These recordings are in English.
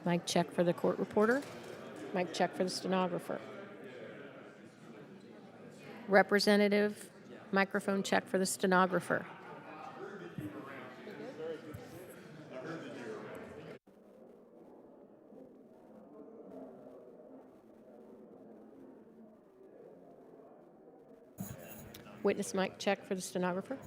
Mic check for the court reporter. Mic check for the stenographer. Representative, microphone check for the stenographer. Witness mic check for the stenographer.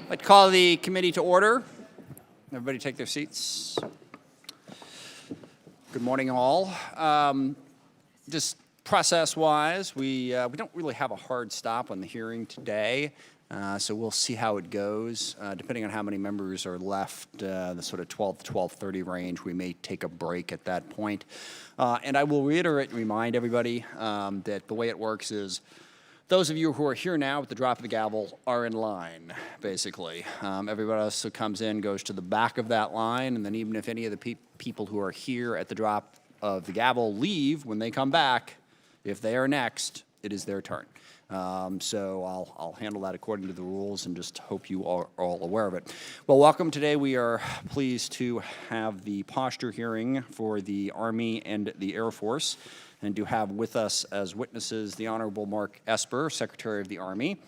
I'd like to call the committee to order. Everybody take their seats. Good morning, all. Just process-wise, we don't really have a hard stop on the hearing today, so we'll see how it goes. Depending on how many members are left, the sort of 12 to 12:30 range, we may take a break at that point. And I will reiterate and remind everybody that the way it works is those of you who are here now at the drop of the gavel are in line, basically. Everybody else who comes in goes to the back of that line, and then even if any of the people who are here at the drop of the gavel leave, when they come back, if they are next, it is their turn. So I'll handle that according to the rules and just hope you are all aware of it. Well, welcome. Today we are pleased to have the posture hearing for the Army and the Air Force, and to have with us as witnesses the Honorable Mark Esper, Secretary of the Army,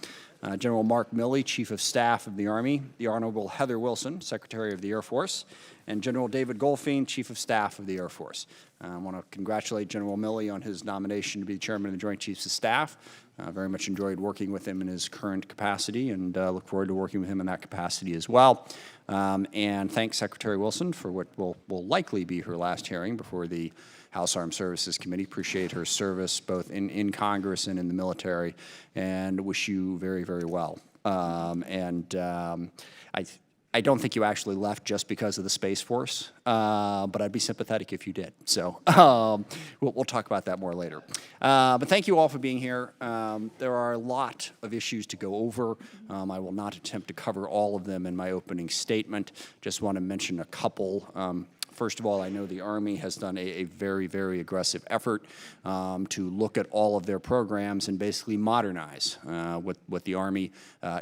General Mark Milley, Chief of Staff of the Army, the Honorable Heather Wilson, Secretary of the Air Force, and General David Goldfein, Chief of Staff of the Air Force. I want to congratulate General Milley on his nomination to be the Chairman of the Joint Chiefs of Staff. Very much enjoyed working with him in his current capacity, and look forward to working with him in that capacity as well. And thanks Secretary Wilson for what will likely be her last hearing before the House Armed Services Committee. Appreciate her service both in Congress and in the military, and wish you very, very well. I don't think you actually left just because of the Space Force, but I'd be sympathetic if you did. So we'll talk about that more later. But thank you all for being here. There are a lot of issues to go over. I will not attempt to cover all of them in my opening statement. Just want to mention a couple. First of all, I know the Army has done a very, very aggressive effort to look at all of their programs and basically modernize what the Army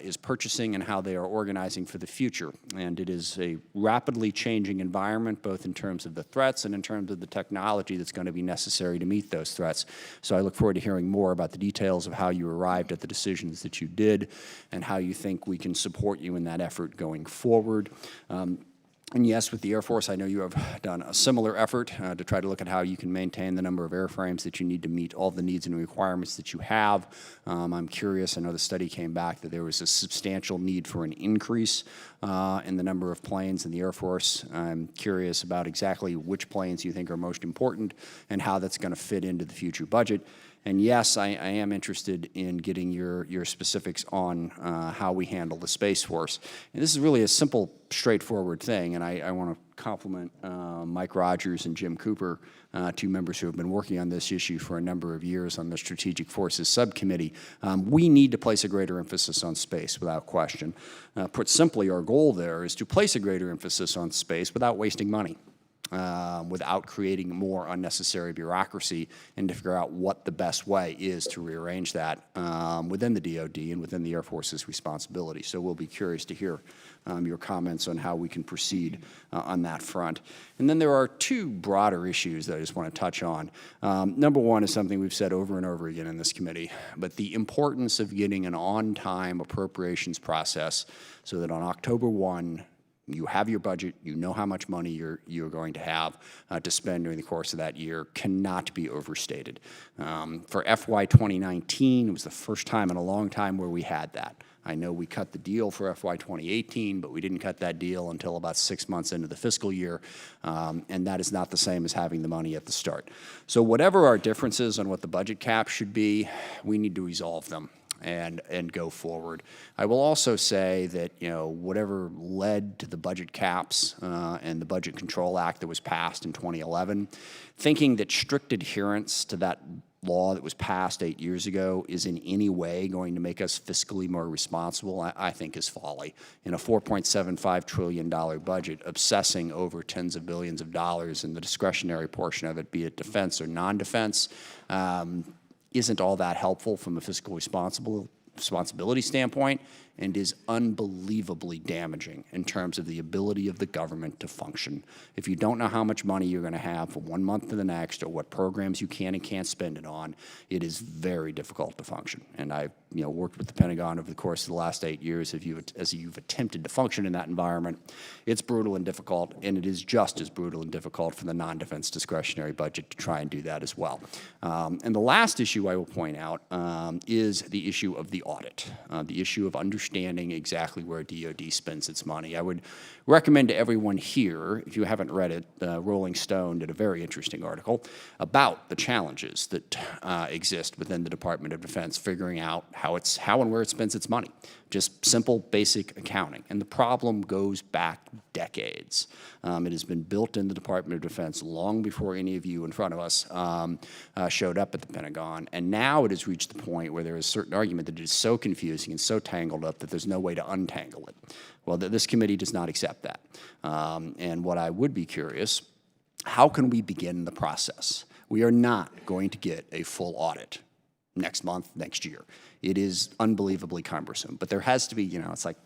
is purchasing and how they are organizing for the future. And it is a rapidly changing environment, both in terms of the threats and in terms of the technology that's going to be necessary to meet those threats. So I look forward to hearing more about the details of how you arrived at the decisions that you did and how you think we can support you in that effort going forward. And yes, with the Air Force, I know you have done a similar effort to try to look at how you can maintain the number of airframes that you need to meet all the needs and requirements that you have. I'm curious, I know the study came back that there was a substantial need for an increase in the number of planes in the Air Force. I'm curious about exactly which planes you think are most important and how that's going to fit into the future budget. And yes, I am interested in getting your specifics on how we handle the Space Force. And this is really a simple, straightforward thing, and I want to compliment Mike Rogers and Jim Cooper, two members who have been working on this issue for a number of years on the Strategic Forces Subcommittee. We need to place a greater emphasis on space, without question. Put simply, our goal there is to place a greater emphasis on space without wasting money. Without creating more unnecessary bureaucracy, and to figure out what the best way is to rearrange that within the DoD and within the Air Force's responsibility. So we'll be curious to hear your comments on how we can proceed on that front. And then there are two broader issues that I just want to touch on. Number one is something we've said over and over again in this committee, but the importance of getting an on-time appropriations process so that on October 1, you have your budget, you know how much money you're going to have to spend during the course of that year, cannot be overstated. For FY 2019, it was the first time in a long time where we had that. I know we cut the deal for FY 2018, but we didn't cut that deal until about 6 months into the fiscal year, and that is not the same as having the money at the start. So whatever our differences on what the budget cap should be, we need to resolve them and go forward. I will also say that, you know, whatever led to the budget caps and the Budget Control Act that was passed in 2011, thinking that strict adherence to that law that was passed 8 years ago is in any way going to make us fiscally more responsible, I think is folly. In a $4.75 trillion budget, obsessing over tens of billions of dollars and the discretionary portion of it, be it defense or non-defense, isn't all that helpful from a fiscal responsibility standpoint, and is unbelievably damaging in terms of the ability of the government to function. If you don't know how much money you're going to have from 1 month to the next, or what programs you can and can't spend it on, it is very difficult to function. And I worked with the Pentagon over the course of the last 8 years, as you've attempted to function in that environment, it's brutal and difficult, and it is just as brutal and difficult for the non-defense discretionary budget to try and do that as well. And the last issue I will point out is the issue of the audit, the issue of understanding exactly where DoD spends its money. I would recommend to everyone here, if you haven't read it, Rolling Stone did a very interesting article about the challenges that exist within the Department of Defense, figuring out how and where it spends its money. Just simple, basic accounting. And the problem goes back decades. It has been built in the Department of Defense long before any of you in front of us showed up at the Pentagon. And now it has reached the point where there is certain argument that it is so confusing and so tangled up that there's no way to untangle it. Well, this committee does not accept that. And what I would be curious, how can we begin the process? We are not going to get a full audit next month, next year. It is unbelievably cumbersome, but there has to be, it's like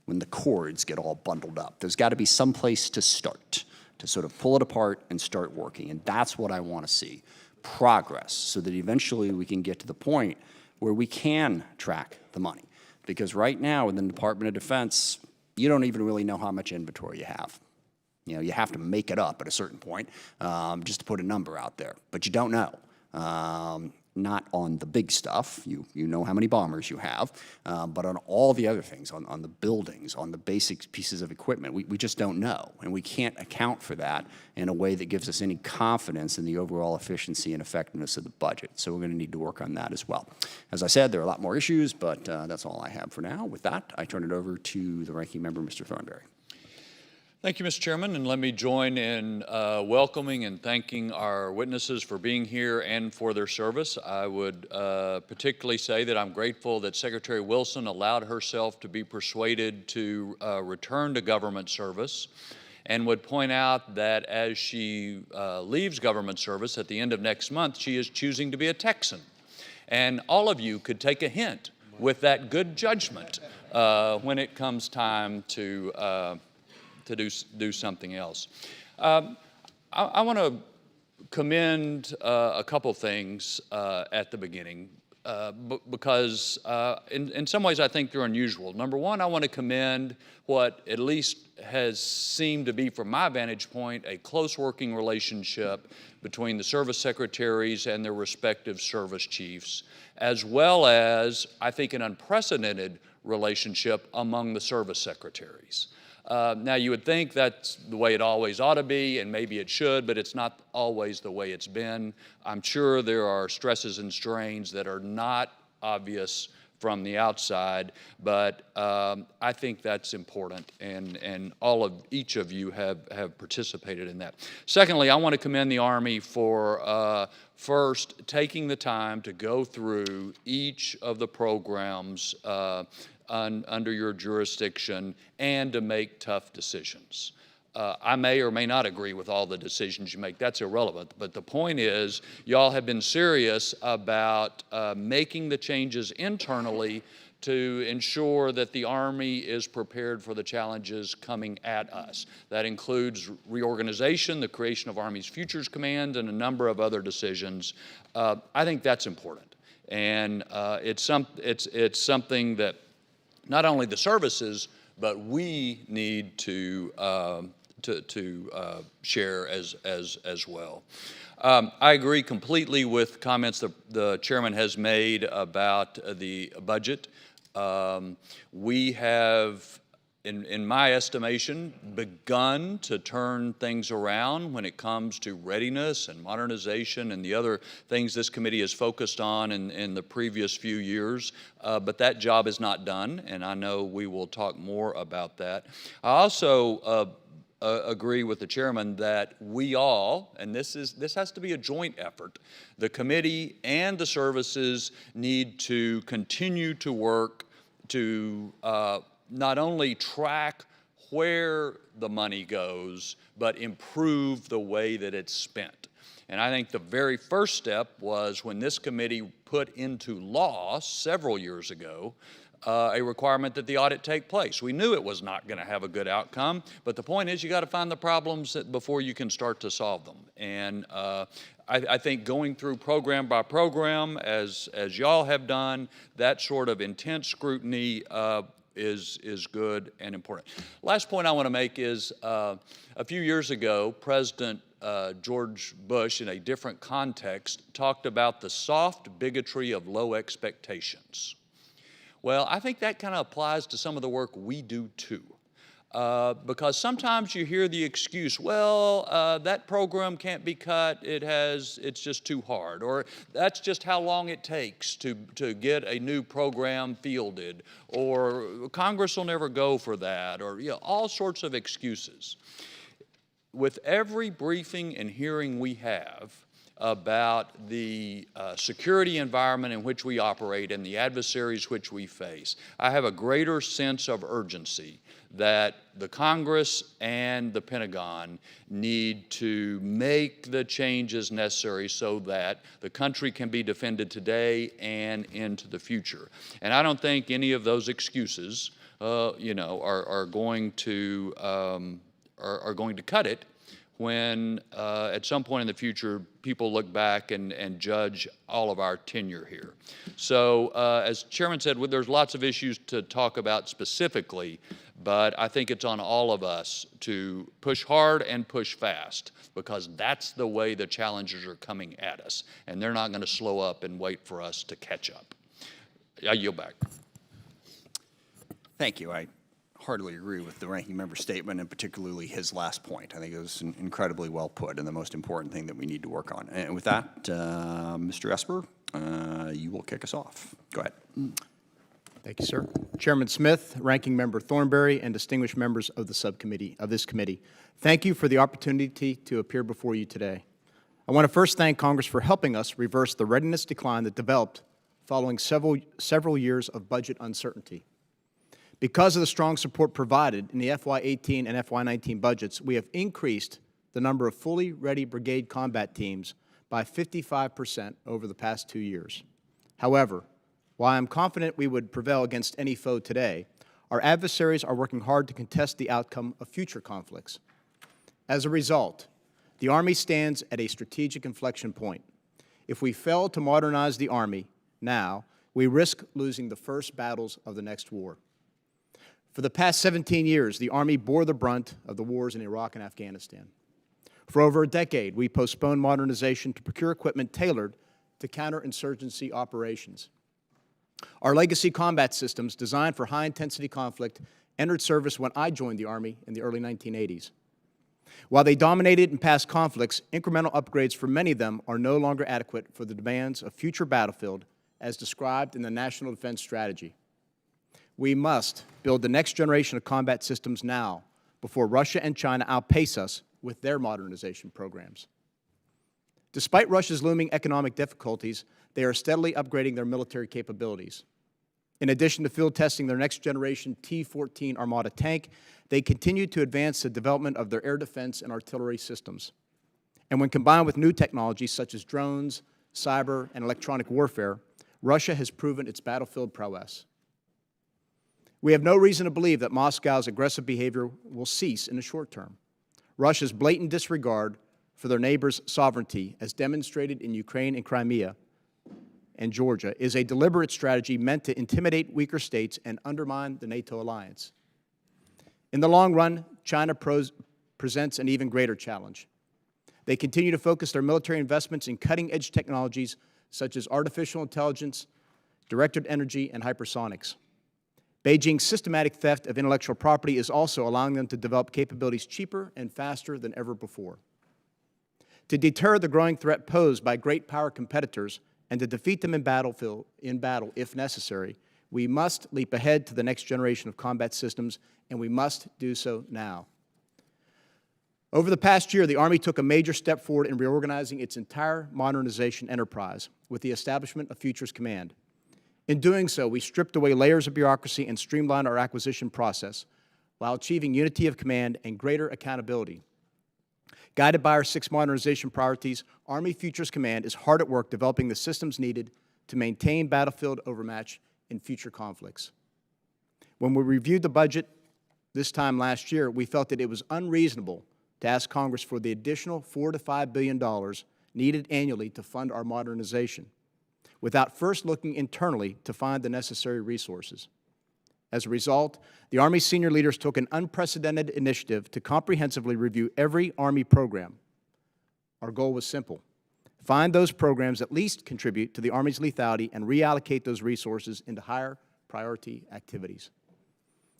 when the cords get all bundled up. There's got to be some place to start, to sort of pull it apart and start working, and that's what I want to see, progress, so that eventually we can get to the point where we can track the money. Because right now within the Department of Defense, you don't even really know how much inventory you have. You have to make it up at a certain point just to put a number out there, but you don't know. Not on the big stuff, you know how many bombers you have, but on all the other things, on the buildings, on the basic pieces of equipment, we just don't know, and we can't account for that in a way that gives us any confidence in the overall efficiency and effectiveness of the budget. So we're going to need to work on that as well. As I said, there are a lot more issues, but that's all I have for now. With that, I turn it over to the ranking member, Mr. Thornberry. Thank you, Mr. Chairman, and let me join in welcoming and thanking our witnesses for being here and for their service. I would particularly say that I'm grateful that Secretary Wilson allowed herself to be persuaded to return to government service, and would point out that as she leaves government service at the end of next month, she is choosing to be a Texan. And all of you could take a hint with that good judgment when it comes time to do something else. I want to commend a couple things at the beginning because in some ways I think they're unusual. Number one, I want to commend what at least has seemed to be, from my vantage point, a close working relationship between the service secretaries and their respective service chiefs, as well as, I think, an unprecedented relationship among the service secretaries. Now, you would think that's the way it always ought to be, and maybe it should, but it's not always the way it's been. I'm sure there are stresses and strains that are not obvious from the outside, but I think that's important, and each of you have participated in that. Secondly, I want to commend the Army for first taking the time to go through each of the programs under your jurisdiction and to make tough decisions. I may or may not agree with all the decisions you make. That's irrelevant. But the point is, y'all have been serious about making the changes internally to ensure that the Army is prepared for the challenges coming at us. That includes reorganization, the creation of Army's Futures Command, and a number of other decisions. I think that's important. And it's something that not only the services, but we need to share as well. I agree completely with comments that the chairman has made about the budget. We have, in my estimation, begun to turn things around when it comes to readiness and modernization and the other things this committee has focused on in the previous few years. But that job is not done, and I know we will talk more about that. I also agree with the chairman that we all, and this has to be a joint effort, the committee and the services need to continue to work to not only track where the money goes, but improve the way that it's spent. And I think the very first step was when this committee put into law several years ago a requirement that the audit take place. We knew it was not going to have a good outcome, but the point is you got to find the problems before you can start to solve them. And I think going through program by program, as y'all have done, that sort of intense scrutiny is good and important. Last point I want to make is a few years ago, President George Bush, in a different context, talked about the soft bigotry of low expectations. Well, I think that kind of applies to some of the work we do too. Because sometimes you hear the excuse, well, that program can't be cut, it's just too hard, or that's just how long it takes to get a new program fielded, or Congress will never go for that, or all sorts of excuses. With every briefing and hearing we have about the security environment in which we operate and the adversaries which we face, I have a greater sense of urgency that the Congress and the Pentagon need to make the changes necessary so that the country can be defended today and into the future. And I don't think any of those excuses, are going to cut it when at some point in the future people look back and judge all of our tenure here. So as Chairman said, there's lots of issues to talk about specifically, but I think it's on all of us to push hard and push fast, because that's the way the challenges are coming at us, and they're not going to slow up and wait for us to catch up. I yield back. Thank you. I heartily agree with the ranking member's statement, and particularly his last point. I think it was incredibly well put, and the most important thing that we need to work on. And with that, Mr. Esper, you will kick us off. Go ahead. Thank you, sir. Chairman Smith, Ranking Member Thornberry, and distinguished members of the subcommittee, of this committee, thank you for the opportunity to appear before you today. I want to first thank Congress for helping us reverse the readiness decline that developed following several years of budget uncertainty. Because of the strong support provided in the FY18 and FY19 budgets, we have increased the number of fully ready brigade combat teams by 55% over the past 2 years. However, while I'm confident we would prevail against any foe today, our adversaries are working hard to contest the outcome of future conflicts. As a result, the Army stands at a strategic inflection point. If we fail to modernize the Army now, we risk losing the first battles of the next war. For the past 17 years, the Army bore the brunt of the wars in Iraq and Afghanistan. For over a decade, we postponed modernization to procure equipment tailored to counterinsurgency operations. Our legacy combat systems, designed for high-intensity conflict, entered service when I joined the Army in the early 1980s. While they dominated in past conflicts, incremental upgrades for many of them are no longer adequate for the demands of future battlefield, as described in the National Defense Strategy. We must build the next generation of combat systems now, before Russia and China outpace us with their modernization programs. Despite Russia's looming economic difficulties, they are steadily upgrading their military capabilities. In addition to field testing their next-generation T-14 Armata tank, they continue to advance the development of their air defense and artillery systems. And when combined with new technologies such as drones, cyber, and electronic warfare, Russia has proven its battlefield prowess. We have no reason to believe that Moscow's aggressive behavior will cease in the short term. Russia's blatant disregard for their neighbors' sovereignty, as demonstrated in Ukraine and Crimea and Georgia, is a deliberate strategy meant to intimidate weaker states and undermine the NATO alliance. In the long run, China presents an even greater challenge. They continue to focus their military investments in cutting-edge technologies such as artificial intelligence, directed energy, and hypersonics. Beijing's systematic theft of intellectual property is also allowing them to develop capabilities cheaper and faster than ever before. To deter the growing threat posed by great power competitors and to defeat them in battle if necessary, we must leap ahead to the next generation of combat systems, and we must do so now. Over the past year, the Army took a major step forward in reorganizing its entire modernization enterprise with the establishment of Futures Command. In doing so, we stripped away layers of bureaucracy and streamlined our acquisition process while achieving unity of command and greater accountability. Guided by our 6 modernization priorities, Army Futures Command is hard at work developing the systems needed to maintain battlefield overmatch in future conflicts. When we reviewed the budget this time last year, we felt that it was unreasonable to ask Congress for the additional $4 to $5 billion needed annually to fund our modernization, without first looking internally to find the necessary resources. As a result, the Army senior leaders took an unprecedented initiative to comprehensively review every Army program. Our goal was simple: find those programs that least contribute to the Army's lethality and reallocate those resources into higher priority activities.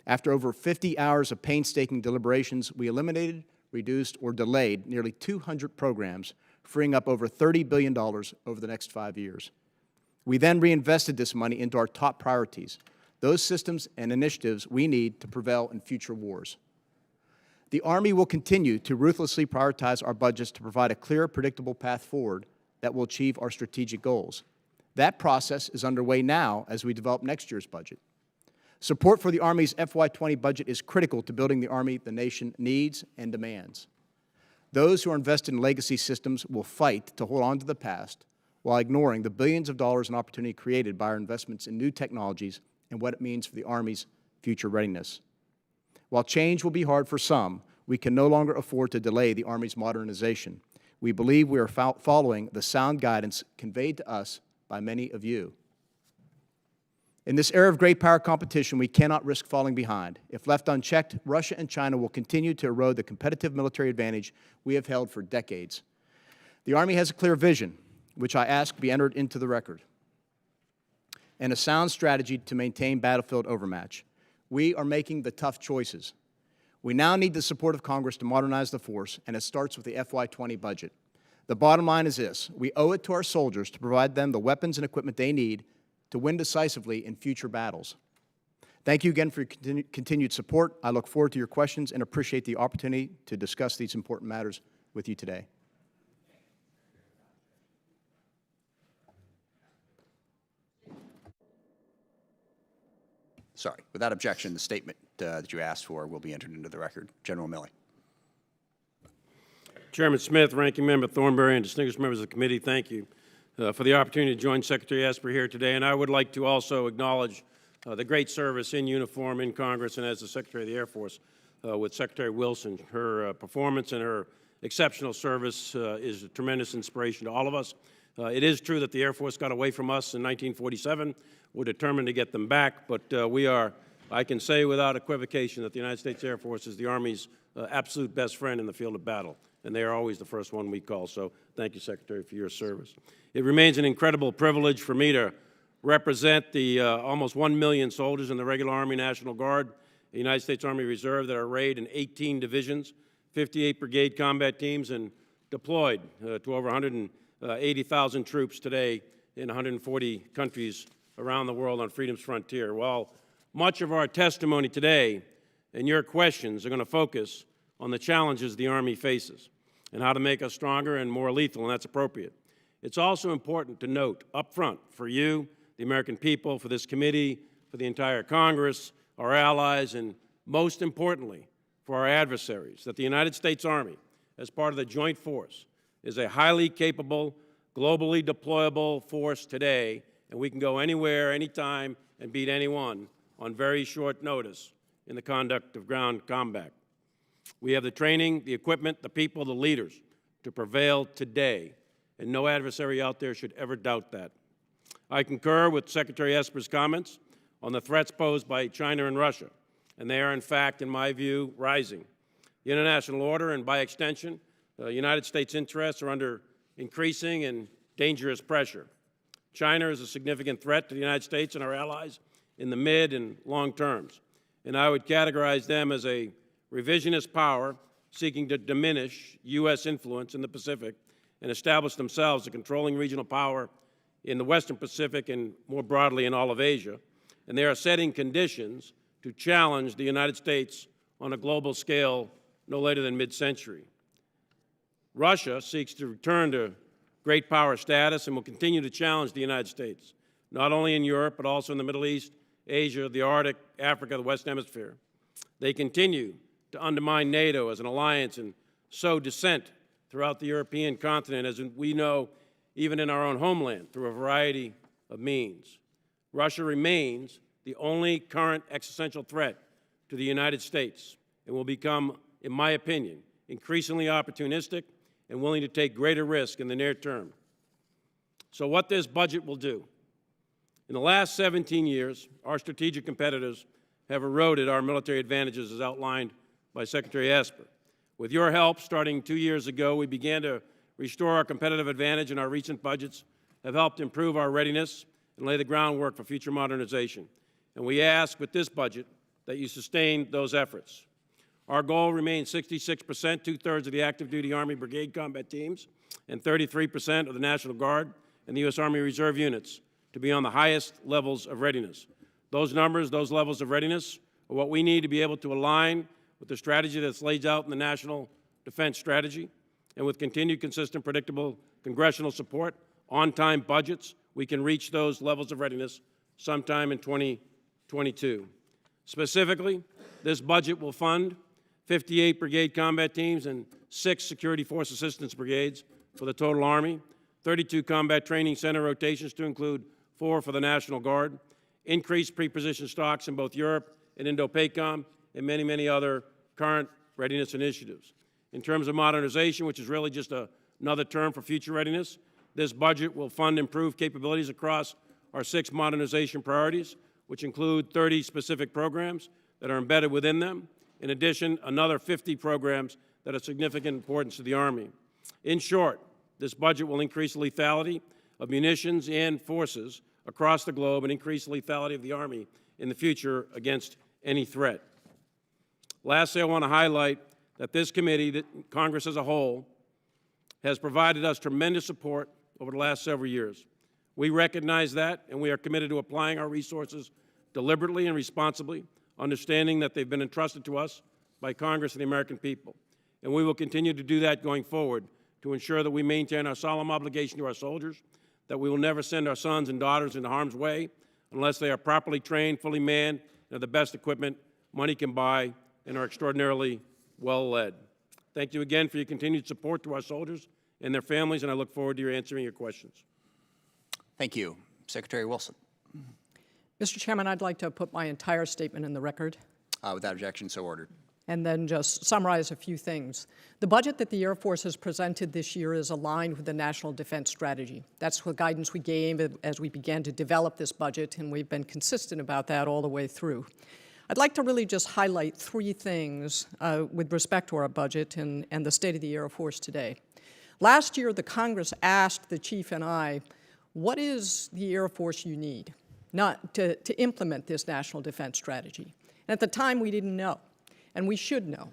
After over 50 hours of painstaking deliberations, we eliminated, reduced, or delayed nearly 200 programs, freeing up over $30 billion over the next 5 years. We then reinvested this money into our top priorities, those systems and initiatives we need to prevail in future wars. The Army will continue to ruthlessly prioritize our budgets to provide a clear, predictable path forward that will achieve our strategic goals. That process is underway now as we develop next year's budget. Support for the Army's FY20 budget is critical to building the Army the nation needs and demands. Those who are invested in legacy systems will fight to hold on to the past while ignoring the billions of dollars in opportunity created by our investments in new technologies and what it means for the Army's future readiness. While change will be hard for some, we can no longer afford to delay the Army's modernization. We believe we are following the sound guidance conveyed to us by many of you. In this era of great power competition, we cannot risk falling behind. If left unchecked, Russia and China will continue to erode the competitive military advantage we have held for decades. The Army has a clear vision, which I ask be entered into the record, and a sound strategy to maintain battlefield overmatch. We are making the tough choices. We now need the support of Congress to modernize the force, and it starts with the FY20 budget. The bottom line is this: we owe it to our soldiers to provide them the weapons and equipment they need to win decisively in future battles. Thank you again for your continued support. I look forward to your questions and appreciate the opportunity to discuss these important matters with you today. Sorry. Without objection, the statement that you asked for will be entered into the record. General Milley. Chairman Smith, Ranking Member Thornberry, and distinguished members of the committee, thank you for the opportunity to join Secretary Esper here today. And I would like to also acknowledge the great service in uniform in Congress and as the Secretary of the Air Force with Secretary Wilson. Her performance and her exceptional service is a tremendous inspiration to all of us. It is true that the Air Force got away from us in 1947. We're determined to get them back, but we are, I can say without equivocation, that the United States Air Force is the Army's absolute best friend in the field of battle, and they are always the first one we call. So thank you, Secretary, for your service. It remains an incredible privilege for me to represent the almost 1 million soldiers in the regular Army National Guard, the United States Army Reserve, that are arrayed in 18 divisions, 58 brigade combat teams, and deployed to over 180,000 troops today in 140 countries around the world on freedom's frontier. While much of our testimony today and your questions are going to focus on the challenges the Army faces and how to make us stronger and more lethal, and that's appropriate, it's also important to note up front for you, the American people, for this committee, for the entire Congress, our allies, and most importantly, for our adversaries, that the United States Army, as part of the joint force, is a highly capable, globally deployable force today, and we can go anywhere, anytime, and beat anyone on very short notice in the conduct of ground combat. We have the training, the equipment, the people, the leaders to prevail today, and no adversary out there should ever doubt that. I concur with Secretary Esper's comments on the threats posed by China and Russia, and they are, in fact, in my view, rising. The international order and, by extension, the United States interests are under increasing and dangerous pressure. China is a significant threat to the United States and our allies in the mid and long terms, and I would categorize them as a revisionist power seeking to diminish U.S. influence in the Pacific and establish themselves a controlling regional power in the Western Pacific and more broadly in all of Asia. And they are setting conditions to challenge the United States on a global scale no later than mid-century. Russia seeks to return to great power status and will continue to challenge the United States, not only in Europe, but also in the Middle East, Asia, the Arctic, Africa, the Western Hemisphere. They continue to undermine NATO as an alliance and sow dissent throughout the European continent, as we know, even in our own homeland, through a variety of means. Russia remains the only current existential threat to the United States and will become, in my opinion, increasingly opportunistic and willing to take greater risk in the near term. So what this budget will do. In the last 17 years, our strategic competitors have eroded our military advantages as outlined by Secretary Esper. With your help, starting 2 years ago, we began to restore our competitive advantage, and our recent budgets have helped improve our readiness and lay the groundwork for future modernization. And we ask with this budget that you sustain those efforts. Our goal remains 66%, two-thirds of the active duty Army brigade combat teams, and 33% of the National Guard and the U.S. Army Reserve units to be on the highest levels of readiness. Those numbers, those levels of readiness, are what we need to be able to align with the strategy that's laid out in the National Defense Strategy, and with continued, consistent, predictable congressional support, on-time budgets, we can reach those levels of readiness sometime in 2022. Specifically, this budget will fund 58 brigade combat teams and 6 security force assistance brigades for the total Army, 32 combat training center rotations to include 4 for the National Guard, increased pre-position stocks in both Europe and Indo-PACOM, and many, many other current readiness initiatives. In terms of modernization, which is really just another term for future readiness, this budget will fund improved capabilities across our 6 modernization priorities, which include 30 specific programs that are embedded within them. In addition, another 50 programs that are of significant importance to the Army. In short, this budget will increase the lethality of munitions and forces across the globe and increase the lethality of the Army in the future against any threat. Lastly, I want to highlight that this committee, that Congress as a whole, has provided us tremendous support over the last several years. We recognize that, and we are committed to applying our resources deliberately and responsibly, understanding that they've been entrusted to us by Congress and the American people. And we will continue to do that going forward to ensure that we maintain our solemn obligation to our soldiers, that we will never send our sons and daughters into harm's way unless they are properly trained, fully manned, and have the best equipment money can buy, and are extraordinarily well led. Thank you again for your continued support to our soldiers and their families, and I look forward to your answering your questions. Thank you. Secretary Wilson. Mr. Chairman, I'd like to put my entire statement in the record. Without objection, so ordered. And then just summarize a few things. The budget that the Air Force has presented this year is aligned with the National Defense Strategy. That's the guidance we gave as we began to develop this budget, and we've been consistent about that all the way through. I'd like to really just highlight 3 things with respect to our budget and the state of the Air Force today. Last year, the Congress asked the Chief and I, what is the Air Force you need to implement this National Defense Strategy? And at the time, we didn't know, and we should know.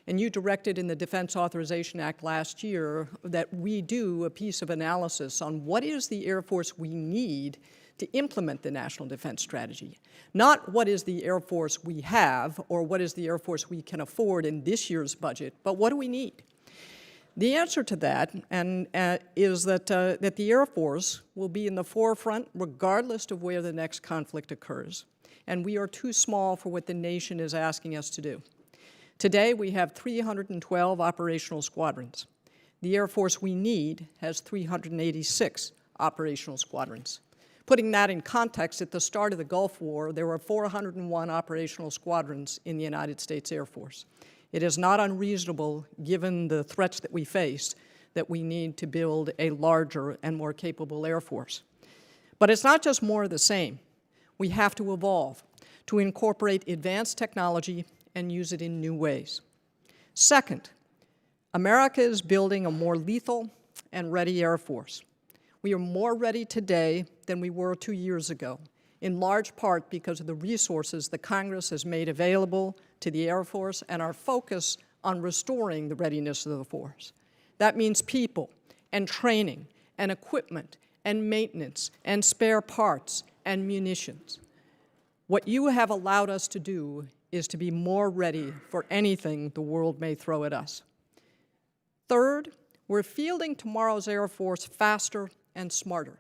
And you directed in the Defense Authorization Act last year that we do a piece of analysis on what is the Air Force we need to implement the National Defense Strategy. Not what is the Air Force we have or what is the Air Force we can afford in this year's budget, but what do we need? The answer to that is that the Air Force will be in the forefront regardless of where the next conflict occurs. And we are too small for what the nation is asking us to do. Today, we have 312 operational squadrons. The Air Force we need has 386 operational squadrons. Putting that in context, at the start of the Gulf War, there were 401 operational squadrons in the United States Air Force. It is not unreasonable, given the threats that we face, that we need to build a larger and more capable Air Force. But it's not just more of the same. We have to evolve, to incorporate advanced technology and use it in new ways. Second, America is building a more lethal and ready Air Force. We are more ready today than we were 2 years ago, in large part because of the resources that Congress has made available to the Air Force and our focus on restoring the readiness of the force. That means people and training and equipment and maintenance and spare parts and munitions. What you have allowed us to do is to be more ready for anything the world may throw at us. Third, we're fielding tomorrow's Air Force faster and smarter.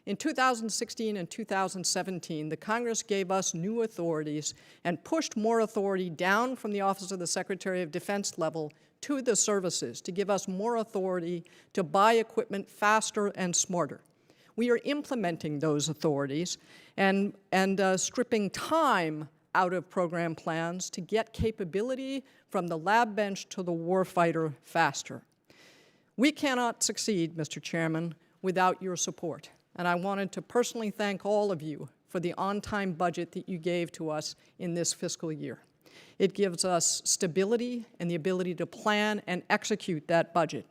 In 2016 and 2017, the Congress gave us new authorities and pushed more authority down from the Office of the Secretary of Defense level to the services to give us more authority to buy equipment faster and smarter. we are implementing those authorities and stripping time out of program plans to get capability from the lab bench to the warfighter faster. We cannot succeed, Mr. Chairman, without your support. And I wanted to personally thank all of you for the on-time budget that you gave to us in this fiscal year. It gives us stability and the ability to plan and execute that budget.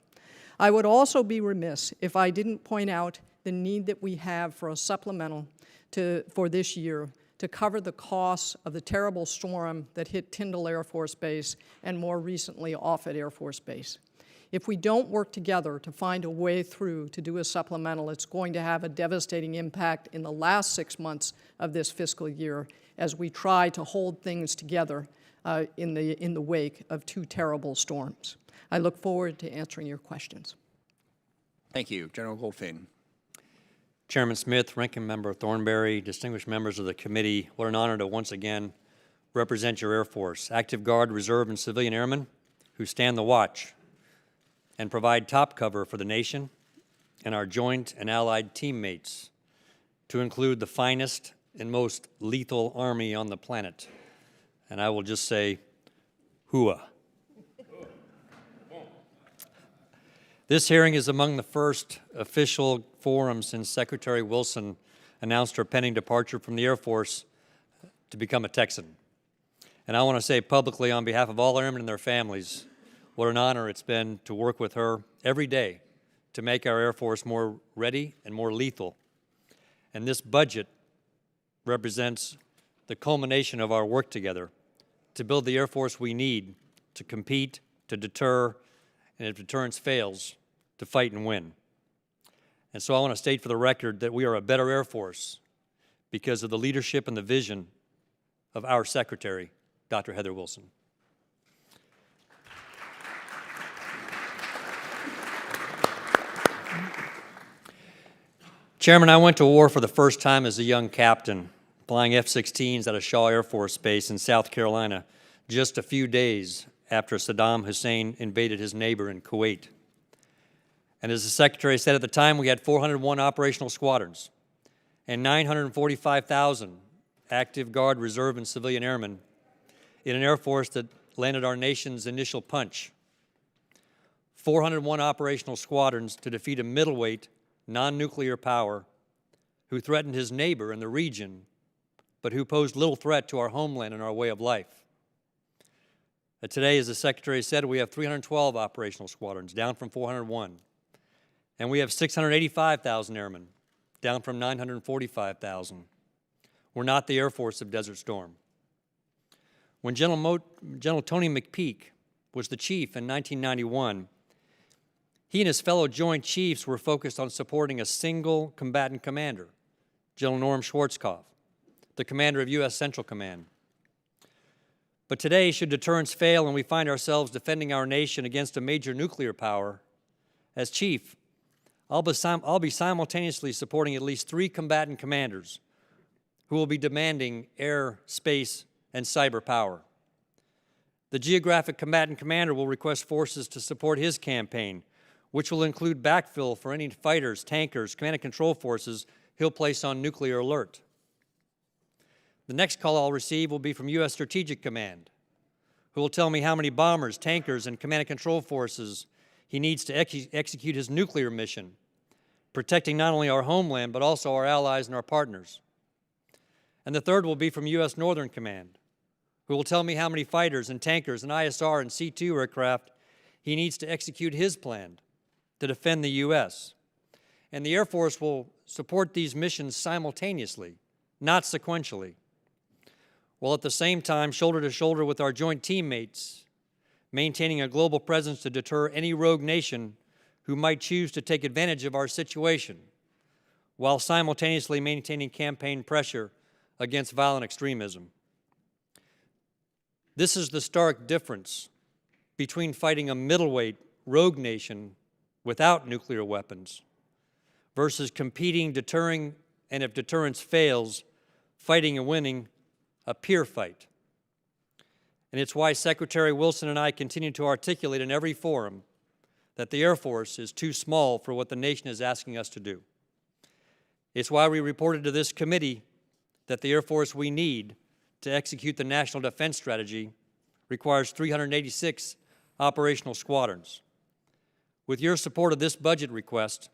I would also be remiss if I didn't point out the need that we have for a supplemental for this year to cover the costs of the terrible storm that hit Tyndall Air Force Base and more recently Offutt Air Force Base. If we don't work together to find a way through to do a supplemental, it's going to have a devastating impact in the last 6 months of this fiscal year as we try to hold things together in the wake of 2 terrible storms. I look forward to answering your questions. Thank you. General Goldfein. Chairman Smith, Ranking Member Thornberry, distinguished members of the committee, what an honor to once again represent your Air Force, active guard, reserve, and civilian airmen who stand the watch and provide top cover for the nation and our joint and allied teammates, to include the finest and most lethal army on the planet. And I will just say, hooah. This hearing is among the first official forums since Secretary Wilson announced her pending departure from the Air Force to become a Texan. And I want to say publicly on behalf of all airmen and their families, what an honor it's been to work with her every day to make our Air Force more ready and more lethal. And this budget represents the culmination of our work together to build the Air Force we need to compete, to deter, and if deterrence fails, to fight and win. And so I want to state for the record that we are a better Air Force because of the leadership and the vision of our Secretary, Dr. Heather Wilson. Chairman, I went to war for the first time as a young captain, flying F-16s out of Shaw Air Force Base in South Carolina just a few days after Saddam Hussein invaded his neighbor in Kuwait. And as the Secretary said at the time, we had 401 operational squadrons and 945,000 active Guard, Reserve, and civilian airmen in an Air Force that landed our nation's initial punch. 401 operational squadrons to defeat a middleweight, non-nuclear power who threatened his neighbor in the region, but who posed little threat to our homeland and our way of life. Today, as the Secretary said, we have 312 operational squadrons, down from 401. And we have 685,000 airmen, down from 945,000. We're not the Air Force of Desert Storm. When General Tony McPeak was the chief in 1991, he and his fellow Joint Chiefs were focused on supporting a single combatant commander, General Norm Schwarzkopf, the commander of U.S. Central Command. But today, should deterrence fail and we find ourselves defending our nation against a major nuclear power, as chief, I'll be simultaneously supporting at least 3 combatant commanders who will be demanding air, space, and cyber power. The geographic combatant commander will request forces to support his campaign, which will include backfill for any fighters, tankers, command and control forces he'll place on nuclear alert. The next call I'll receive will be from U.S. Strategic Command, who will tell me how many bombers, tankers, and command and control forces he needs to execute his nuclear mission, protecting not only our homeland, but also our allies and our partners. And the third will be from U.S. Northern Command, who will tell me how many fighters and tankers and ISR and C-2 aircraft he needs to execute his plan to defend the U.S. And the Air Force will support these missions simultaneously, not sequentially, while at the same time, shoulder to shoulder with our joint teammates, maintaining a global presence to deter any rogue nation who might choose to take advantage of our situation, while simultaneously maintaining campaign pressure against violent extremism. This is the stark difference between fighting a middleweight rogue nation without nuclear weapons versus competing, deterring, and if deterrence fails, fighting and winning a peer fight. And it's why Secretary Wilson and I continue to articulate in every forum that the Air Force is too small for what the nation is asking us to do. It's why we reported to this committee that the Air Force we need to execute the National Defense Strategy requires 386 operational squadrons. With your support of this budget request,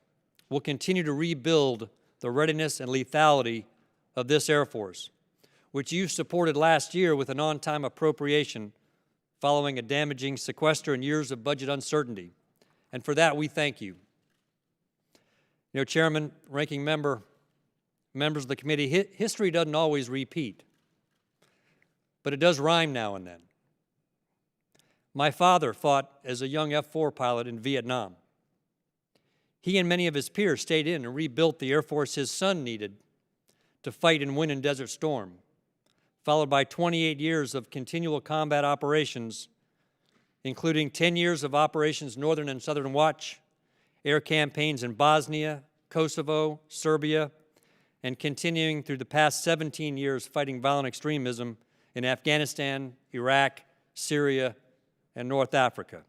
we'll continue to rebuild the readiness and lethality of this Air Force, which you supported last year with an on-time appropriation following a damaging sequester and years of budget uncertainty. And for that, we thank you. You know, Chairman, Ranking Member, members of the committee, history doesn't always repeat, but it does rhyme now and then. My father fought as a young F-4 pilot in Vietnam. He and many of his peers stayed in and rebuilt the Air Force his son needed to fight and win in Desert Storm, followed by 28 years of continual combat operations, including 10 years of Operations Northern and Southern Watch, air campaigns in Bosnia, Kosovo, Serbia, and continuing through the past 17 years fighting violent extremism in Afghanistan, Iraq, Syria, and North Africa.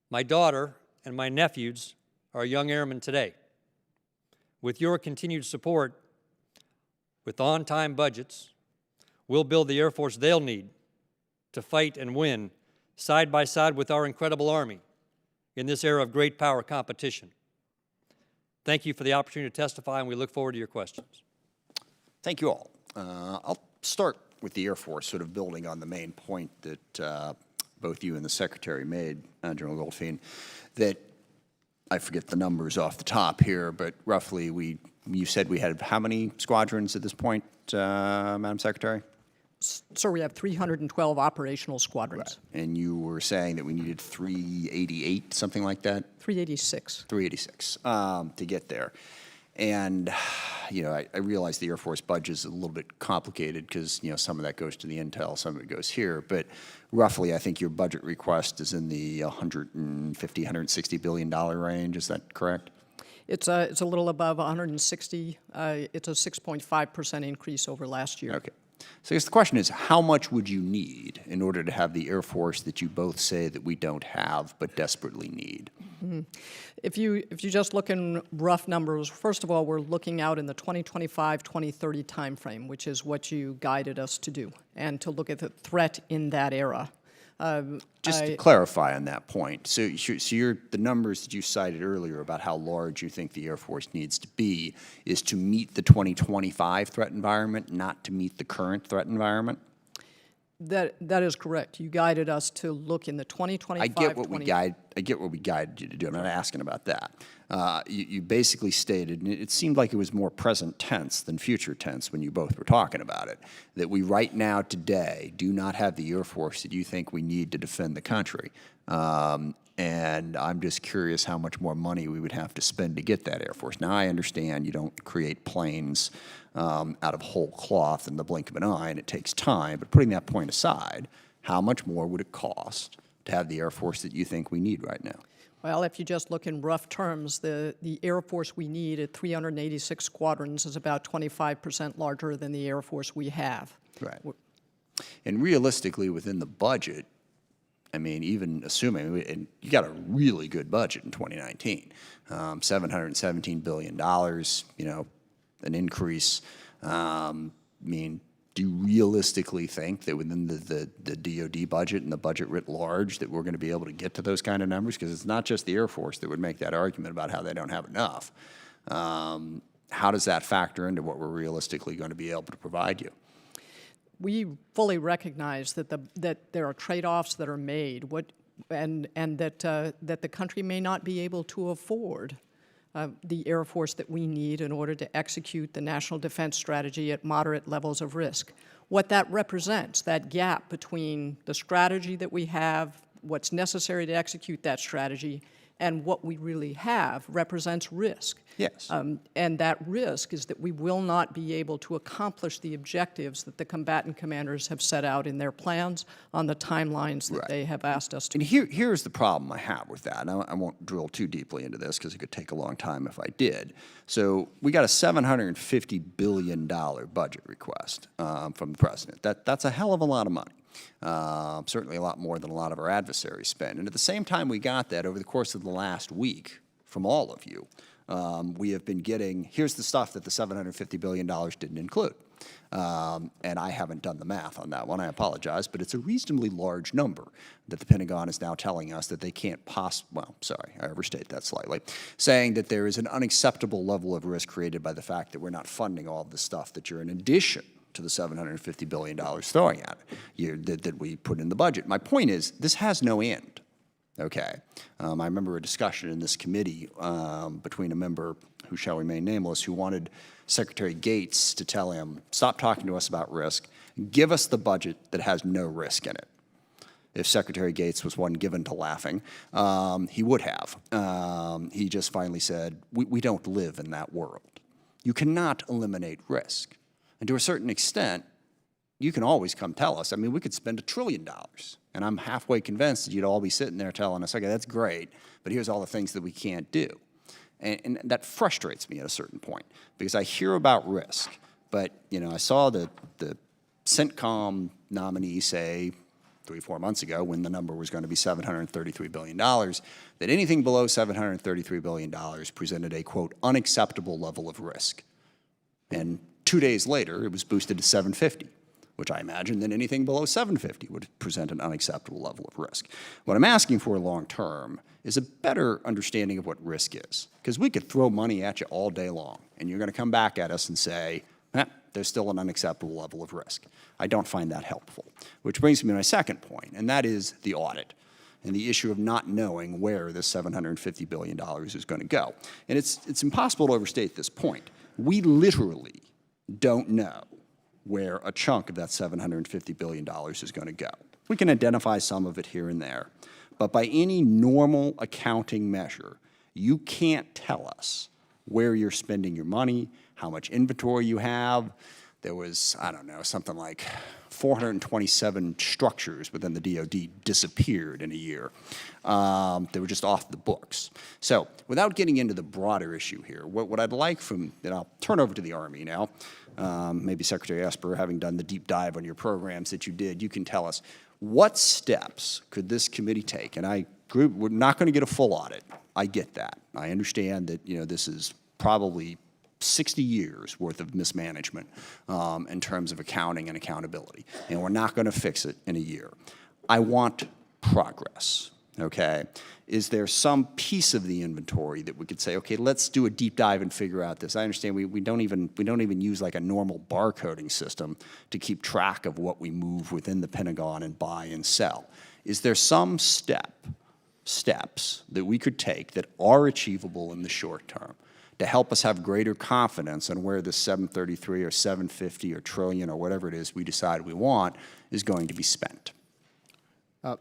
My daughter and my nephews are young airmen today. With your continued support, with on-time budgets, we'll build the Air Force they'll need to fight and win side by side with our incredible Army in this era of great power competition. Thank you for the opportunity to testify, and we look forward to your questions. Thank you all. I'll start with the Air Force, sort of building on the main point that both you and the Secretary made, General Goldfein, that I forget the numbers off the top here, but roughly you said we had how many squadrons at this point, Madam Secretary? Sir, we have 312 operational squadrons. Right. And you were saying that we needed 388, something like that? 386. 386 to get there. And, you know, I realize the Air Force budget is a little bit complicated because, you know, some of that goes to the intel, some of it goes here. But roughly, I think your budget request is in the $150, $160 billion range. Is that correct? It's a little above 160. It's a 6.5% increase over last year. Okay. So I guess the question is, how much would you need in order to have the Air Force that you both say that we don't have but desperately need? Mm-hmm. If you just look in rough numbers, first of all, we're looking out in the 2025-2030 timeframe, which is what you guided us to do, and to look at the threat in that era. Just to clarify on that point, so the numbers that you cited earlier about how large you think the Air Force needs to be is to meet the 2025 threat environment, not to meet the current threat environment? That is correct. You guided us to look in the 2025. I get what we guided you to do. I'm not asking about that. You basically stated, and it seemed like it was more present tense than future tense when you both were talking about it, that we right now today do not have the Air Force that you think we need to defend the country. And I'm just curious how much more money we would have to spend to get that Air Force. Now, I understand you don't create planes out of whole cloth in the blink of an eye, and it takes time. But putting that point aside, how much more would it cost to have the Air Force that you think we need right now? Well, if you just look in rough terms, the Air Force we need at 386 squadrons is about 25% larger than the Air Force we have. Right. And realistically, within the budget, I mean, even assuming, and you got a really good budget in 2019, $717 billion, you know, an increase. I mean, do you realistically think that within the DOD budget and the budget writ large that we're going to be able to get to those kind of numbers? Because it's not just the Air Force that would make that argument about how they don't have enough. How does that factor into what we're realistically going to be able to provide you? We fully recognize that there are trade-offs that are made, and that the country may not be able to afford the Air Force that we need in order to execute the National Defense Strategy at moderate levels of risk. What that represents, that gap between the strategy that we have, what's necessary to execute that strategy, and what we really have, represents risk. Yes. And that risk is that we will not be able to accomplish the objectives that the combatant commanders have set out in their plans on the timelines that they have asked us to. And here's the problem I have with that. And I won't drill too deeply into this because it could take a long time if I did. So we got a $750 billion budget request from the president. That's a hell of a lot of money. Certainly a lot more than a lot of our adversaries spend. And at the same time we got that over the course of the last week from all of you, we have been getting, here's the stuff that the $750 billion didn't include. And I haven't done the math on that one, I apologize, but it's a reasonably large number that the Pentagon is now telling us that they can't well, sorry, I overstate that slightly, saying that there is an unacceptable level of risk created by the fact that we're not funding all of the stuff that you're in addition to the $750 billion throwing at it, that we put in the budget. My point is, this has no end. Okay. I remember a discussion in this committee between a member who shall remain nameless who wanted Secretary Gates to tell him, stop talking to us about risk, give us the budget that has no risk in it. If Secretary Gates was one given to laughing, he would have. He just finally said, we don't live in that world. You cannot eliminate risk. And to a certain extent, you can always come tell us. I mean, we could spend $1 trillion, and I'm halfway convinced that you'd all be sitting there telling us, okay, that's great, but here's all the things that we can't do. And that frustrates me at a certain point, because I hear about risk, but, you know, I saw the CENTCOM nominee say 3-4 months ago, when the number was going to be $733 billion, that anything below $733 billion presented a, quote, unacceptable level of risk. And 2 days later, it was boosted to 750, which I imagine that anything below 750 would present an unacceptable level of risk. What I'm asking for long term is a better understanding of what risk is, because we could throw money at you all day long, and you're going to come back at us and say, there's still an unacceptable level of risk. I don't find that helpful, which brings me to my second point, and that is the audit and the issue of not knowing where this $750 billion is going to go. And it's impossible to overstate this point. We literally don't know where a chunk of that $750 billion is going to go. We can identify some of it here and there, but by any normal accounting measure, you can't tell us where you're spending your money, how much inventory you have. There was, I don't know, something like 427 structures within the DoD disappeared in a year. They were just off the books. So without getting into the broader issue here, what I'd like from, and I'll turn over to the Army now, maybe Secretary Esper, having done the deep dive on your programs that you did, you can tell us, what steps could this committee take? And we're not going to get a full audit. I get that. I understand that, you know, this is probably 60 years worth of mismanagement in terms of accounting and accountability, and we're not going to fix it in a year. I want progress, okay? Is there some piece of the inventory that we could say, okay, let's do a deep dive and figure out this? I understand we don't even use like a normal barcoding system to keep track of what we move within the Pentagon and buy and sell. Is there some steps that we could take that are achievable in the short term to help us have greater confidence on where this 733 or 750 or trillion or whatever it is we decide we want is going to be spent?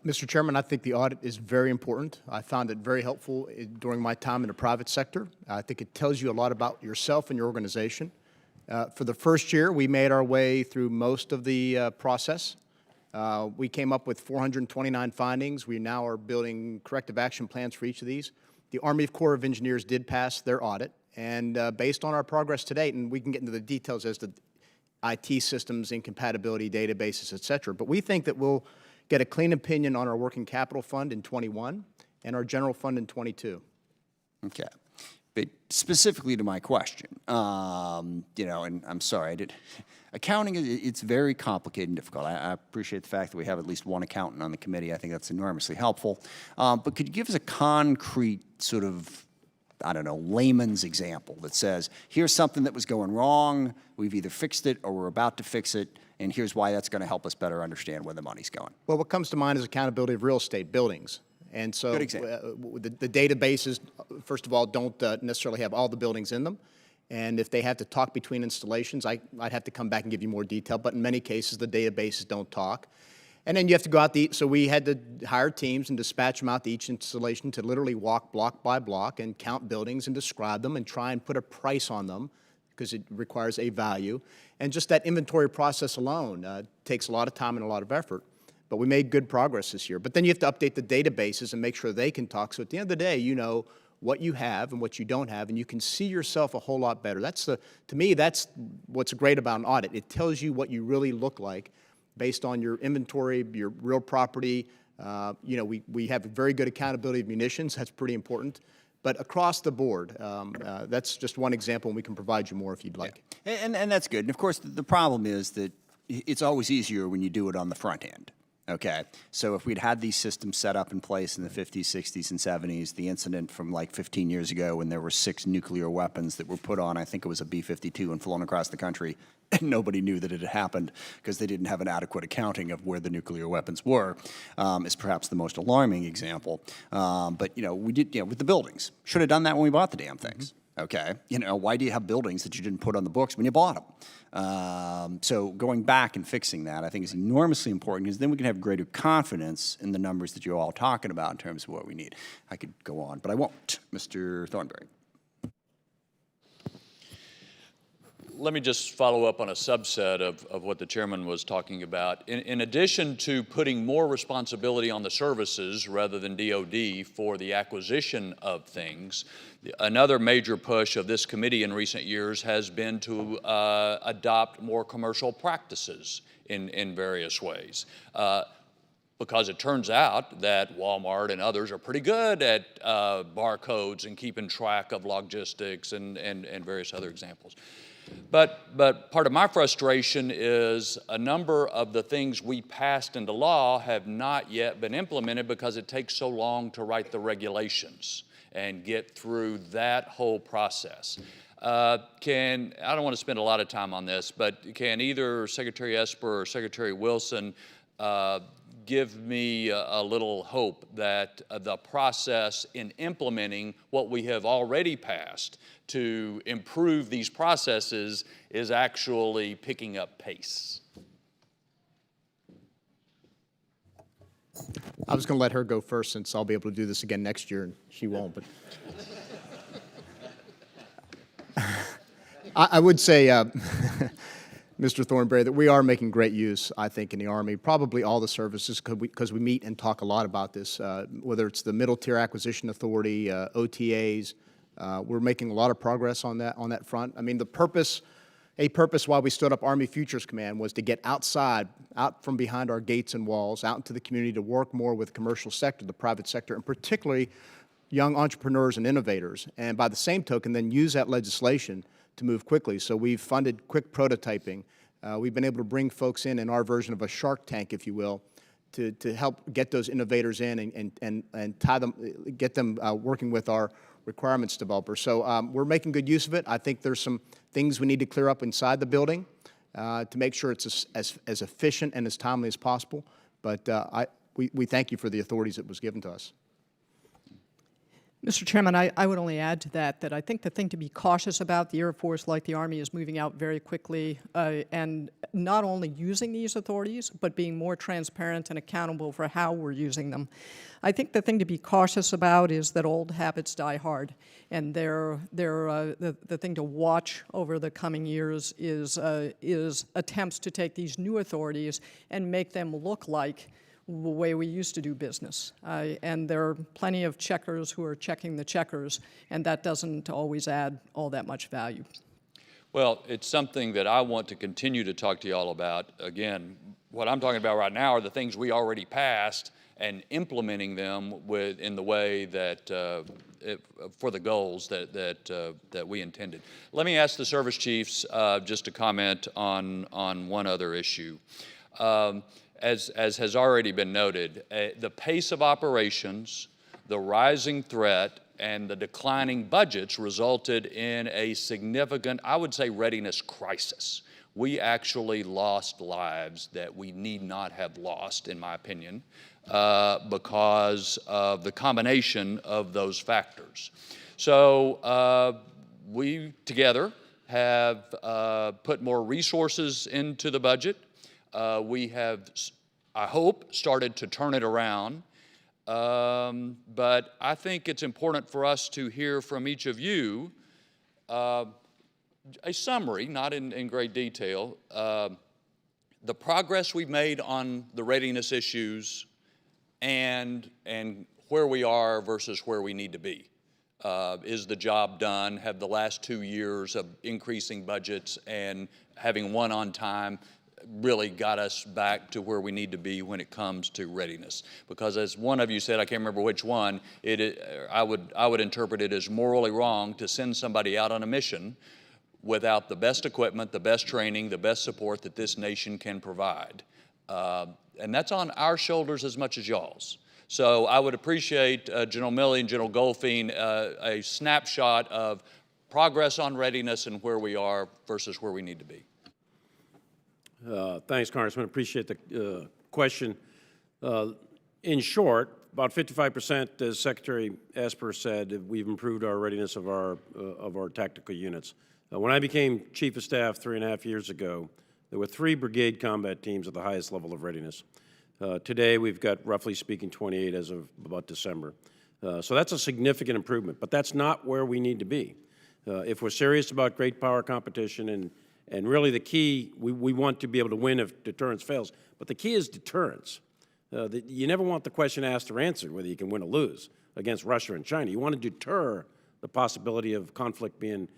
Mr. Chairman, I think the audit is very important. I found it very helpful during my time in the private sector. I think it tells you a lot about yourself and your organization. For the first year, we made our way through most of the process. We came up with 429 findings. We now are building corrective action plans for each of these. The Army Corps of Engineers did pass their audit, and based on our progress to date, and we can get into the details as to IT systems, incompatibility, databases, et cetera, but we think that we'll get a clean opinion on our working capital fund in 21 and our general fund in 22. Okay. But specifically to my question, you know, and I'm sorry, accounting, it's very complicated and difficult. I appreciate the fact that we have at least one accountant on the committee. I think that's enormously helpful. But could you give us a concrete sort of, I don't know, layman's example that says, here's something that was going wrong, we've either fixed it or we're about to fix it, and here's why that's going to help us better understand where the money's going? Well, what comes to mind is accountability of real estate buildings. And so the databases, first of all, don't necessarily have all the buildings in them. And if they have to talk between installations, I'd have to come back and give you more detail. But in many cases, the databases don't talk. And then you have to go out so we had to hire teams and dispatch them out to each installation to literally walk block by block and count buildings and describe them and try and put a price on them, because it requires a value. And just that inventory process alone takes a lot of time and a lot of effort. But we made good progress this year. But then you have to update the databases and make sure they can talk. So at the end of the day, you know what you have and what you don't have, and you can see yourself a whole lot better. To me, that's what's great about an audit. It tells you what you really look like based on your inventory, your real property. You know, we have very good accountability of munitions. That's pretty important. but across the board, that's just one example, and we can provide you more if you'd like. And that's good. And of course, the problem is that it's always easier when you do it on the front end. Okay, so if we'd had these systems set up in place in the 50s, 60s, and 70s, the incident from like 15 years ago when there were 6 nuclear weapons that were put on, I think it was a B-52 and flown across the country, and nobody knew that it had happened because they didn't have an adequate accounting of where the nuclear weapons were, is perhaps the most alarming example. But, you know, we did, you know, with the buildings. Should have done that when we bought the damn things. Okay, you know, why do you have buildings that you didn't put on the books when you bought them? So going back and fixing that, I think, is enormously important because then we can have greater confidence in the numbers that you're all talking about in terms of what we need. I could go on, but I won't. Mr. Thornberry. Let me just follow up on a subset of what the chairman was talking about. In addition to putting more responsibility on the services rather than DOD for the acquisition of things, another major push of this committee in recent years has been to adopt more commercial practices in various ways. Because it turns out that Walmart and others are pretty good at barcodes and keeping track of logistics and various other examples. But part of my frustration is a number of the things we passed into law have not yet been implemented because it takes so long to write the regulations and get through that whole process. I don't want to spend a lot of time on this, but can either Secretary Esper or Secretary Wilson give me a little hope that the process in implementing what we have already passed to improve these processes is actually picking up pace? I was going to let her go first since I'll be able to do this again next year, and she won't. But I would say, Mr. Thornberry, that we are making great use, I think, in the Army, probably all the services, because we meet and talk a lot about this, whether it's the Middle Tier Acquisition Authority, OTAs. We're making a lot of progress on that front. I mean, a purpose why we stood up Army Futures Command was to get outside, out from behind our gates and walls, out into the community to work more with the commercial sector, the private sector, and particularly young entrepreneurs and innovators. And by the same token, then use that legislation to move quickly. So we've funded quick prototyping. We've been able to bring folks in our version of a Shark Tank, if you will, to help get those innovators in and tie them, get them working with our requirements developers. So we're making good use of it. I think there's some things we need to clear up inside the building to make sure it's as efficient and as timely as possible. But we thank you for the authorities that was given to us. Mr. Chairman, I would only add to that I think the thing to be cautious about, the Air Force, like the Army, is moving out very quickly and not only using these authorities, but being more transparent and accountable for how we're using them. I think the thing to be cautious about is that old habits die hard, and the thing to watch over the coming years is attempts to take these new authorities and make them look like the way we used to do business. And there are plenty of checkers who are checking the checkers, and that doesn't always add all that much value. Well, it's something that I want to continue to talk to you all about. Again, what I'm talking about right now are the things we already passed and implementing them in the way that, for the goals that we intended. Let me ask the service chiefs just to comment on one other issue. As has already been noted, the pace of operations, the rising threat, and the declining budgets resulted in a significant, I would say, readiness crisis. We actually lost lives that we need not have lost, in my opinion, because of the combination of those factors. So we together have put more resources into the budget. We have, I hope, started to turn it around, but I think it's important for us to hear from each of you a summary, not in great detail, the progress we've made on the readiness issues and where we are versus where we need to be. Is the job done? Have the last 2 years of increasing budgets and having one on time really got us back to where we need to be when it comes to readiness. Because as one of you said, I can't remember which one, I would interpret it as morally wrong to send somebody out on a mission without the best equipment, the best training, the best support that this nation can provide. And that's on our shoulders as much as y'all's. So I would appreciate General Milley and General Goldfein a snapshot of progress on readiness and where we are versus where we need to be. Thanks, Congressman. Appreciate the question. In short, about 55%, as Secretary Esper said, we've improved our readiness of our tactical units. When I became Chief of Staff 3.5 years ago, there were 3 brigade combat teams at the highest level of readiness. Today, we've got, roughly speaking, 28 as of about December. So that's a significant improvement, but that's not where we need to be. If we're serious about great power competition, and really the key, we want to be able to win if deterrence fails, but the key is deterrence. You never want the question asked or answered whether you can win or lose against Russia and China. You want to deter the possibility of conflict being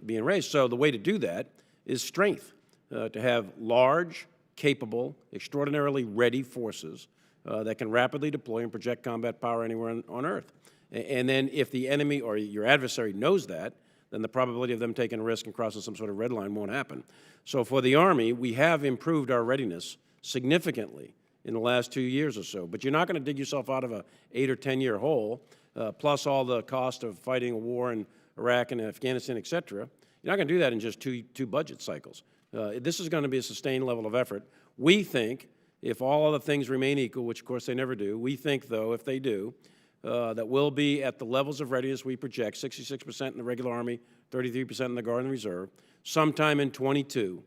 raised. So the way to do that is strength, to have large, capable, extraordinarily ready forces that can rapidly deploy and project combat power anywhere on Earth. And then if the enemy or your adversary knows that, then the probability of them taking a risk and crossing some sort of red line won't happen. So for the Army, we have improved our readiness significantly in the last 2 years or so. But you're not going to dig yourself out of an 8 or 10 year hole, plus all the cost of fighting a war in Iraq and Afghanistan, et cetera. You're not going to do that in just two budget cycles. This is going to be a sustained level of effort. We think, if all other things remain equal, which of course they never do, we think, though, if they do, that we'll be at the levels of readiness we project, 66% in the regular Army, 33% in the Guard and Reserve, sometime in 22.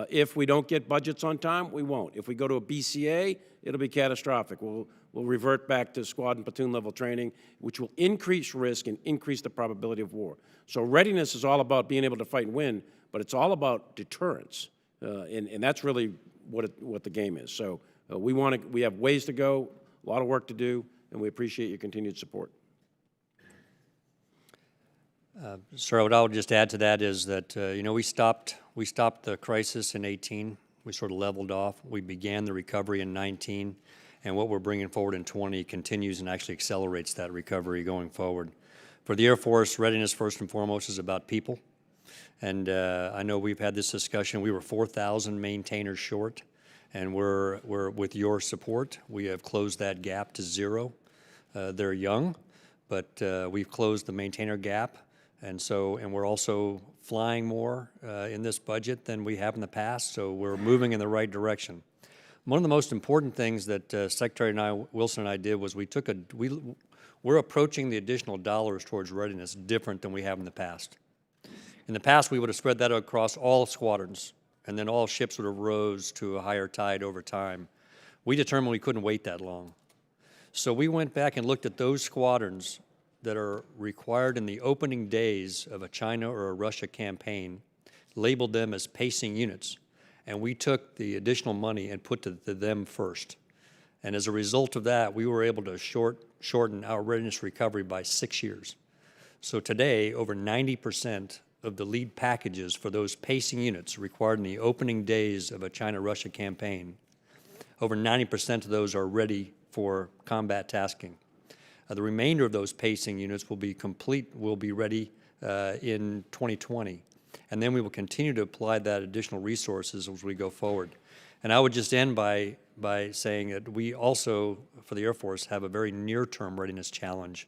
If we don't get budgets on time, we won't. If we go to a BCA, it'll be catastrophic. We'll revert back to squad and platoon level training, which will increase risk and increase the probability of war. So readiness is all about being able to fight and win, but it's all about deterrence, and that's really what the game is. So we have ways to go, a lot of work to do, and we appreciate your continued support. Sir, what I would just add to that is that, we stopped the crisis in 18. We sort of leveled off. We began the recovery in 19, and what we're bringing forward in 20 continues and actually accelerates that recovery going forward. For the Air Force, readiness first and foremost is about people. And I know we've had this discussion. We were 4,000 maintainers short, and we're with your support, we have closed that gap to 0. They're young, but we've closed the maintainer gap. And we're also flying more in this budget than we have in the past, so we're moving in the right direction. One of the most important things that Secretary Wilson and I did was we're approaching the additional dollars towards readiness different than we have in the past. In the past, we would have spread that across all squadrons, and then all ships would have rose to a higher tide over time. We determined we couldn't wait that long. So we went back and looked at those squadrons that are required in the opening days of a China or a Russia campaign, labeled them as pacing units, and we took the additional money and put to them first. And as a result of that, we were able to shorten our readiness recovery by 6 years. So today, over 90% of the lead packages for those pacing units required in the opening days of a China-Russia campaign, over 90% of those are ready for combat tasking. The remainder of those pacing units will be ready in 2020. And then we will continue to apply that additional resources as we go forward. And I would just end by saying that we also, for the Air Force, have a very near-term readiness challenge,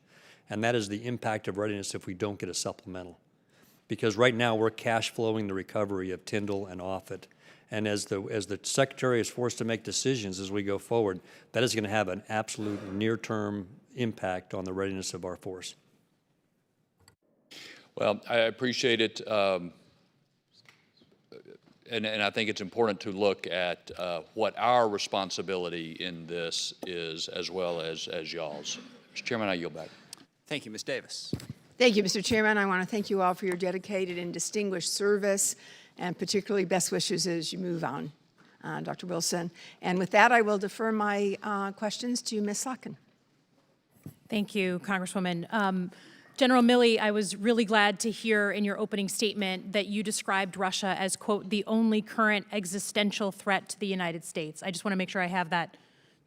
and that is the impact of readiness if we don't get a supplemental. Because right now we're cash flowing the recovery of Tyndall and Offutt. And as the Secretary is forced to make decisions as we go forward, that is going to have an absolute near-term impact on the readiness of our force. Well, I appreciate it, and I think it's important to look at what our responsibility in this is as well as y'all's. Mr. Chairman, I yield back. Thank you, Ms. Davis. Thank you, Mr. Chairman. I want to thank you all for your dedicated and distinguished service, and particularly best wishes as you move on, Dr. Wilson. And with that, I will defer my questions to Ms. Slotkin. Thank you, Congresswoman. General Milley, I was really glad to hear in your opening statement that you described Russia as, quote, the only current existential threat to the United States. I just want to make sure I have that.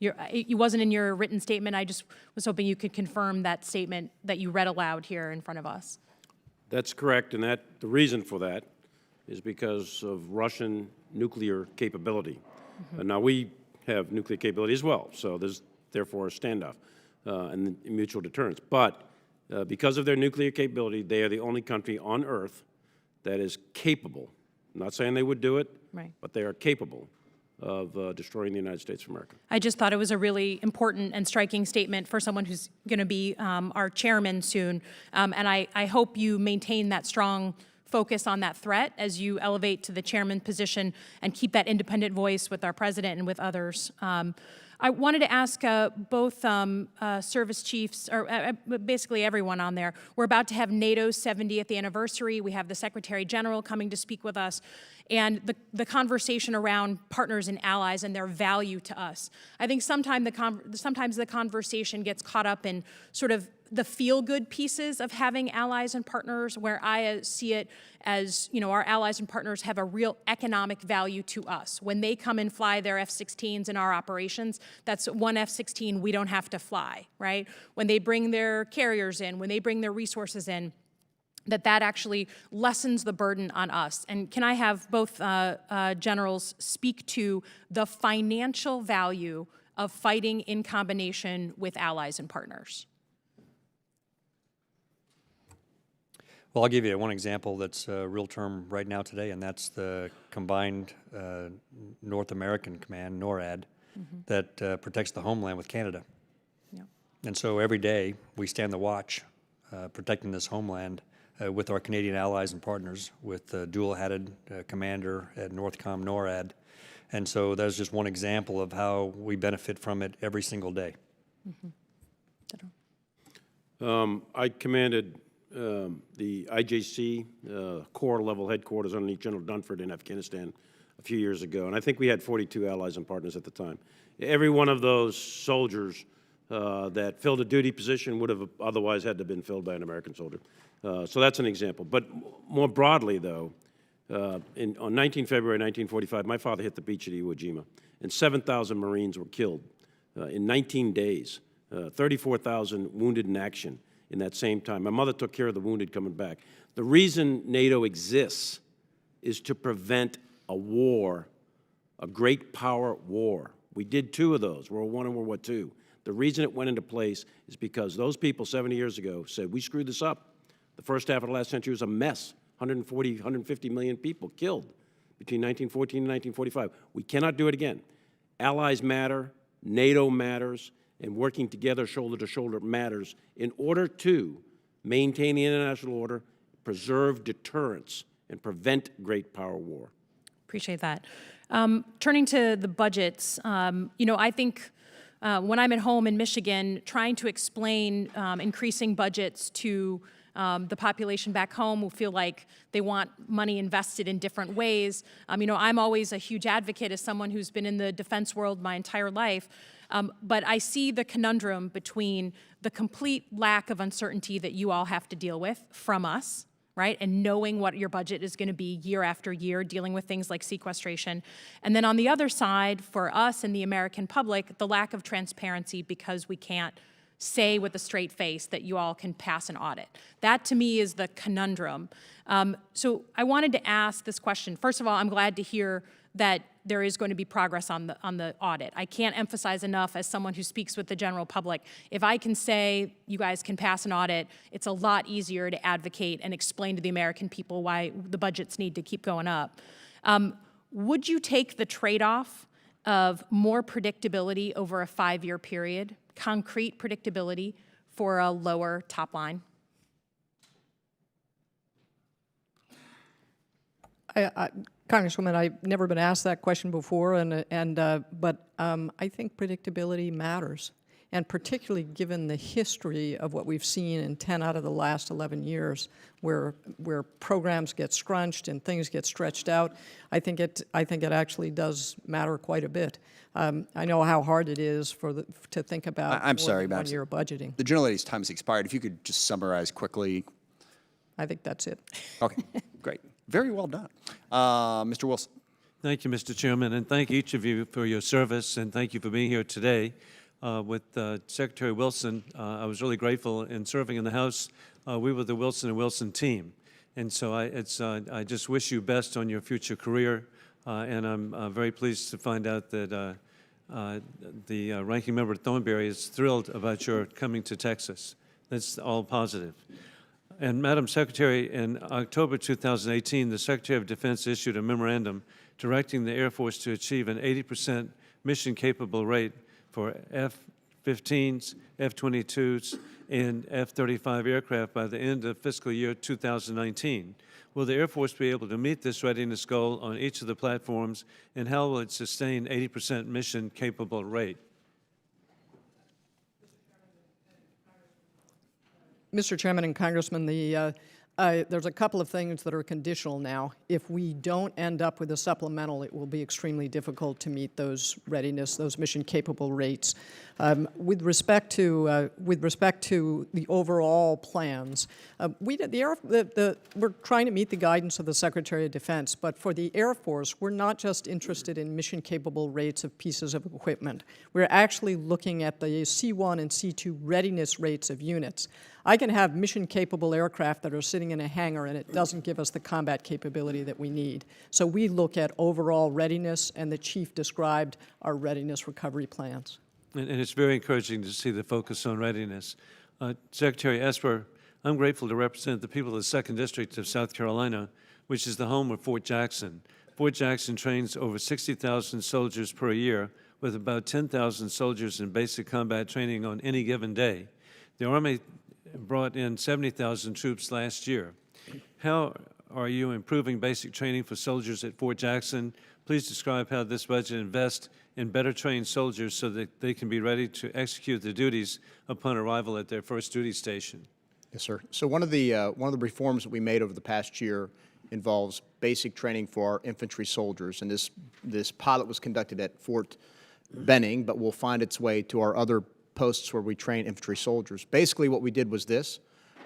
It wasn't in your written statement. I just was hoping you could confirm that statement that you read aloud here in front of us. That's correct, and the reason for that is because of Russian nuclear capability. Now, we have nuclear capability as well, so there's therefore a standoff and mutual deterrence. But because of their nuclear capability, they are the only country on Earth that is capable, I'm not saying they would do it, Right. but they are capable of destroying the United States of America. I just thought it was a really important and striking statement for someone who's going to be our chairman soon. And I hope you maintain that strong focus on that threat as you elevate to the chairman position and keep that independent voice with our president and with others. I wanted to ask both service chiefs, or basically everyone on there. We're about to have NATO's 70th anniversary. We have the Secretary General coming to speak with us, and the conversation around partners and allies and their value to us. I think sometimes the conversation gets caught up in sort of the feel-good pieces of having allies and partners, where I see it as, you know, our allies and partners have a real economic value to us. When they come and fly their F-16s in our operations, that's one F-16 we don't have to fly, right? When they bring their carriers in, when they bring their resources in, that actually lessens the burden on us. And can I have both generals speak to the financial value of fighting in combination with allies and partners? Well, I'll give you one example that's a real term right now today, and that's the combined North American Command, NORAD, that protects the homeland with Canada. Yeah. And so every day we stand the watch protecting this homeland with our Canadian allies and partners, with the dual-hatted commander at NORTHCOM NORAD. And so that's just one example of how we benefit from it every single day. I commanded the IJC Corps level headquarters underneath General Dunford in Afghanistan a few years ago, and I think we had 42 allies and partners at the time. Every one of those soldiers that filled a duty position would have otherwise had to have been filled by an American soldier. So that's an example. But more broadly, though, on 19 February 1945, my father hit the beach at Iwo Jima, and 7,000 Marines were killed in 19 days, 34,000 wounded in action in that same time. My mother took care of the wounded coming back. The reason NATO exists is to prevent a war, a great power war. We did two of those, World War I and World War II. The reason it went into place is because those people 70 years ago said, we screwed this up. The first half of the last century was a mess. 140, 150 million people killed between 1914 and 1945. We cannot do it again. Allies matter, NATO matters, and working together shoulder to shoulder matters in order to maintain the international order, preserve deterrence, and prevent great power war. Appreciate that. Turning to the budgets, you know, I think when I'm at home in Michigan, trying to explain increasing budgets to the population back home who feel like they want money invested in different ways. You know, I'm always a huge advocate as someone who's been in the defense world my entire life. But I see the conundrum between the complete lack of uncertainty that you all have to deal with from us, right? And knowing what your budget is going to be year after year, dealing with things like sequestration. And then on the other side, for us and the American public, the lack of transparency because we can't say with a straight face that you all can pass an audit. That to me is the conundrum. So I wanted to ask this question. First of all, I'm glad to hear that there is going to be progress on the audit. I can't emphasize enough as someone who speaks with the general public, if I can say you guys can pass an audit, it's a lot easier to advocate and explain to the American people why the budgets need to keep going up. Would you take the trade-off of more predictability over a 5-year period, concrete predictability, for a lower top line? Congresswoman, I've never been asked that question before, but I think predictability matters. and particularly given the history of what we've seen in 10 out of the last 11 years, where programs get scrunched and things get stretched out, I think it actually does matter quite a bit. I know how hard it is to think about I'm sorry, one year budgeting. The gentlelady's time has expired. If you could just summarize quickly. I think that's it. Okay, great. Very well done. Mr. Wilson. Thank you, Mr. Chairman, and thank each of you for your service, and thank you for being here today. With Secretary Wilson, I was really grateful in serving in the House. We were the Wilson & Wilson team, and so I just wish you best on your future career, and I'm very pleased to find out that the Ranking Member Thornberry is thrilled about your coming to Texas. That's all positive. And Madam Secretary, in October 2018, the Secretary of Defense issued a memorandum directing the Air Force to achieve an 80% mission-capable rate for F-15s, F-22s, and F-35 aircraft by the end of fiscal year 2019. Will the Air Force be able to meet this readiness goal on each of the platforms, and how will it sustain 80% mission-capable rate? Mr. Chairman and Congressman, there's a couple of things that are conditional now. If we don't end up with a supplemental, it will be extremely difficult to meet those readiness, those mission-capable rates. With respect to the overall plans, we're trying to meet the guidance of the Secretary of Defense, but for the Air Force, we're not just interested in mission-capable rates of pieces of equipment. We're actually looking at the C1 and C2 readiness rates of units. I can have mission-capable aircraft that are sitting in a hangar and it doesn't give us the combat capability that we need. So we look at overall readiness, and the Chief described our readiness recovery plans. And it's very encouraging to see the focus on readiness. Secretary Esper, I'm grateful to represent the people of the 2nd District of South Carolina, which is the home of Fort Jackson. Fort Jackson trains over 60,000 soldiers per year, with about 10,000 soldiers in basic combat training on any given day. The Army brought in 70,000 troops last year. How are you improving basic training for soldiers at Fort Jackson? Please describe how this budget invests in better trained soldiers so that they can be ready to execute their duties upon arrival at their first duty station. Yes, sir. So one of the reforms that we made over the past year involves basic training for our infantry soldiers, and this pilot was conducted at Fort Benning, but will find its way to our other posts where we train infantry soldiers. Basically what we did was this: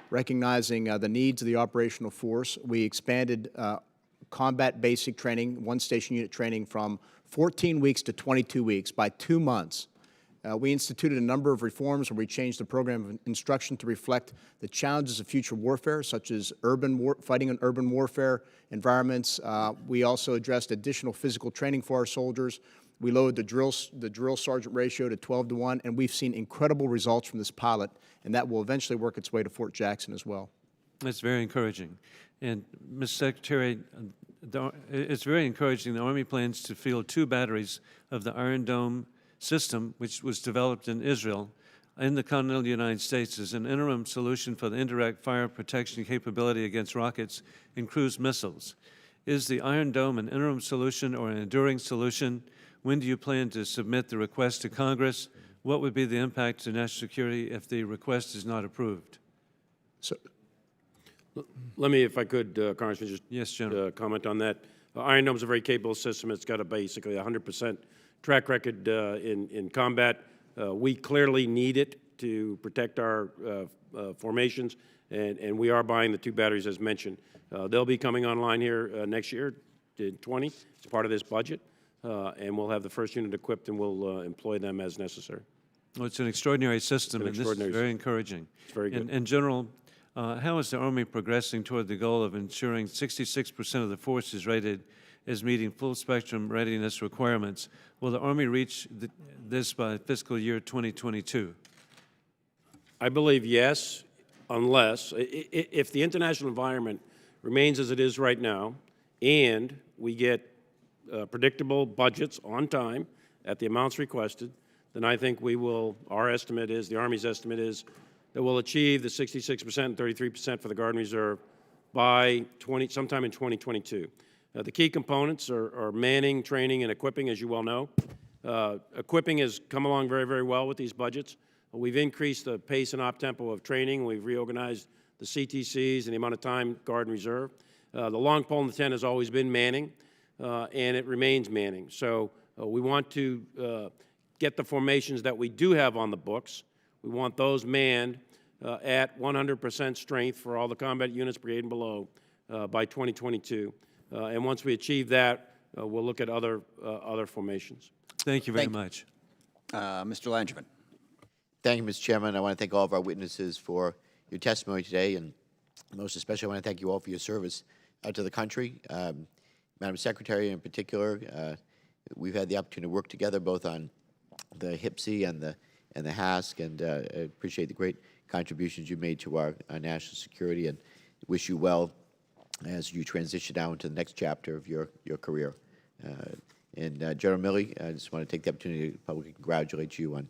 recognizing the needs of the operational force, we expanded combat basic training, one station unit training, from 14 weeks to 22 weeks by 2 months. We instituted a number of reforms where we changed the program of instruction to reflect the challenges of future warfare, such as fighting in urban warfare environments. We also addressed additional physical training for our soldiers. We lowered the drill sergeant ratio to 12-1, and we've seen incredible results from this pilot, and that will eventually work its way to Fort Jackson as well. That's very encouraging. And, Ms. Secretary, it's very encouraging the Army plans to field 2 batteries of the Iron Dome system, which was developed in Israel, in the continental United States as an interim solution for the indirect fire protection capability against rockets and cruise missiles. Is the Iron Dome an interim solution or an enduring solution? When do you plan to submit the request to Congress? What would be the impact to national security if the request is not approved? So, let me, if I could, Congressman, just yes, General. Comment on that. Iron Dome is a very capable system. It's got basically 100% track record in combat. We clearly need it to protect our formations, and we are buying the 2 batteries as mentioned. They'll be coming online here next year, in 20. It's part of this budget, and we'll have the first unit equipped, and we'll employ them as necessary. Well, it's an extraordinary system, and this is very encouraging. It's very good. And General, how is the Army progressing toward the goal of ensuring 66% of the force is rated as meeting full-spectrum readiness requirements? Will the Army reach this by fiscal year 2022? I believe yes, unless, if the international environment remains as it is right now, and we get predictable budgets on time at the amounts requested, then I think we will, our estimate is, the Army's estimate is, that we'll achieve the 66% and 33% for the Guard and Reserve by sometime in 2022. The key components are manning, training, and equipping, as you well know. Equipping has come along very, very well with these budgets. We've increased the pace and op-tempo of training. We've reorganized the CTCs and the amount of time Guard and Reserve. The long pole in the tent has always been manning, and it remains manning. So we want to get the formations that we do have on the books. We want those manned at 100% strength for all the combat units, brigade and below, by 2022. And once we achieve that, we'll look at other formations. Thank you very much. Mr. Langevin. Thank you, Mr. Chairman. I want to thank all of our witnesses for your testimony today, and most especially I want to thank you all for your service to the country. Madam Secretary, in particular, we've had the opportunity to work together both on the HPSI and the HASC, and I appreciate the great contributions you made to our national security, and wish you well as you transition now into the next chapter of your career. And General Milley, I just want to take the opportunity to publicly congratulate you on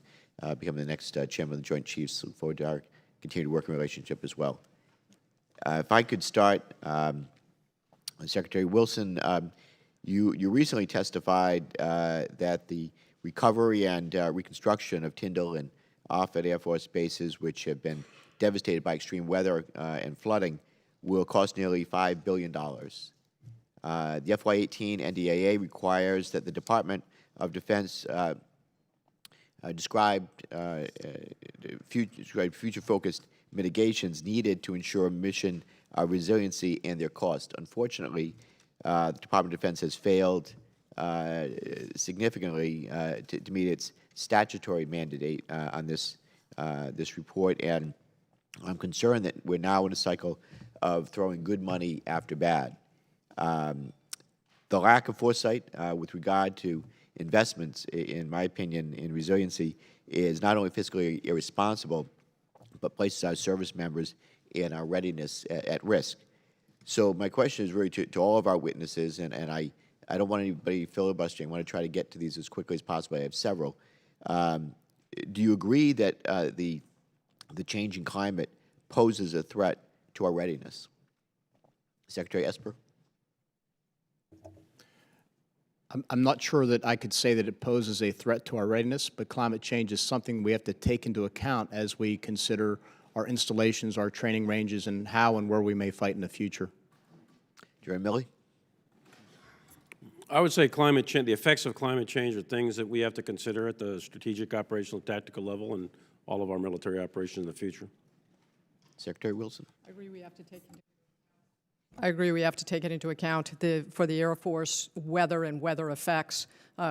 becoming the next chairman of the Joint Chiefs. Look forward to our continued working relationship as well. If I could start, Secretary Wilson, you recently testified that the recovery and reconstruction of Tyndall and Offutt Air Force bases, which have been devastated by extreme weather and flooding, will cost nearly $5 billion. The FY18 NDAA requires that the Department of Defense describe future-focused mitigations needed to ensure mission resiliency and their cost. Unfortunately, the Department of Defense has failed significantly to meet its statutory mandate on this report, and I'm concerned that we're now in a cycle of throwing good money after bad. The lack of foresight with regard to investments, in my opinion, in resiliency is not only fiscally irresponsible, but places our service members and our readiness at risk. So my question is really to all of our witnesses, and I don't want anybody filibustering. I want to try to get to these as quickly as possible. I have several. Do you agree that the changing climate poses a threat to our readiness? Secretary Esper? I'm not sure that I could say that it poses a threat to our readiness, but climate change is something we have to take into account as we consider our installations, our training ranges, and how and where we may fight in the future. Jerry Milley? I would say climate change, the effects of climate change are things that we have to consider at the strategic, operational, tactical level and all of our military operations in the future. Secretary Wilson? I agree we have to take it into account for the Air Force. Weather and weather effects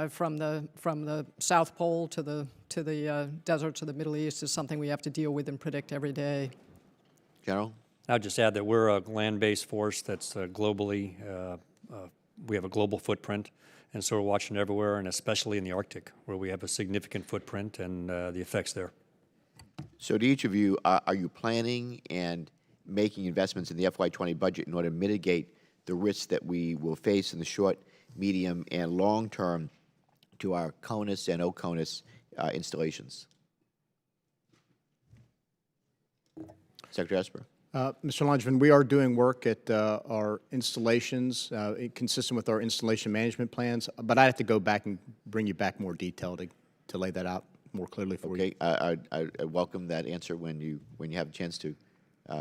from the South Pole to the deserts of the Middle East is something we have to deal with and predict every day. General? I'll just add that we're a land-based force that's globally, we have a global footprint, and so we're watching everywhere, and especially in the Arctic, where we have a significant footprint and the effects there. So to each of you, are you planning and making investments in the FY20 budget in order to mitigate the risks that we will face in the short, medium, and long term to our CONUS and OCONUS installations? Secretary Esper? Mr. Langevin, we are doing work at our installations consistent with our installation management plans, but I have to go back and bring you back more detail to lay that out more clearly for you. Okay, I welcome that answer when you have a chance to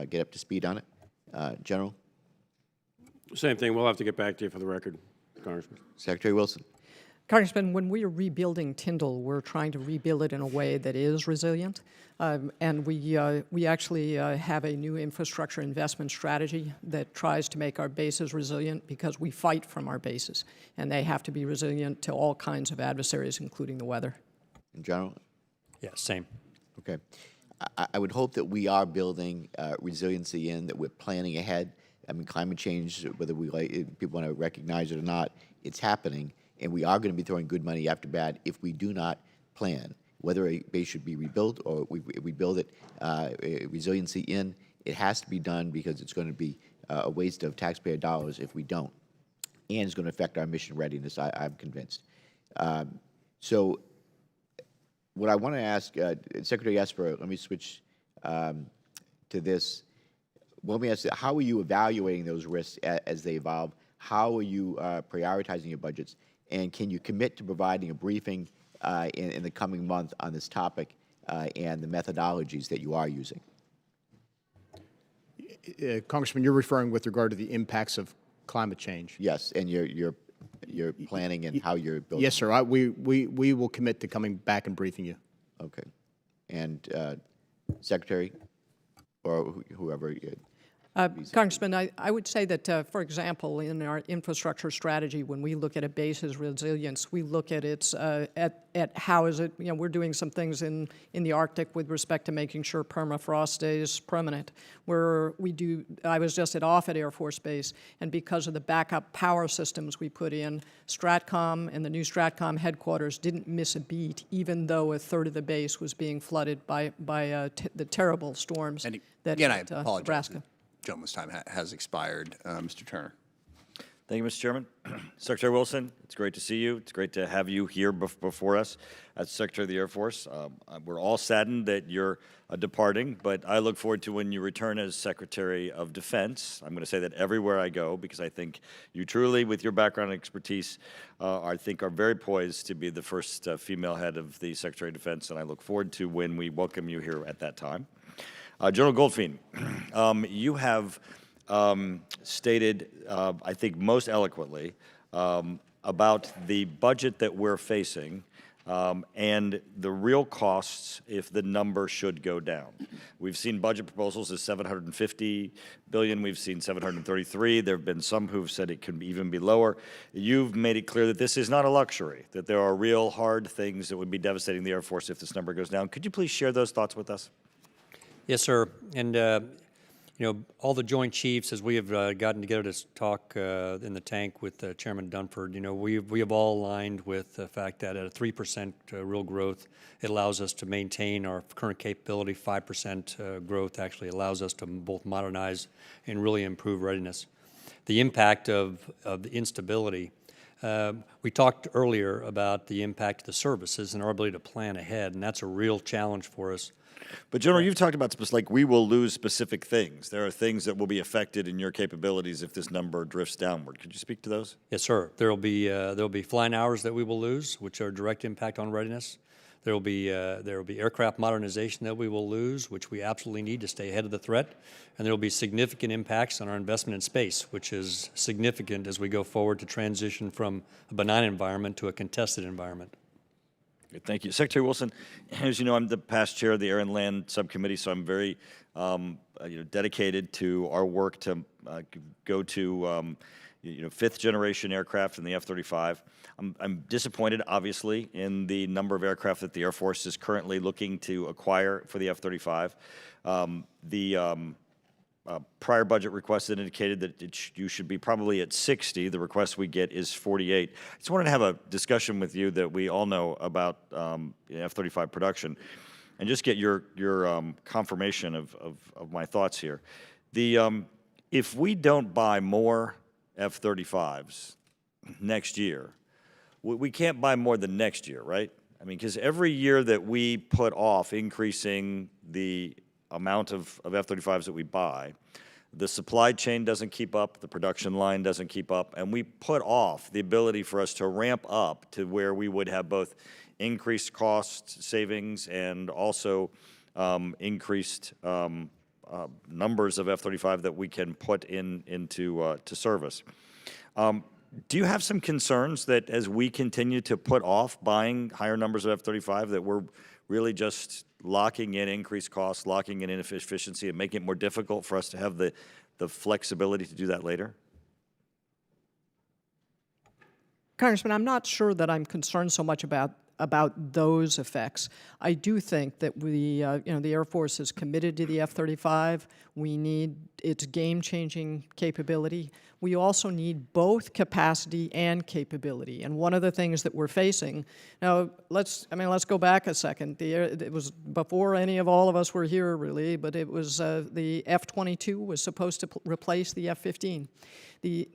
get up to speed on it. General? Same thing. We'll have to get back to you for the record, Congressman. Secretary Wilson? Congressman, when we are rebuilding Tyndall, we're trying to rebuild it in a way that is resilient, and we actually have a new infrastructure investment strategy that tries to make our bases resilient because we fight from our bases, and they have to be resilient to all kinds of adversaries, including the weather. In general? Yeah, same. Okay. I would hope that we are building resiliency in, that we're planning ahead. I mean, climate change, whether people want to recognize it or not, it's happening, and we are going to be throwing good money after bad if we do not plan. Whether a base should be rebuilt or we build it, resiliency in, it has to be done because it's going to be a waste of taxpayer dollars if we don't, and it's going to affect our mission readiness, I'm convinced. So what I want to ask, Secretary Esper, let me switch to this. Let me ask you, how are you evaluating those risks as they evolve? How are you prioritizing your budgets? And can you commit to providing a briefing in the coming month on this topic and the methodologies that you are using. Congressman, you're referring with regard to the impacts of climate change. Yes, and your planning and how you're building. Yes, sir. We will commit to coming back and briefing you. Okay. And Secretary, or whoever. Congressman, I would say that, for example, in our infrastructure strategy, when we look at a base's resilience, we look at its at how is it. We're doing some things in the Arctic with respect to making sure permafrost stays permanent. I was just at Offutt Air Force Base, and because of the backup power systems we put in, Stratcom and the new Stratcom headquarters didn't miss a beat, even though a third of the base was being flooded by the terrible storms that again, I hit apologize. Nebraska. Gentleman's time has expired. Mr. Turner. Thank you, Mr. Chairman. Secretary Wilson, it's great to see you. It's great to have you here before us as Secretary of the Air Force. We're all saddened that you're departing, but I look forward to when you return as Secretary of Defense. I'm going to say that everywhere I go because I think you truly, with your background and expertise, I think are very poised to be the first female head of the Secretary of Defense, and I look forward to when we welcome you here at that time. General Goldfein, you have stated, I think most eloquently, about the budget that we're facing and the real costs if the number should go down. We've seen budget proposals as $750 billion. We've seen $733. There have been some who've said it could even be lower. You've made it clear that this is not a luxury, that there are real hard things that would be devastating the Air Force if this number goes down. Could you please share those thoughts with us? Yes, sir. And all the Joint Chiefs, as we have gotten together to talk in the tank with Chairman Dunford, we have all aligned with the fact that at a 3% real growth, it allows us to maintain our current capability. 5% growth actually allows us to both modernize and really improve readiness. The impact of the instability. We talked earlier about the impact of the services and our ability to plan ahead, and that's a real challenge for us. But General, you've talked about we will lose specific things. There are things that will be affected in your capabilities if this number drifts downward. Could you speak to those? Yes, sir. There will be flying hours that we will lose, which are a direct impact on readiness. There will be aircraft modernization that we will lose, which we absolutely need to stay ahead of the threat. And there will be significant impacts on our investment in space, which is significant as we go forward to transition from a benign environment to a contested environment. Thank you. Secretary Wilson, as you know, I'm the past chair of the Air and Land Subcommittee, so I'm very dedicated to our work to go to fifth-generation aircraft in the F-35. I'm disappointed, obviously, in the number of aircraft that the Air Force is currently looking to acquire for the F-35. Prior budget request indicated that you should be probably at 60. The request we get is 48. I just wanted to have a discussion with you that we all know about F-35 production and just get your confirmation of my thoughts here. If we don't buy more F-35s next year, we can't buy more than next year, right? I mean, because every year that we put off increasing the amount of F-35s that we buy, the supply chain doesn't keep up, the production line doesn't keep up, and we put off the ability for us to ramp up to where we would have both increased cost savings and also increased numbers of F-35 that we can put into service. Do you have some concerns that as we continue to put off buying higher numbers of F-35 that we're really just locking in increased costs, locking in inefficiency, and making it more difficult for us to have the flexibility to do that later? Congressman, I'm not sure that I'm concerned so much about those effects. I do think that the Air Force is committed to the F-35. We need its game-changing capability. We also need both capacity and capability. And one of the things that we're facing now, let's go back a second. It was before any of all of us were here, really, but it was the F-22 was supposed to replace the F-15.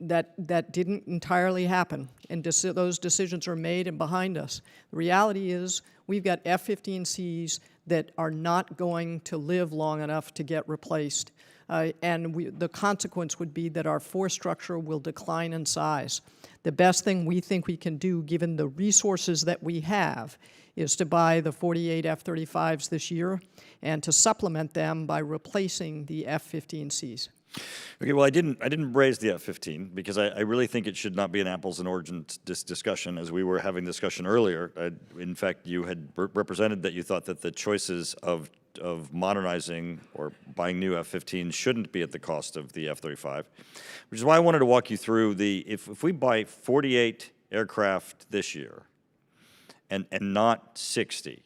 That didn't entirely happen, and those decisions are made and behind us. The reality is we've got F-15Cs that are not going to live long enough to get replaced, and the consequence would be that our force structure will decline in size. The best thing we think we can do, given the resources that we have, is to buy the 48 F-35s this year and to supplement them by replacing the F-15Cs. Okay, well, I didn't raise the F-15 because I really think it should not be an apples and oranges discussion, as we were having discussion earlier. In fact, you had represented that you thought that the choices of modernizing or buying new F-15s shouldn't be at the cost of the F-35, which is why I wanted to walk you through if we buy 48 aircraft this year and not 60,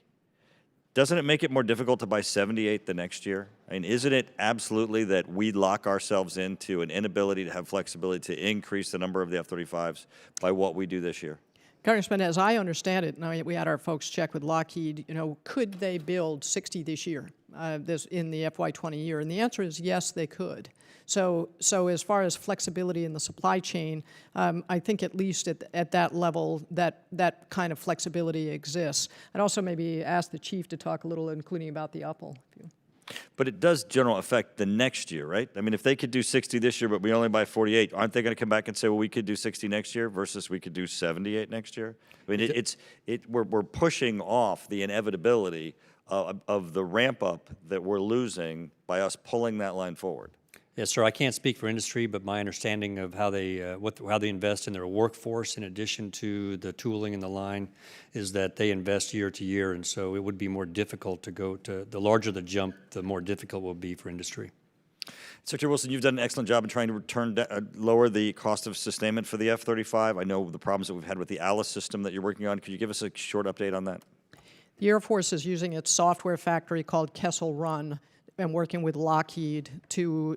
doesn't it make it more difficult to buy 78 the next year? I mean, isn't it absolutely that we lock ourselves into an inability to have flexibility to increase the number of the F-35s by what we do this year? Congressman, as I understand it, now we had our folks check with Lockheed, could they build 60 this year, in the FY20 year? And the answer is yes, they could. So as far as flexibility in the supply chain, I think at least at that level, that kind of flexibility exists. I'd also maybe ask the chief to talk a little, including about the UPL. But it does generally affect the next year, right? I mean, if they could do 60 this year, but we only buy 48, aren't they going to come back and say, well, we could do 60 next year versus we could do 78 next year? I mean, we're pushing off the inevitability of the ramp up that we're losing by us pulling that line forward. Yes, sir. I can't speak for industry, but my understanding of how they invest in their workforce in addition to the tooling in the line is that they invest year to year, and so it would be more difficult to go to. The larger the jump, the more difficult it will be for industry. Secretary Wilson, you've done an excellent job in trying to lower the cost of sustainment for the F-35. I know the problems that we've had with the Alice system that you're working on. Could you give us a short update on that? The Air Force is using its software factory called Kessel Run and working with Lockheed to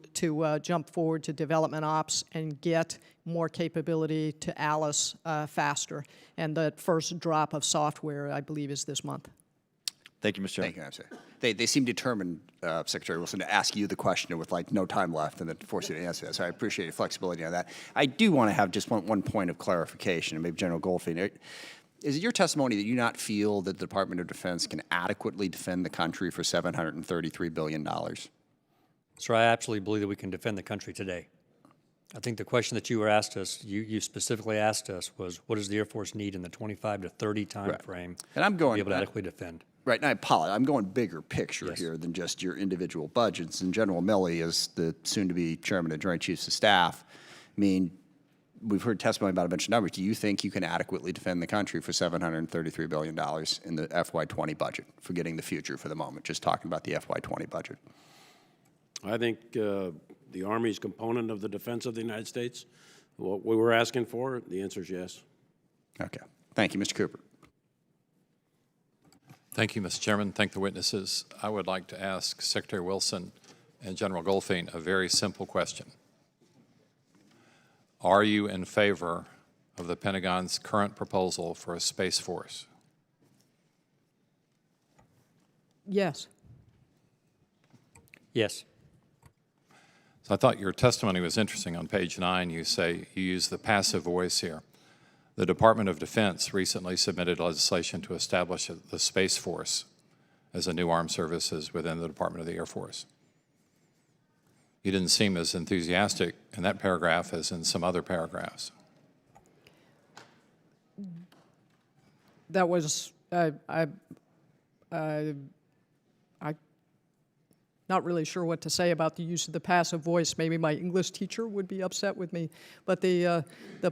jump forward to development ops and get more capability to Alice faster. And the first drop of software, I believe, is this month. Thank you, Mr. Chairman. Thank you, Madam Secretary. They seem determined, Secretary Wilson, to ask you the question with like no time left and then force you to answer that. So I appreciate your flexibility on that. I do want to have just one point of clarification, and maybe General Goldfein. Is it your testimony that you not feel that the Department of Defense can adequately defend the country for $733 billion? Sir, I absolutely believe that we can defend the country today. I think the question that you you specifically asked us was, what does the Air Force need in the 25 to 30 time frame and I'm going, to be able to adequately defend? Right, and I apologize. I'm going bigger picture here than just your individual budgets. And General Milley, as the soon-to-be chairman of Joint Chiefs of Staff, I mean, we've heard testimony about a bunch of numbers. Do you think you can adequately defend the country for $733 billion in the FY20 budget, forgetting the future for the moment, just talking about the FY20 budget? I think the Army's component of the defense of the United States, what we were asking for, the answer is yes. Okay. Thank you, Mr. Cooper. Thank you, Mr. Chairman. Thank the witnesses. I would like to ask Secretary Wilson and General Goldfein a very simple question. Are you in favor of the Pentagon's current proposal for a Space Force? Yes. Yes. So I thought your testimony was interesting. On page 9, you say you use the passive voice here. The Department of Defense recently submitted legislation to establish the Space Force as a new armed services within the Department of the Air Force. You didn't seem as enthusiastic in that paragraph as in some other paragraphs. That was, I'm not really sure what to say about the use of the passive voice. Maybe my English teacher would be upset with me. But the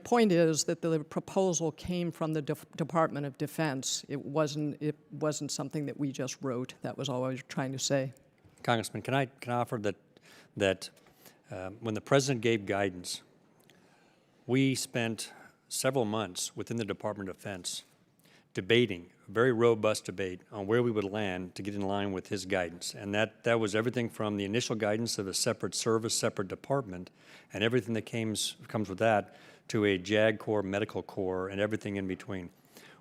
point is that the proposal came from the Department of Defense. It wasn't something that we just wrote. That was all I was trying to say. Congressman, can I offer that when the President gave guidance, we spent several months within the Department of Defense debating, a very robust debate on where we would land to get in line with his guidance. And that was everything from the initial guidance of a separate service, separate department, and everything that comes with that, to a JAG Corps, Medical Corps, and everything in between.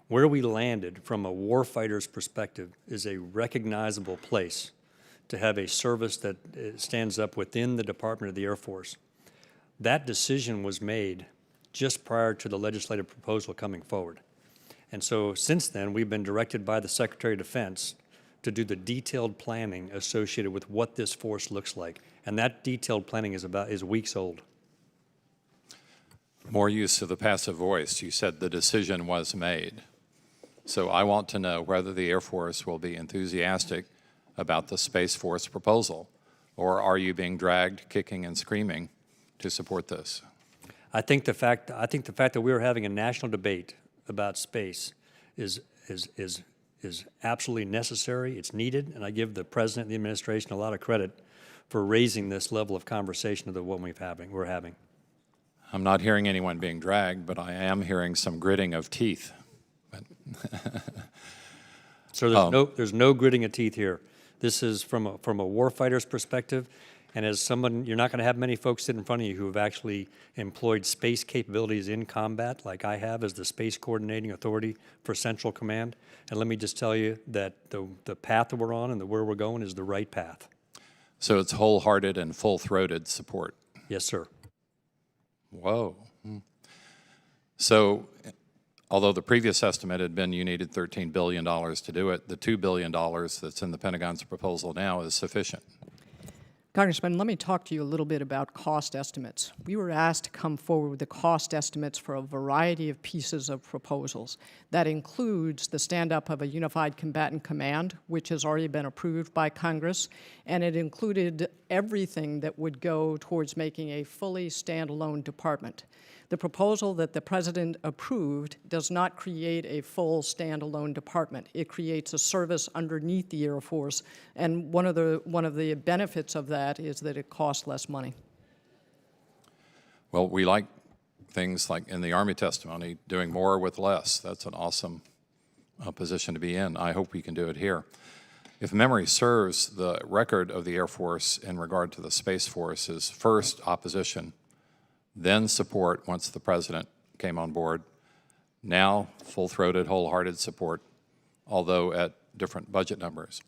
Where we landed from a warfighter's perspective is a recognizable place to have a service that stands up within the Department of the Air Force. That decision was made just prior to the legislative proposal coming forward. And so since then, we've been directed by the Secretary of Defense to do the detailed planning associated with what this force looks like. And that detailed planning is weeks old. More use of the passive voice. You said the decision was made. So I want to know whether the Air Force will be enthusiastic about the Space Force proposal, or are you being dragged kicking and screaming to support this? I think the fact that we are having a national debate about space is absolutely necessary. It's needed, and I give the President and the administration a lot of credit for raising this level of conversation of the one we're having. I'm not hearing anyone being dragged, but I am hearing some gritting of teeth. So there's no gritting of teeth here. This is from a warfighter's perspective, and as someone, you're not going to have many folks sit in front of you who have actually employed space capabilities in combat, like I have as the Space Coordinating Authority for Central Command. And let me just tell you that the path that we're on and where we're going is the right path. So it's wholehearted and full-throated support. Yes, sir. Whoa. So, although the previous estimate had been you needed $13 billion to do it, the $2 billion that's in the Pentagon's proposal now is sufficient. Congressman, let me talk to you a little bit about cost estimates. We were asked to come forward with the cost estimates for a variety of pieces of proposals. That includes the stand-up of a unified combatant command, which has already been approved by Congress, and it included everything that would go towards making a fully standalone department. The proposal that the President approved does not create a full standalone department. It creates a service underneath the Air Force, and one of the benefits of that is that it costs less money. Well, we like things like in the Army testimony, doing more with less. That's an awesome position to be in. I hope we can do it here. If memory serves, the record of the Air Force in regard to the Space Force is first opposition, then support once the President came on board, now full-throated, wholehearted support, although at different budget numbers.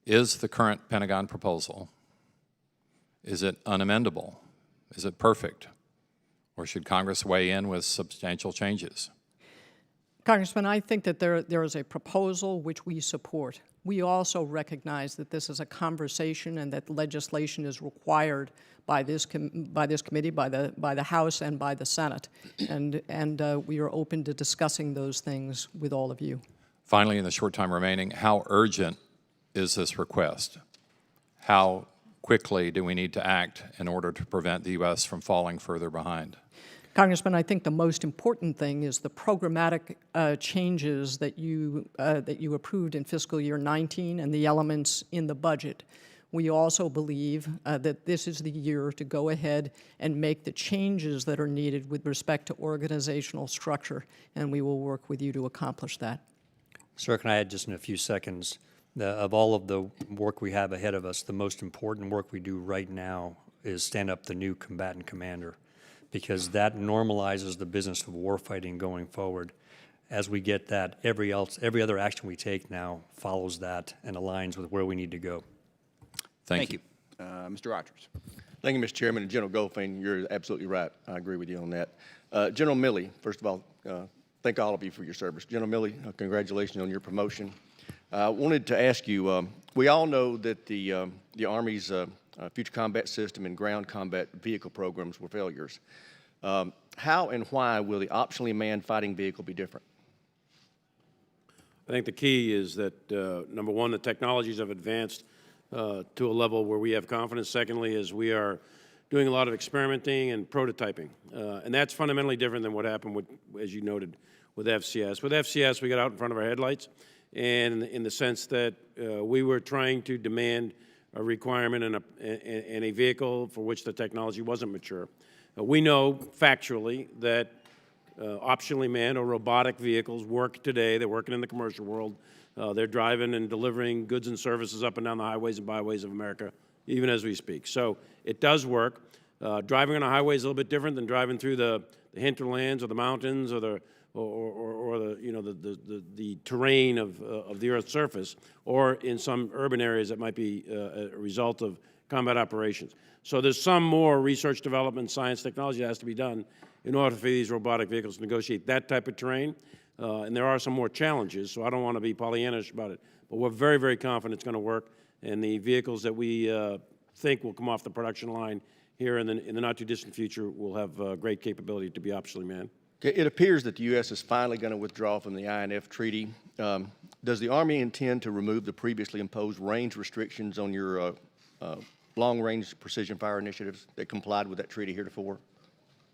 Is the current Pentagon proposal, is it unamendable? Is it perfect? Or should Congress weigh in with substantial changes? Congressman, I think that there is a proposal which we support. We also recognize that this is a conversation and that legislation is required by this committee, by the House and by the Senate, and we are open to discussing those things with all of you. Finally, in the short time remaining, how urgent is this request? How quickly do we need to act in order to prevent the U.S. from falling further behind? Congressman, I think the most important thing is the programmatic changes that you approved in fiscal year 19 and the elements in the budget. We also believe that this is the year to go ahead and make the changes that are needed with respect to organizational structure, and we will work with you to accomplish that. Sir, can I add just in a few seconds, of all of the work we have ahead of us, the most important work we do right now is stand up the new combatant commander, because that normalizes the business of warfighting going forward. As we get that, every other action we take now follows that and aligns with where we need to go. Thank you. Mr. Rogers. Thank you, Mr. Chairman. And General Goldfein, you're absolutely right. I agree with you on that. General Milley, first of all, thank all of you for your service. General Milley, congratulations on your promotion. I wanted to ask you, we all know that the Army's Future Combat System and ground combat vehicle programs were failures. How and why will the optionally manned fighting vehicle be different? I think the key is that, number one, the technologies have advanced to a level where we have confidence. Secondly, is we are doing a lot of experimenting and prototyping. And that's fundamentally different than what happened with, as you noted, with FCS. With FCS, we got out in front of our headlights, and in the sense that we were trying to demand a requirement in a vehicle for which the technology wasn't mature. We know factually that optionally manned or robotic vehicles work today. They're working in the commercial world. They're driving and delivering goods and services up and down the highways and byways of America, even as we speak. So it does work. Driving on a highway is a little bit different than driving through the hinterlands or the mountains or the the terrain of the Earth's surface, or in some urban areas that might be a result of combat operations. So there's some more research, development, science, technology that has to be done in order for these robotic vehicles to negotiate that type of terrain. And there are some more challenges, so I don't want to be Pollyannish about it. But we're very, very confident it's going to work, and the vehicles that we think will come off the production line here in the not-too-distant future will have great capability to be optionally manned. Okay, it appears that the U.S. is finally going to withdraw from the INF Treaty. Does the Army intend to remove the previously imposed range restrictions on your long-range precision fire initiatives that complied with that treaty heretofore?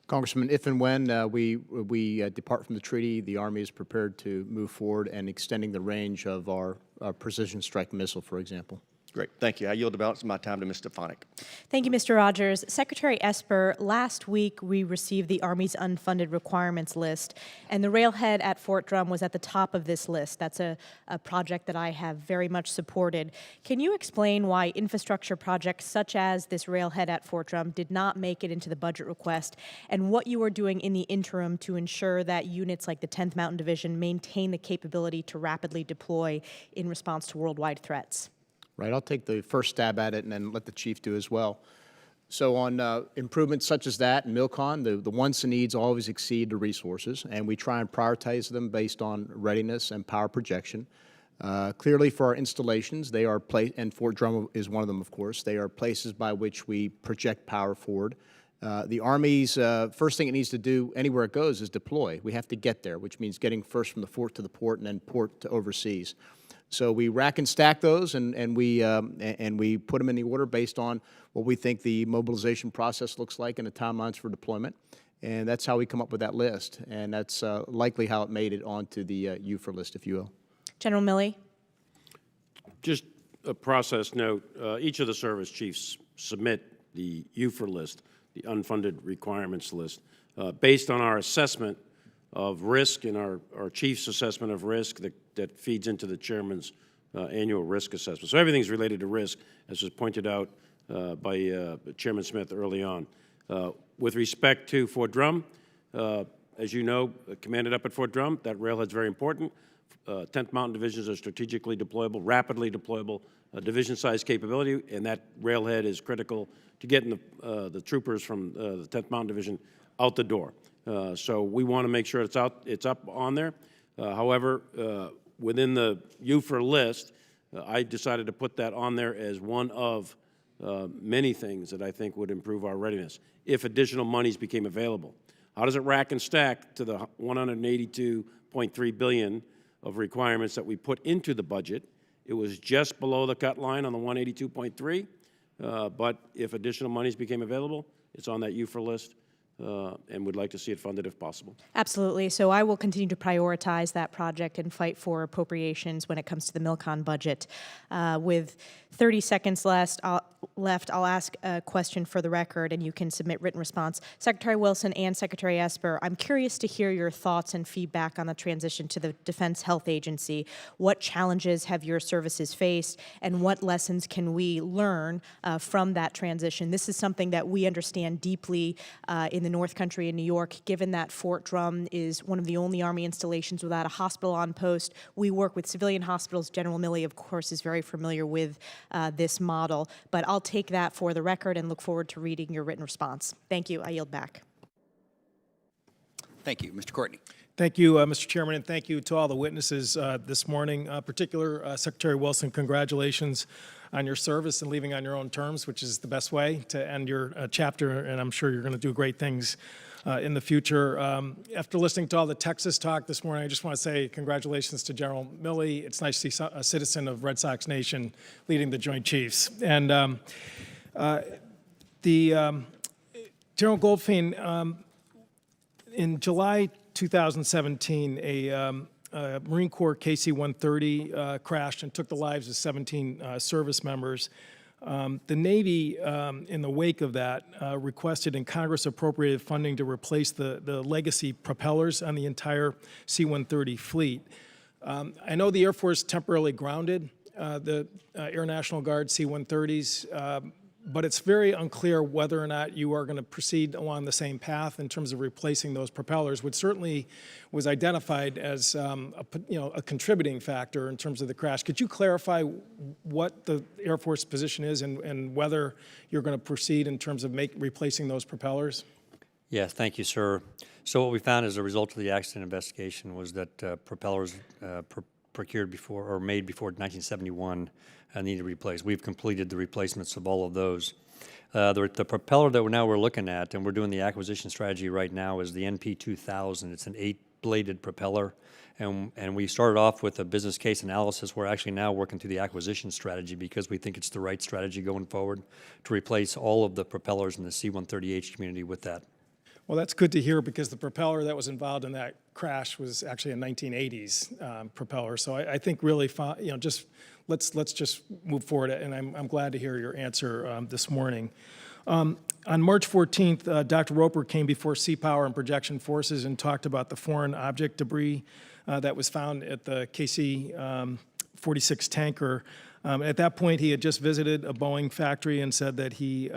Congressman, if and when we depart from the treaty, the Army is prepared to move forward and extending the range of our precision strike missile, for example. Great, thank you. I yield the balance of my time to Ms. Stefanik. Thank you, Mr. Rogers. Secretary Esper, last week we received the Army's unfunded requirements list, and the railhead at Fort Drum was at the top of this list. That's a project that I have very much supported. Can you explain why infrastructure projects such as this railhead at Fort Drum did not make it into the budget request, and what you are doing in the interim to ensure that units like the 10th Mountain Division maintain the capability to rapidly deploy in response to worldwide threats? Right, I'll take the first stab at it and then let the chief do as well. So on improvements such as that in MILCON, the wants and needs always exceed the resources, and we try and prioritize them based on readiness and power projection. Clearly for our installations, they are and Fort Drum is one of them, of course. They are places by which we project power forward. The Army's first thing it needs to do anywhere it goes is deploy. We have to get there, which means getting first from the fort to the port and then port to overseas. So we rack and stack those, and we put them in the order based on what we think the mobilization process looks like and the timelines for deployment, and that's how we come up with that list, and that's likely how it made it onto the UFR list, if you will. General Milley? Just a process note, each of the service chiefs submit the UFR list, the unfunded requirements list, based on our assessment of risk and our chief's assessment of risk that feeds into the chairman's annual risk assessment. So everything's related to risk, as was pointed out by Chairman Smith early on. With respect to Fort Drum, as you know, commanded up at Fort Drum, that railhead's very important. 10th Mountain Divisions are strategically deployable, rapidly deployable, division-size capability, and that railhead is critical to getting the troopers from the 10th Mountain Division out the door. So we want to make sure it's up on there. However, within the UFR list, I decided to put that on there as one of many things that I think would improve our readiness if additional monies became available. How does it rack and stack to the $182.3 billion of requirements that we put into the budget? It was just below the cut line on the 182.3, but if additional monies became available, it's on that UFR list. And would like to see it funded if possible. Absolutely. So I will continue to prioritize that project and fight for appropriations when it comes to the MILCON budget. With 30 seconds left, I'll ask a question for the record, and you can submit written response. Secretary Wilson and Secretary Esper, I'm curious to hear your thoughts and feedback on the transition to the Defense Health Agency. What challenges have your services faced, and what lessons can we learn from that transition? This is something that we understand deeply in the North Country in New York, given that Fort Drum is one of the only Army installations without a hospital on post. We work with civilian hospitals. General Milley, of course, is very familiar with this model, but I'll take that for the record and look forward to reading your written response. Thank you. I yield back. Thank you. Mr. Courtney. Thank you, Mr. Chairman, and thank you to all the witnesses this morning. Particular, Secretary Wilson, congratulations on your service and leaving on your own terms, which is the best way to end your chapter, and I'm sure you're going to do great things in the future. After listening to all the Texas talk this morning, I just want to say congratulations to General Milley. It's nice to see a citizen of Red Sox Nation leading the Joint Chiefs. And General Goldfein, in July 2017, a Marine Corps KC-130 crashed and took the lives of 17 service members. The Navy, in the wake of that, requested and Congress appropriated funding to replace the legacy propellers on the entire C-130 fleet. I know the Air Force temporarily grounded the Air National Guard C-130s, but it's very unclear whether or not you are going to proceed along the same path in terms of replacing those propellers, which certainly was identified as a contributing factor in terms of the crash. Could you clarify what the Air Force position is and whether you're going to proceed in terms of replacing those propellers? Yes, thank you, sir. So what we found as a result of the accident investigation was that propellers procured before or made before 1971 need to be replaced. We've completed the replacements of all of those. The propeller that we're looking at, and we're doing the acquisition strategy right now, is the NP2000. It's an 8-bladed propeller, and we started off with a business case analysis. We're actually now working through the acquisition strategy because we think it's the right strategy going forward to replace all of the propellers in the C-130H community with that. Well, that's good to hear because the propeller that was involved in that crash was actually a 1980s propeller. So I think really, just let's just move forward. And I'm glad to hear your answer this morning. On March 14th, Dr. Roper came before Sea Power and Projection Forces and talked about the foreign object debris that was found at the KC-46 tanker. At that point, he had just visited a Boeing factory and said that he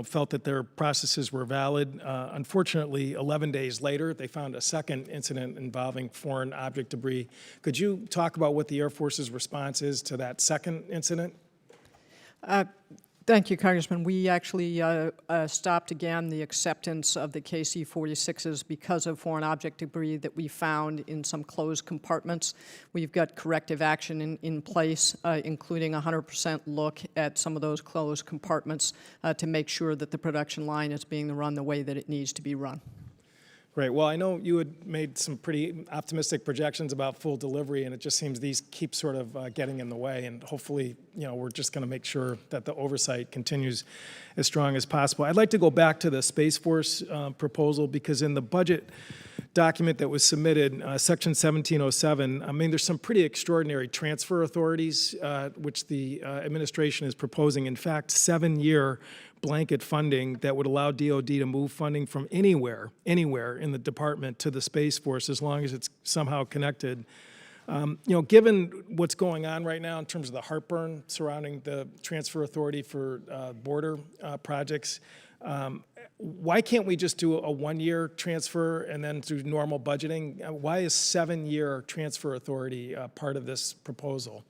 felt that their processes were valid. Unfortunately, 11 days later, they found a second incident involving foreign object debris. Could you talk about what the Air Force's response is to that second incident? Thank you, Congressman. We actually stopped again the acceptance of the KC-46s because of foreign object debris that we found in some closed compartments. We've got corrective action in place, including a 100% look at some of those closed compartments to make sure that the production line is being run the way that it needs to be run. Great. Well, I know you had made some pretty optimistic projections about full delivery, and it just seems these keep sort of getting in the way. And hopefully, we're just going to make sure that the oversight continues as strong as possible. I'd like to go back to the Space Force proposal because in the budget document that was submitted, Section 1707, there's some pretty extraordinary transfer authorities which the administration is proposing. In fact, 7-year blanket funding that would allow DOD to move funding from anywhere in the department to the Space Force as long as it's somehow connected. Given what's going on right now in terms of the heartburn surrounding the transfer authority for border projects, why can't we just do a 1-year transfer and then do normal budgeting? Why is 7-year transfer authority part of this proposal?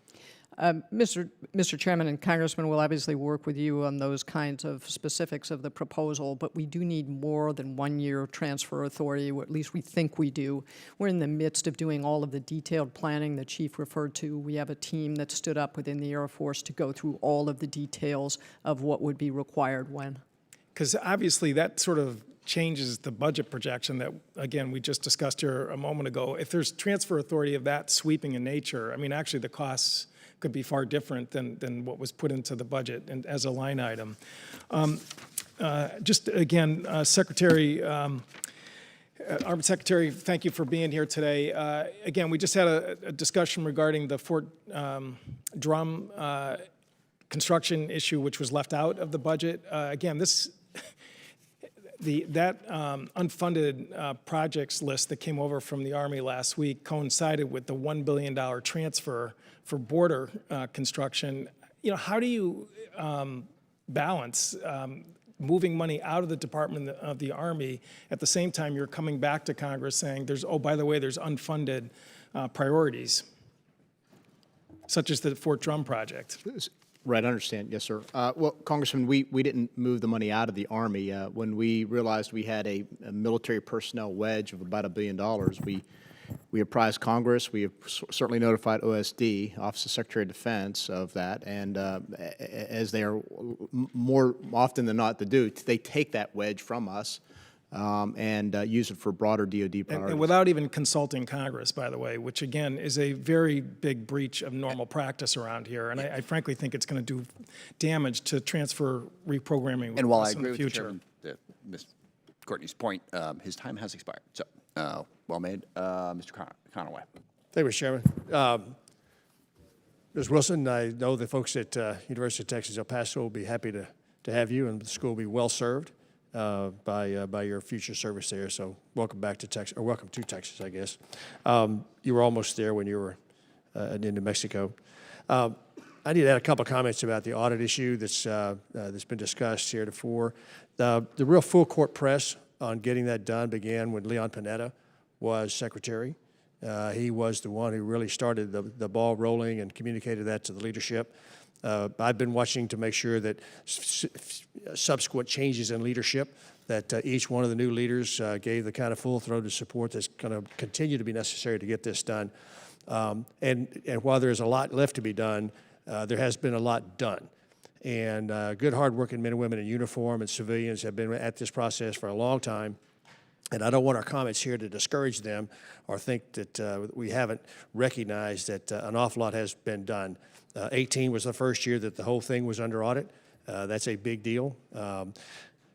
Mr. Chairman and Congressman, we'll obviously work with you on those kinds of specifics of the proposal, but we do need more than 1-year transfer authority, or at least we think we do. We're in the midst of doing all of the detailed planning the Chief referred to. We have a team that stood up within the Air Force to go through all of the details of what would be required when. Because obviously that sort of changes the budget projection that, again, we just discussed here a moment ago. If there's transfer authority of that sweeping in nature, actually the costs could be far different than what was put into the budget and as a line item. Just again, Secretary, Army Secretary, thank you for being here today. Again, we just had a discussion regarding the Fort Drum construction issue, which was left out of the budget. Again, that unfunded projects list that came over from the Army last week coincided with the $1 billion transfer for border construction. How do you balance moving money out of the Department of the Army at the same time you're coming back to Congress saying by the way, there's unfunded priorities, such as the Fort Drum project? Right, I understand. Yes, sir. Well, Congressman, we didn't move the money out of the Army. When we realized we had a military personnel wedge of about $1 billion, we apprised Congress. We have certainly notified OSD, Office of Secretary of Defense, of that. And as they are more often than not to do, they take that wedge from us and use it for broader DOD priorities. And without even consulting Congress, by the way, which again is a very big breach of normal practice around here. And I frankly think it's going to do damage to transfer reprogramming. And while I in agree the with the future. chairman, Ms. Courtney's point, his time has expired. So, well made. Mr. Conaway. Thank you, Mr. Chairman. Ms. Wilson, I know the folks at University of Texas El Paso will be happy to have you, and the school will be well served by your future service there. So welcome back to Texas, or welcome to Texas, I guess. You were almost there when you were in New Mexico. I need to add a couple of comments about the audit issue that's been discussed here before. The real full court press on getting that done began when Leon Panetta was secretary. He was the one who really started the ball rolling and communicated that to the leadership. I've been watching to make sure that subsequent changes in leadership, that each one of the new leaders gave the kind of full-throated support that's going to continue to be necessary to get this done. And while there's a lot left to be done, there has been a lot done. And good, hardworking men and women in uniform and civilians have been at this process for a long time. And I don't want our comments here to discourage them or think that we haven't recognized that an awful lot has been done. 18 was the first year that the whole thing was under audit. That's a big deal.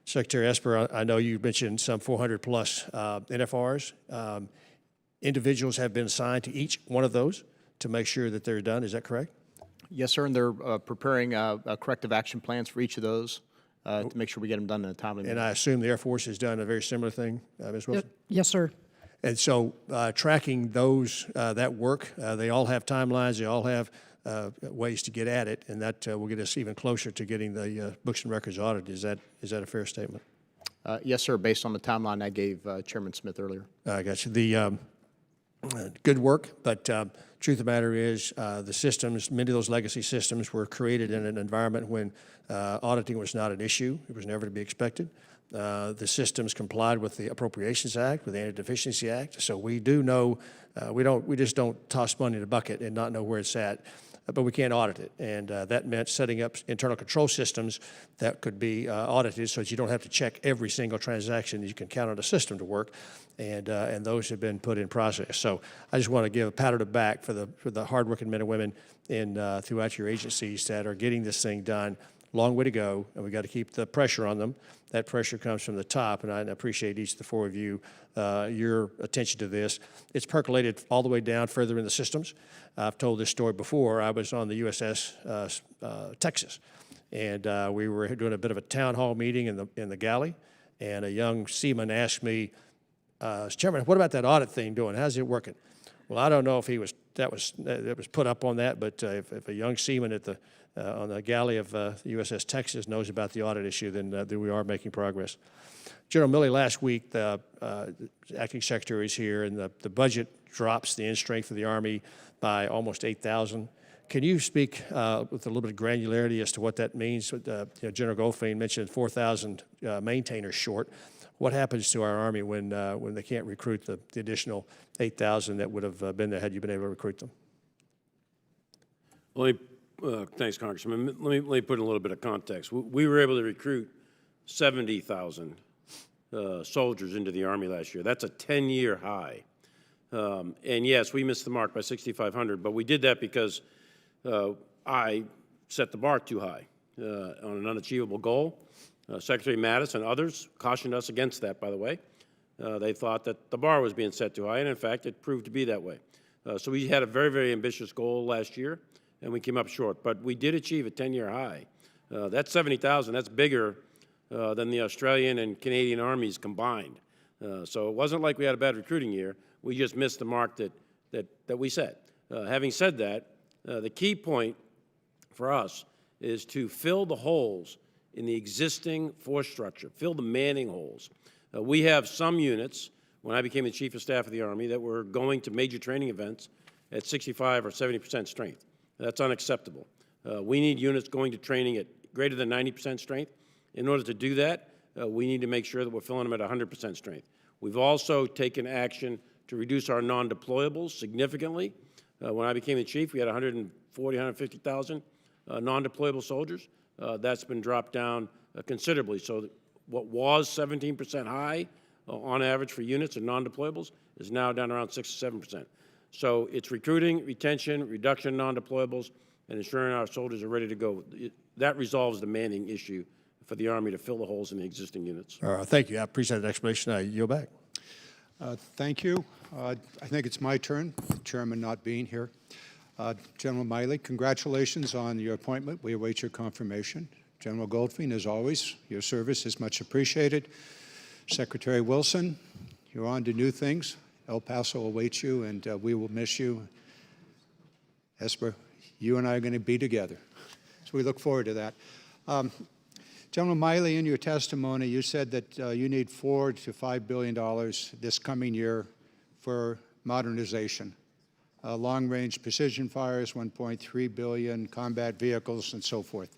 Secretary Esper, I know you mentioned some 400 plus NFRs. Individuals have been assigned to each one of those to make sure that they're done. Is that correct? Yes, sir, and they're preparing corrective action plans for each of those to make sure we get them done in a timely manner. And I assume the Air Force has done a very similar thing, Ms. Wilson? Yes, sir. And so tracking those, that work, they all have timelines, they all have ways to get at it, and that will get us even closer to getting the books and records audited. Is that a fair statement? Yes, sir, based on the timeline I gave Chairman Smith earlier. I got you. The good work, but truth of the matter is the systems, many of those legacy systems were created in an environment when auditing was not an issue. It was never to be expected. The systems complied with the Appropriations Act, with the Anti-Deficiency Act. So we do know, we just don't toss money in a bucket and not know where it's at. But we can't audit it, and that meant setting up internal control systems that could be audited so that you don't have to check every single transaction. You can count on the system to work, and those have been put in process. So I just want to give a pat on the back for the hardworking men and women throughout your agencies that are getting this thing done. Long way to go, and we got to keep the pressure on them. That pressure comes from the top, and I appreciate each of the four of you, your attention to this. It's percolated all the way down further in the systems. I've told this story before. I was on the USS Texas, and we were doing a bit of a town hall meeting in the galley, and a young seaman asked me, Chairman, what about that audit thing doing? How's it working? Well, I don't know if that was put up on that, but if a young seaman on the galley of the USS Texas knows about the audit issue, then we are making progress. General Milley, last week, the acting secretary is here, and the budget drops the end strength of the Army by almost 8,000. Can you speak with a little bit of granularity as to what that means? General Goldfein mentioned 4,000 maintainers short. What happens to our Army when they can't recruit the additional 8,000 that would have been there had you been able to recruit them? Thanks, Congressman. Let me put in a little bit of context. We were able to recruit 70,000 soldiers into the Army last year. That's a 10-year high. And yes, we missed the mark by 6,500, but we did that because I set the bar too high on an unachievable goal. Secretary Mattis and others cautioned us against that, by the way. They thought that the bar was being set too high, and in fact, it proved to be that way. So we had a very, very ambitious goal last year, and we came up short. But we did achieve a 10-year high. That's 70,000. That's bigger than the Australian and Canadian armies combined. So it wasn't like we had a bad recruiting year. We just missed the mark that we set. Having said that, the key point for us is to fill the holes in the existing force structure, fill the manning holes. We have some units, when I became the Chief of Staff of the Army, that were going to major training events at 65 or 70% strength. That's unacceptable. We need units going to training at greater than 90% strength. In order to do that, we need to make sure that we're filling them at 100% strength. We've also taken action to reduce our non-deployables significantly. When I became the chief, we had 140, 150,000 non-deployable soldiers. That's been dropped down considerably. So what was 17% high on average for units and non-deployables is now down around 6 or 7%. So it's recruiting, retention, reduction in non-deployables, and ensuring our soldiers are ready to go. That resolves the manning issue for the Army to fill the holes in the existing units. Thank you. I appreciate that explanation. I yield back. Thank you. I think it's my turn, the chairman not being here. General Miley, congratulations on your appointment. We await your confirmation. General Goldfein, as always, your service is much appreciated. Secretary Wilson, you're on to new things. El Paso awaits you, and we will miss you. Esper, you and I are going to be together. So we look forward to that. General Miley, in your testimony, you said that you need $4 to $5 billion this coming year for modernization. Long-range precision fires, $1.3 billion, combat vehicles, and so forth.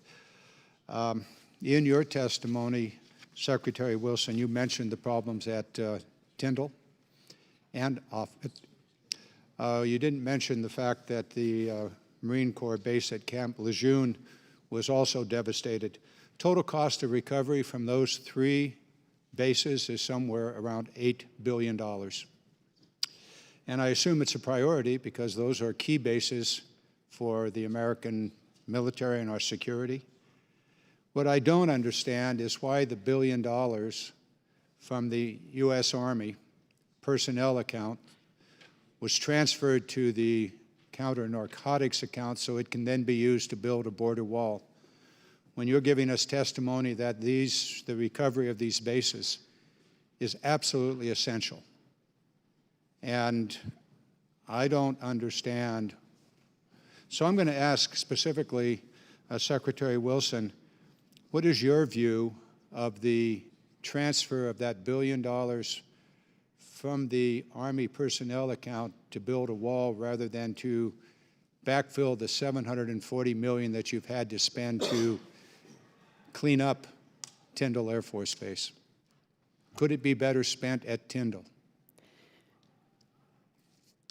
In your testimony, Secretary Wilson, you mentioned the problems at Tyndall and Offutt. You didn't mention the fact that the Marine Corps base at Camp Lejeune was also devastated. Total cost of recovery from those 3 bases is somewhere around $8 billion. And I assume it's a priority because those are key bases for the American military and our security. What I don't understand is why the $1 billion from the U.S. Army personnel account was transferred to the counter-narcotics account so it can then be used to build a border wall. When you're giving us testimony that the recovery of these bases is absolutely essential. And I don't understand. So I'm going to ask specifically Secretary Wilson, what is your view of the transfer of that $1 billion from the Army personnel account to build a wall rather than to backfill the $740 million that you've had to spend to clean up Tyndall Air Force Base? Could it be better spent at Tyndall?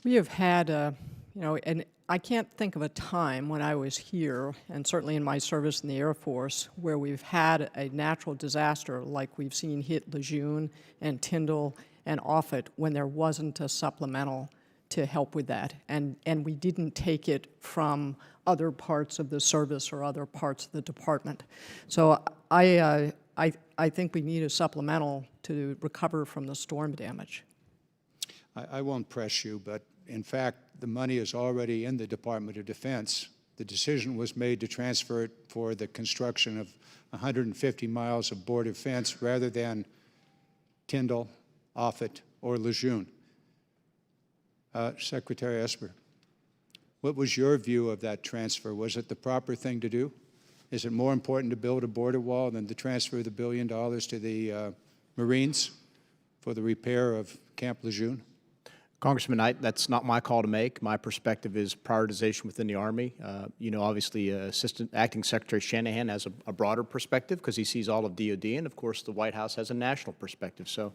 We have had, and I can't think of a time when I was here, and certainly in my service in the Air Force, where we've had a natural disaster like we've seen hit Lejeune and Tyndall and Offutt when there wasn't a supplemental to help with that. And we didn't take it from other parts of the service or other parts of the department. So I think we need a supplemental to recover from the storm damage. I won't press you, but in fact, the money is already in the Department of Defense. The decision was made to transfer it for the construction of 150 miles of border fence rather than Tyndall, Offutt, or Lejeune. Secretary Esper, what was your view of that transfer? Was it the proper thing to do? Is it more important to build a border wall than to transfer the $1 billion to the Marines for the repair of Camp Lejeune? Congressman Knight, that's not my call to make. My perspective is prioritization within the Army. Obviously, Acting Secretary Shanahan has a broader perspective because he sees all of DOD, and of course, the White House has a national perspective. So,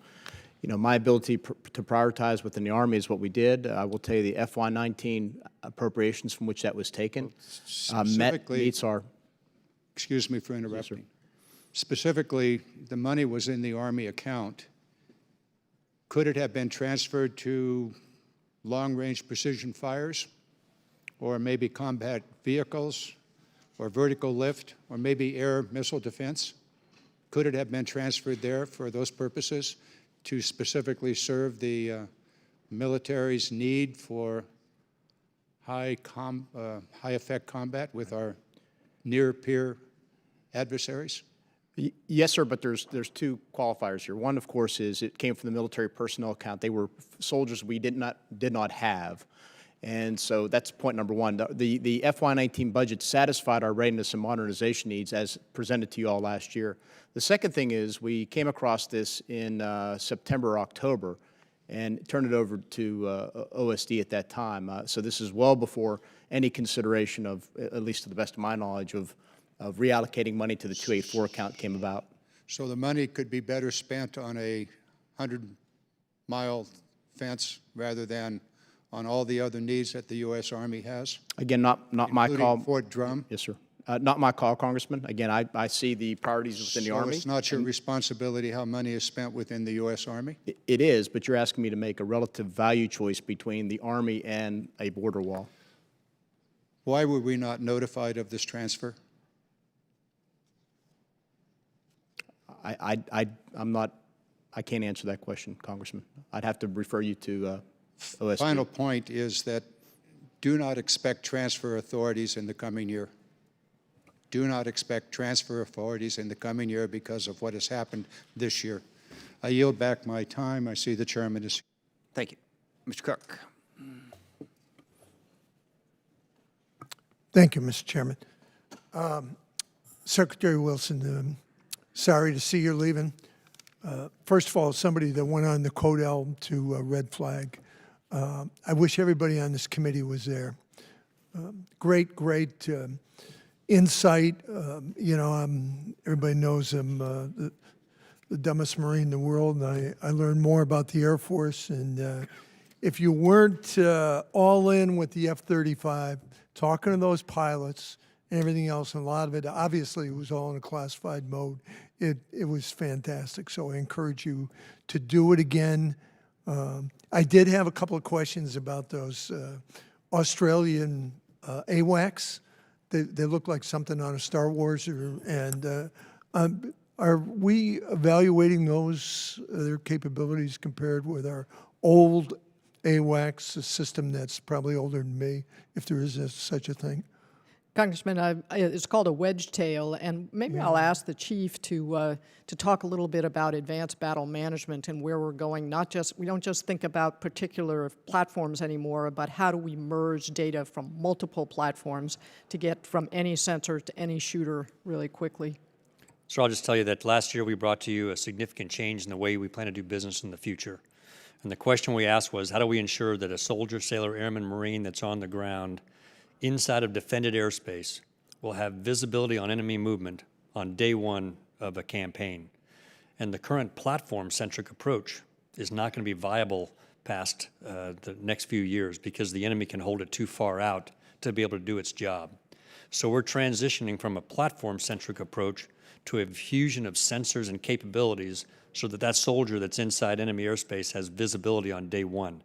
my ability to prioritize within the Army is what we did. I will tell you the FY19 appropriations from which that was taken meets our... Excuse me for interrupting. Yes, specifically, the money was in the Army account. Could it have been transferred to long-range precision fires, or maybe combat vehicles, or vertical lift, or maybe air missile defense? Could it have been transferred there for those purposes to specifically serve the military's need for high-effect combat with our near-peer adversaries? Yes, sir, but there's 2 qualifiers here. One, of course, is it came from the military personnel account. They were soldiers we did not have. And so that's point number 1. The FY19 budget satisfied our readiness and modernization needs as presented to you all last year. The second thing is we came across this in September or October and turned it over to OSD at that time. So this is well before any consideration of, at least to the best of my knowledge, of reallocating money to the 284 account came about. So the money could be better spent on a 100-mile fence rather than on all the other needs that the U.S. Army has? Again, not my call. Fort Drum? Yes, sir. Not my call, Congressman. Again, I see the priorities within the Army. So it's not your responsibility how money is spent within the U.S. Army? It is, but you're asking me to make a relative value choice between the Army and a border wall. Why were we not notified of this transfer? I can't answer that question, Congressman. I'd have to refer you to OSD. Final point is that do not expect transfer authorities in the coming year. Do not expect transfer authorities in the coming year because of what has happened this year. I yield back my time. I see the chairman is. Thank you. Mr. Cook. Thank you, Mr. Chairman. Secretary Wilson, sorry to see you're leaving. First of all, as somebody that went on the Codell to Red Flag, I wish everybody on this committee was there. Great insight. Everybody knows I'm the dumbest Marine in the world, and I learned more about the Air Force, and if you weren't all in with the F-35, talking to those pilots and everything else, and a lot of it obviously was all in a classified mode, it was fantastic. So I encourage you to do it again. I did have a couple of questions about those Australian AWACS. They look like something on a Star Wars, are we evaluating their capabilities compared with our old AWACS, a system that's probably older than me, if there is such a thing? Congressman, it's called a wedge tail, and maybe I'll ask the chief to talk a little bit about advanced battle management and where we're going. We don't just think about particular platforms anymore, but how do we merge data from multiple platforms to get from any sensor to any shooter really quickly? So I'll just tell you that last year we brought to you a significant change in the way we plan to do business in the future. And the question we asked was, how do we ensure that a soldier, sailor, airman, Marine that's on the ground inside of defended airspace will have visibility on enemy movement on day one of a campaign? And the current platform-centric approach is not going to be viable past the next few years because the enemy can hold it too far out to be able to do its job. So we're transitioning from a platform-centric approach to a fusion of sensors and capabilities so that that soldier that's inside enemy airspace has visibility on day one.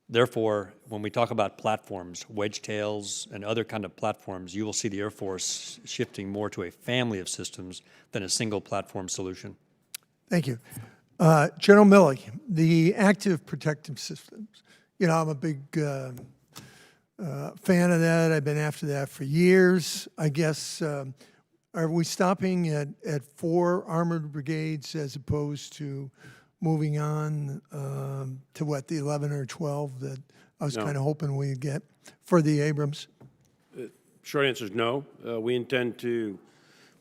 Therefore, when we talk about platforms, wedge tails and other kind of platforms, you will see the Air Force shifting more to a family of systems than a single platform solution. Thank you. General Milley, the active protective systems. You know, I'm a big fan of that. I've been after that for years. I guess, are we stopping at 4 armored brigades as opposed to moving on to what, the 11 or 12 that I was kind of hoping we'd get for the Abrams? Short answer is no. We intend to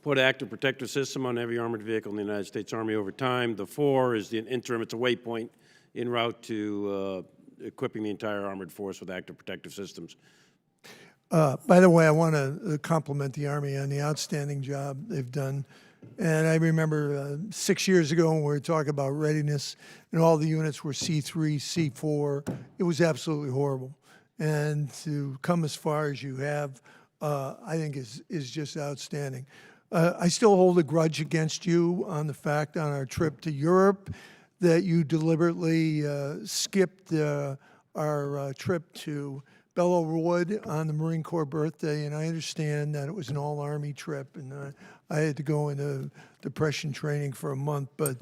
put active protective system on every armored vehicle in the United States Army over time. The 4 is the interim. It's a waypoint en route to equipping the entire armored force with active protective systems. By the way, I want to compliment the Army on the outstanding job they've done. And I remember 6 years ago when we were talking about readiness and all the units were C3, C4. It was absolutely horrible. And to come as far as you have, I think is just outstanding. I still hold a grudge against you on the fact on our trip to Europe that you deliberately skipped our trip to Belleau Wood on the Marine Corps birthday, and I understand that it was an all-Army trip, and I had to go into depression training for a month, but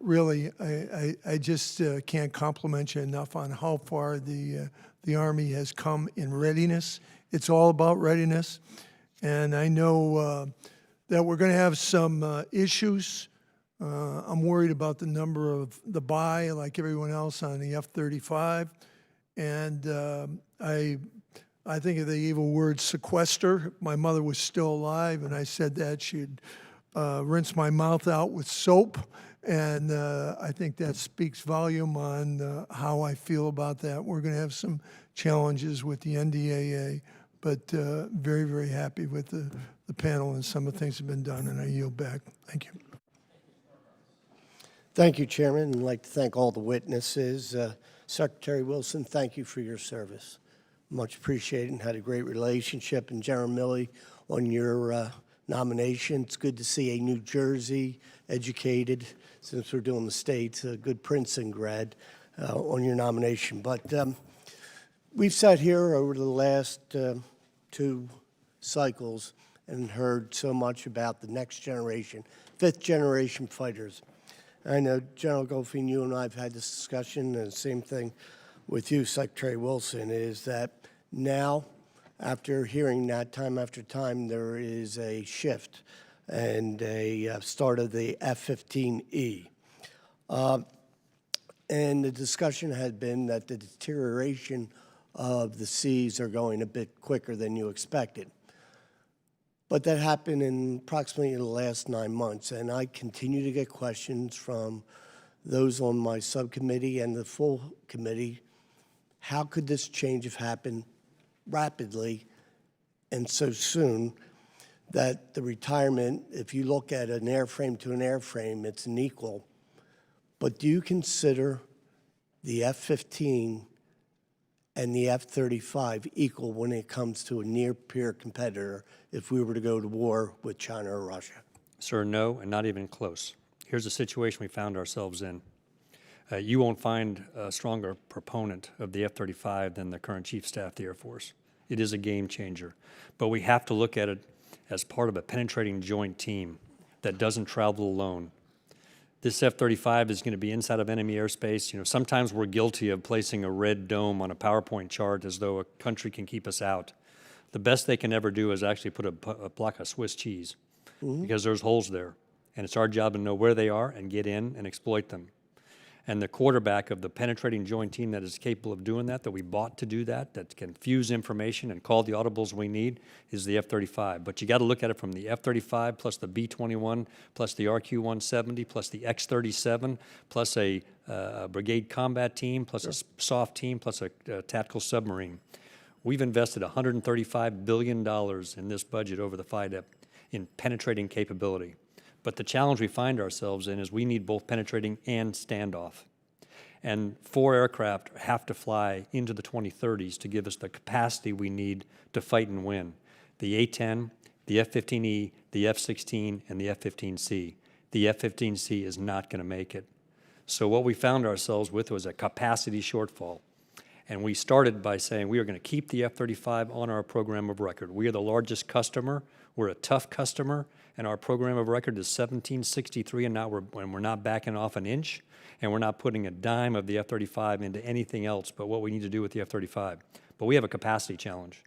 really, I just can't compliment you enough on how far the Army has come in readiness. It's all about readiness, and I know that we're going to have some issues. I'm worried about the number of the buy, like everyone else, on the F-35. And I think of the evil word sequester. My mother was still alive, and I said that she'd rinse my mouth out with soap. And I think that speaks volume on how I feel about that. We're going to have some challenges with the NDAA, but very, very happy with the panel and some of the things that have been done, and I yield back. Thank you. Thank you, Chairman. I'd like to thank all the witnesses. Secretary Wilson, thank you for your service. Much appreciated and had a great relationship. And General Milley, on your nomination, it's good to see a New Jersey educated, since we're doing the states, a good Princeton grad on your nomination. But we've sat here over the last 2 cycles and heard so much about the next generation, 5th generation fighters. I know, General Goldfein, you and I have had this discussion, and the same thing with you, Secretary Wilson, is that now, after hearing that time after time, there is a shift and a start of the F-15E. And the discussion had been that the deterioration of the seas are going a bit quicker than you expected. But that happened in approximately the last 9 months, and I continue to get questions from those on my subcommittee and the full committee. How could this change have happened rapidly and so soon that the retirement, if you look at an airframe to an airframe, it's an equal. But do you consider the F-15 and the F-35 equal when it comes to a near-peer competitor if we were to go to war with China or Russia? Sir, no, and not even close. Here's the situation we found ourselves in. You won't find a stronger proponent of the F-35 than the current Chief of Staff of the Air Force. It is a game changer. But we have to look at it as part of a penetrating joint team that doesn't travel alone. This F-35 is going to be inside of enemy airspace. You know, sometimes we're guilty of placing a red dome on a PowerPoint chart as though a country can keep us out. The best they can ever do is actually put a block of Swiss cheese because there's holes there. And it's our job to know where they are and get in and exploit them. And the quarterback of the penetrating joint team that is capable of doing that we bought to do that can fuse information and call the audibles we need, is the F-35. But you got to look at it from the F-35 plus the B-21 plus the RQ-170 plus the X-37 plus a brigade combat team plus a soft team plus a tactical submarine. We've invested $135 billion in this budget over the FYDP in penetrating capability. But the challenge we find ourselves in is we need both penetrating and standoff. And 4 aircraft have to fly into the 2030s to give us the capacity we need to fight and win. The A-10, the F-15E, the F-16, and the F-15C. The F-15C is not going to make it. So what we found ourselves with was a capacity shortfall. And we started by saying we are going to keep the F-35 on our program of record. We are the largest customer. We're a tough customer. And our program of record is 1763, and now we're not backing off an inch, and we're not putting a dime of the F-35 into anything else but what we need to do with the F-35. But we have a capacity challenge.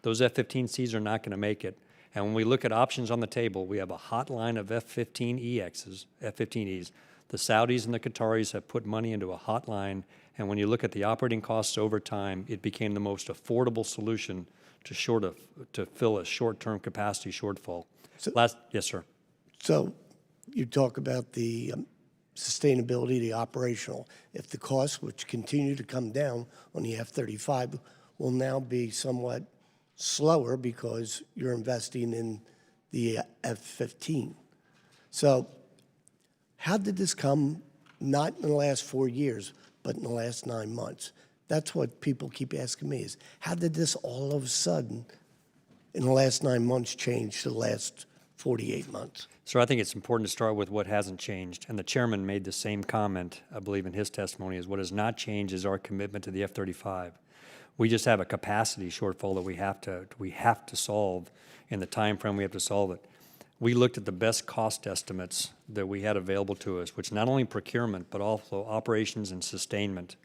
Those F-15Cs are not going to make it. And when we look at options on the table, we have a hot line of F-15EXs, F-15Es. The Saudis and the Qataris have put money into a hot line, and when you look at the operating costs over time, it became the most affordable solution to fill a short-term capacity shortfall. Yes, sir. So you talk about the sustainability, the operational. If the costs, which continue to come down on the F-35, will now be somewhat slower because you're investing in the F-15. So how did this come, not in the last 4 years, but in the last 9 months? That's what people keep asking me is, how did this all of a sudden in the last 9 months change to the last 48 months? So I think it's important to start with what hasn't changed. And the chairman made the same comment, I believe, in his testimony, is what has not changed is our commitment to the F-35. We just have a capacity shortfall that we have to solve in the time frame we have to solve it. We looked at the best cost estimates that we had available to us, which not only procurement, but also operations and sustainment.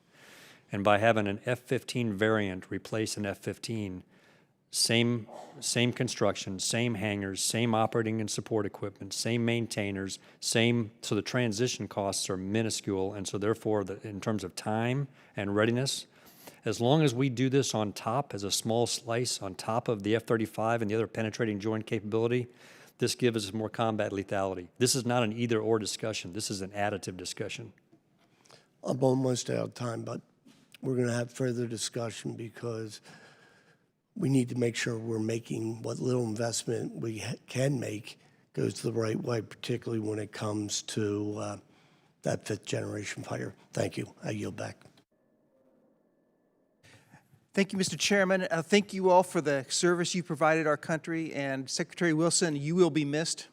And by having an F-15 variant replace an F-15, same construction, same hangars, same operating and support equipment, same maintainers, so the transition costs are minuscule, and so therefore, in terms of time and readiness, as long as we do this on top, as a small slice on top of the F-35 and the other penetrating joint capability, this gives us more combat lethality. This is not an either-or discussion. This is an additive discussion. I'm almost out of time, but we're going to have further discussion because we need to make sure we're making what little investment we can make goes the right way, particularly when it comes to that 5th-generation fighter. Thank you. I yield back. Thank you, Mr. Chairman. Thank you all for the service you provided our country. And Secretary Wilson, you will be missed.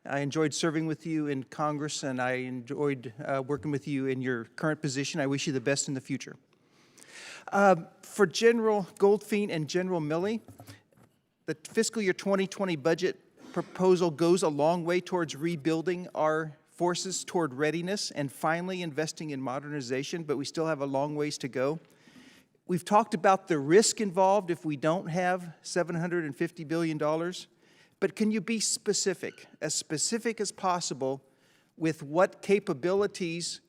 I enjoyed serving with you in Congress, and I enjoyed working with you in your current position. I wish you the best in the future. For General Goldfein and General Milley, the fiscal year 2020 budget proposal goes a long way towards rebuilding our forces toward readiness and finally investing in modernization, but we still have a long ways to go. We've talked about the risk involved if we don't have $750 billion, but can you be specific as possible with what capabilities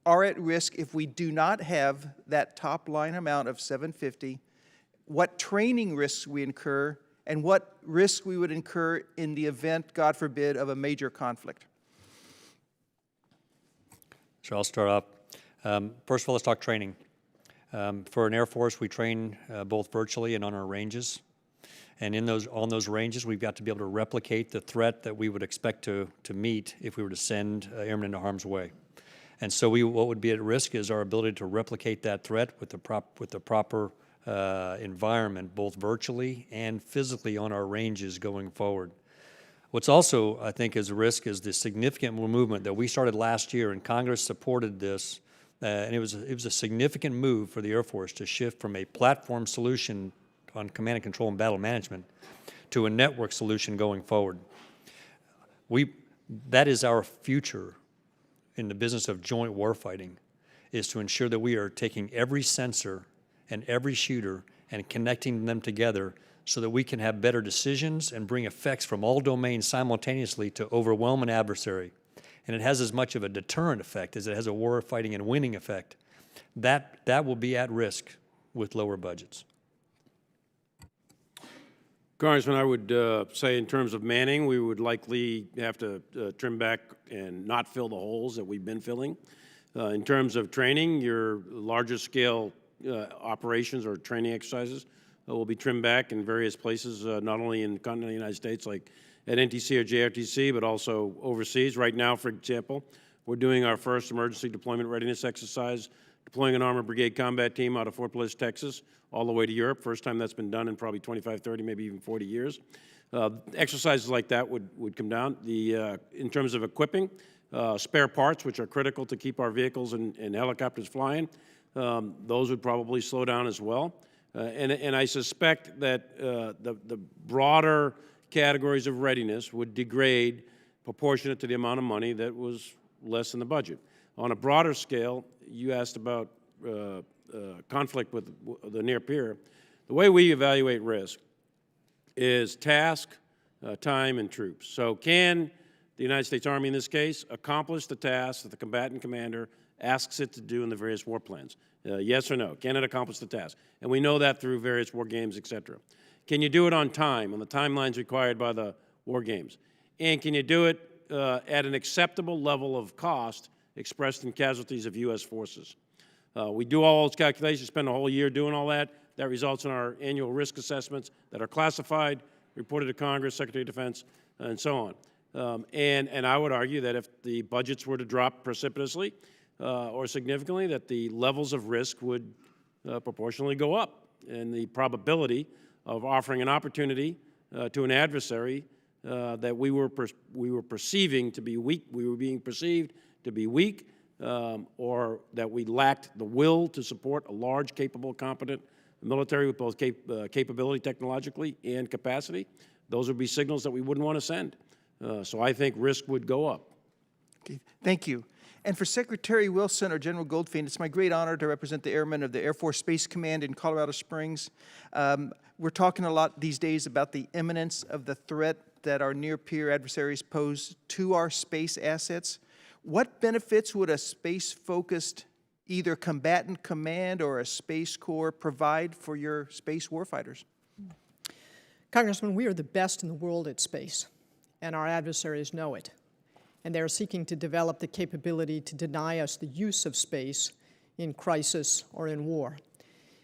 are at risk if we do not have that top line amount of 750, what training risks we incur, and what risks we would incur in the event, God forbid, of a major conflict? So I'll start off. First of all, let's talk training. For an Air Force, we train both virtually and on our ranges. And on those ranges, we've got to be able to replicate the threat that we would expect to meet if we were to send airmen into harm's way. And so what would be at risk is our ability to replicate that threat with the proper environment, both virtually and physically on our ranges going forward. What's also, I think, is a risk is the significant movement that we started last year, and Congress supported this, and it was a significant move for the Air Force to shift from a platform solution on command and control and battle management to a network solution going forward. That is our future in the business of joint warfighting, is to ensure that we are taking every sensor and every shooter and connecting them together so that we can have better decisions and bring effects from all domains simultaneously to overwhelm an adversary. And it has as much of a deterrent effect as it has a warfighting and winning effect. That will be at risk with lower budgets. Congressman, I would say in terms of manning, we would likely have to trim back and not fill the holes that we've been filling. In terms of training, your larger scale operations or training exercises will be trimmed back in various places, not only in the continental United States like at NTC or JRTC, but also overseas. Right now, for example, we're doing our first emergency deployment readiness exercise, deploying an Armored Brigade combat team out of Fort Bliss, Texas, all the way to Europe. First time that's been done in probably 25, 30, maybe even 40 years. Exercises like that would come down. In terms of equipping, spare parts, which are critical to keep our vehicles and helicopters flying, those would probably slow down as well. And I suspect that the broader categories of readiness would degrade proportionate to the amount of money that was less in the budget. On a broader scale, you asked about conflict with the near peer. The way we evaluate risk is task, time, and troops. So can the United States Army, in this case, accomplish the task that the combatant commander asks it to do in the various war plans? Yes or no? Can it accomplish the task? And we know that through various war games, et cetera. Can you do it on time, on the timelines required by the war games? And can you do it at an acceptable level of cost expressed in casualties of U.S. forces? We do all those calculations, spend a whole year doing all that. That results in our annual risk assessments that are classified, reported to Congress, Secretary of Defense, and so on. And I would argue that if the budgets were to drop precipitously or significantly, that the levels of risk would proportionally go up, and the probability of offering an opportunity to an adversary that we were perceiving to be weak, we were being perceived to be weak, or that we lacked the will to support a large, capable, competent military with both capability technologically and capacity, those would be signals that we wouldn't want to send. So I think risk would go up. Okay, thank you. And for Secretary Wilson or General Goldfein, it's my great honor to represent the airmen of the Air Force Space Command in Colorado Springs. We're talking a lot these days about the imminence of the threat that our near-peer adversaries pose to our space assets. What benefits would a space-focused either combatant command or a Space Corps provide for your space warfighters? Congressman, we are the best in the world at space, and our adversaries know it. And they're seeking to develop the capability to deny us the use of space in crisis or in war.